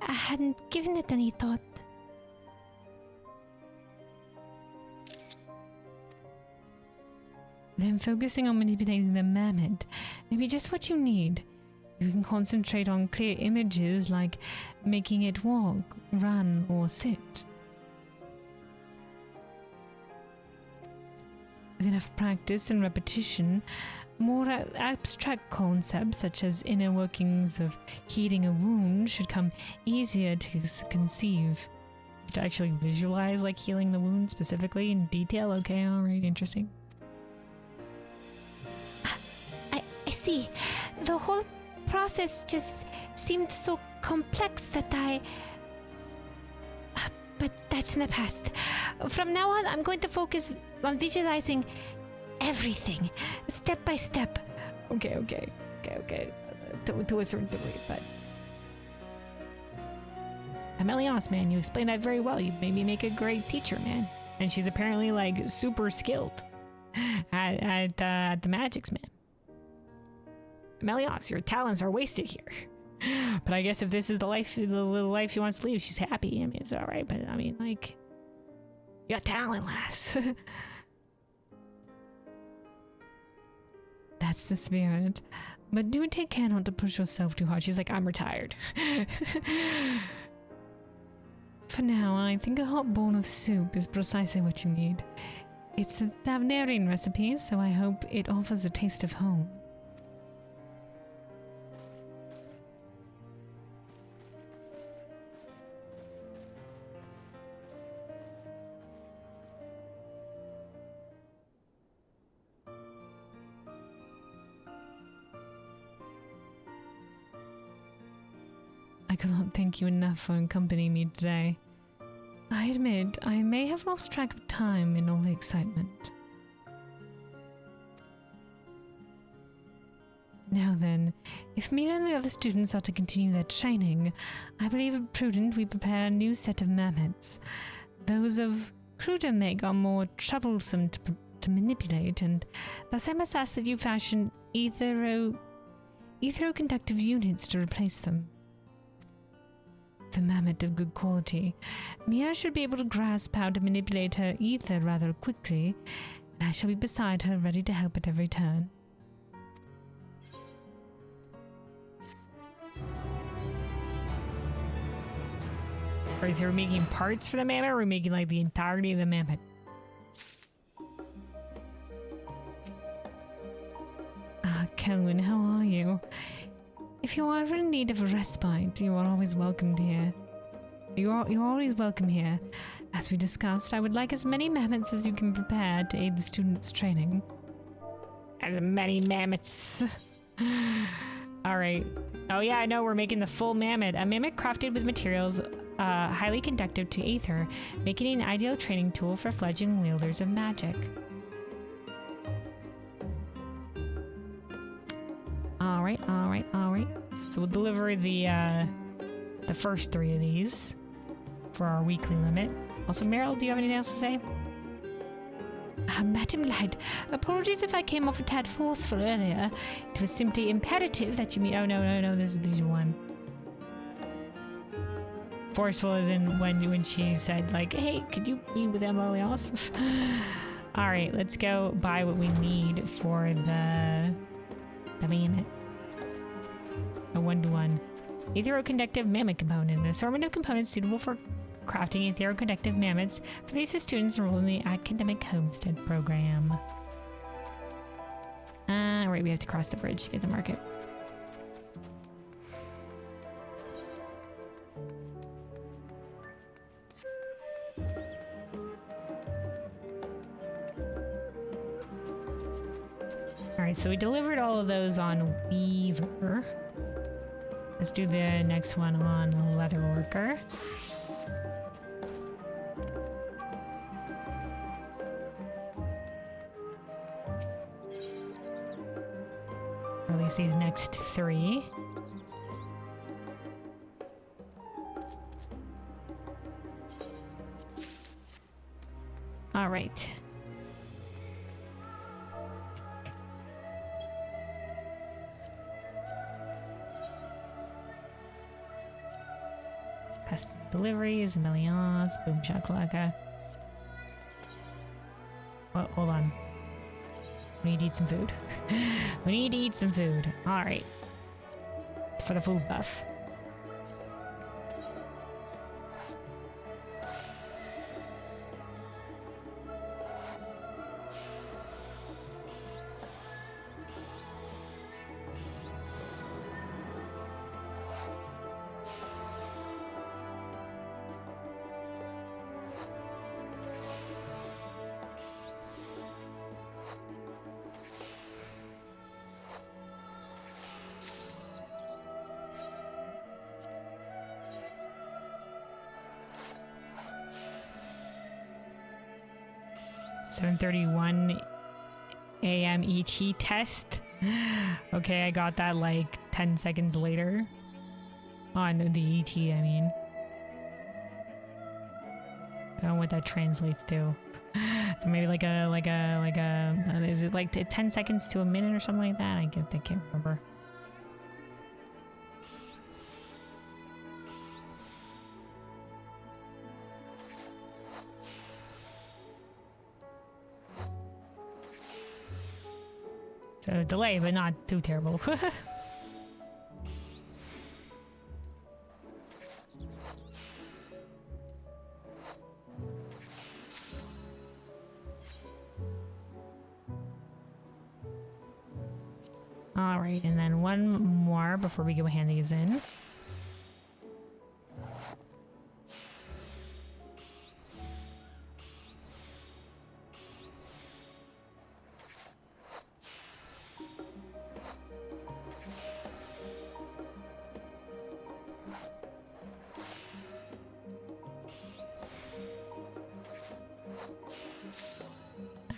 hadn't given it any thought. Then focusing on manipulating the mammoth may be just what you need. You can concentrate on clear images like making it walk, run, or sit. With enough practice and repetition, more abstract concepts such as inner workings of healing a wound should come easier to conceive. To actually visualize like healing the wound specifically in detail? Okay, alright, interesting. I see. The whole process just seemed so complex that but that's in the past. From now on, I'm going to focus on visualizing everything, step by step. Okay. To a certain degree, but... Ameliance, man, you explained that very well. You made me make a great teacher, man. And she's apparently, like, super skilled at the magics, man. Ameliance, your talents are wasted here. But I guess if this is the life she wants to lead, she's happy. I mean, it's all right. But I mean, like, you got talent, lass. That's the spirit. But do take care not to push yourself too hard. She's like, I'm retired. For now, I think a hot bowl of soup is precisely what you need. It's a Tavnerian recipe, so I hope it offers a taste of home. I cannot thank you enough for accompanying me today. I admit I may have lost track of time in all the excitement. Now then, if me and the other students are to continue their training, I believe it prudent we prepare a new set of mammoths. Those of cruder make are more troublesome to manipulate, and thus I must ask that you fashion ethero-conductive units to replace them. The mammoth of good quality. Mia should be able to grasp how to manipulate her ether rather quickly, and I shall be beside her ready to help at every turn. Right, so we're making parts for the mammoth, or we're making like the entirety of the mammoth? Ah, Kelwyn, how are you? If you are ever in need of a respite, you are always welcomed here. You're always welcome here. As we discussed, I would like as many mammoths as you can prepare to aid the students' training. As many mammoths. Alright. Oh yeah, I know, we're making the full mammoth. A mammoth crafted with materials highly conductive to aether, making it an ideal training tool for fledgling wielders of magic. All right. So we'll deliver the first 3 of these for our weekly limit. Also, Meryl, do you have anything else to say? Madam Lad, apologies if I came off a tad forceful earlier. It was simply imperative that you meet. Oh, no, this is one. Forceful as in when she said, like, hey, could you be with Ameliance? Alright, let's go buy what we need for the mammoth. A 1-to-1. Etheroconductive mammoth component. An assortment of components suitable for crafting etheroconductive mammoths for the use of students enrolled in the academic homestead program. Right, we have to cross the bridge to get the market. Alright, so we delivered all of those on Weaver. Let's do the next one on Leatherworker. Or at least these next 3. Alright. Past deliveries, Ameliance, boom shakalaka. Oh, hold on. We need to eat some food. We need to eat some food. Alright. For the food buff. $7:31 a.m. ET test. Okay, I got that like 10 seconds later. On the ET, I mean. I don't know what that translates to. So maybe like a is it like 10 seconds to a minute or something like that? I can't remember. So delay, but not too terrible. All right, and then one more before we go hand these in.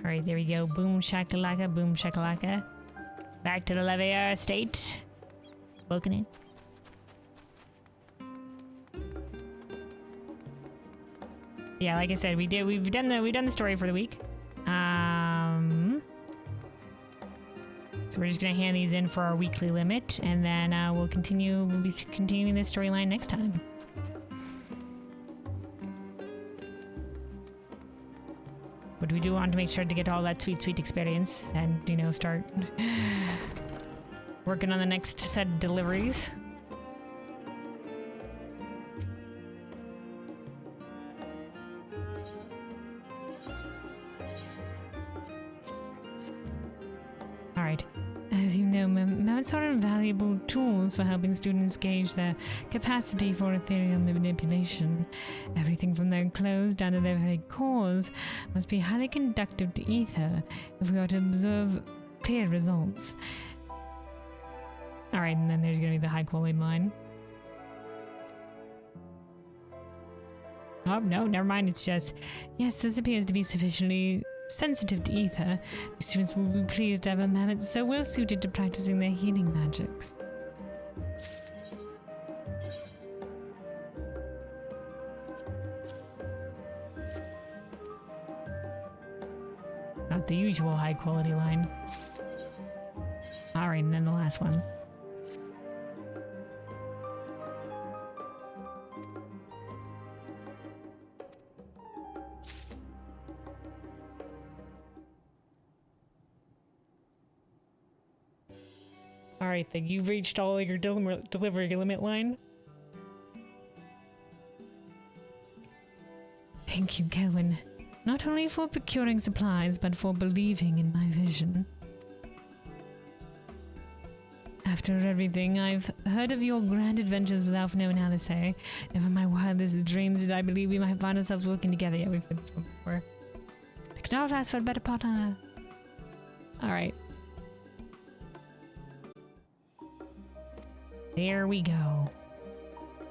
All right, there we go. Boom shakalaka, boom shakalaka. Back to the Levier estate. Booking it. Yeah, like I said, we've done the story for the week. So we're just gonna hand these in for our weekly limit, and then we'll be continuing this storyline next time. But we do want to make sure to get all that sweet experience and, you know, start working on the next set of deliveries. All right. As you know, mammoths are invaluable tools for helping students gauge their capacity for ethereal manipulation. Everything from their clothes down to their very cores must be highly conductive to ether if we are to observe clear results. Alright, and then there's going to be the high quality line. Oh, no, never mind. It's just, yes, this appears to be sufficiently sensitive to ether. The students will be pleased to have a mammoth so well suited to practicing their healing magics. Not the usual high quality line. Alright, and then the last one. Alright, then you've reached all your delivery limit line. Thank you, Kelvin. Not only for procuring supplies, but for believing in my vision. After everything, I've heard of your grand adventures with Alphino and Alice. Never in my wildest dreams did I believe we might find ourselves working together. Yeah, we've heard this one before. I could not have asked for a better partner. Alright. There we go.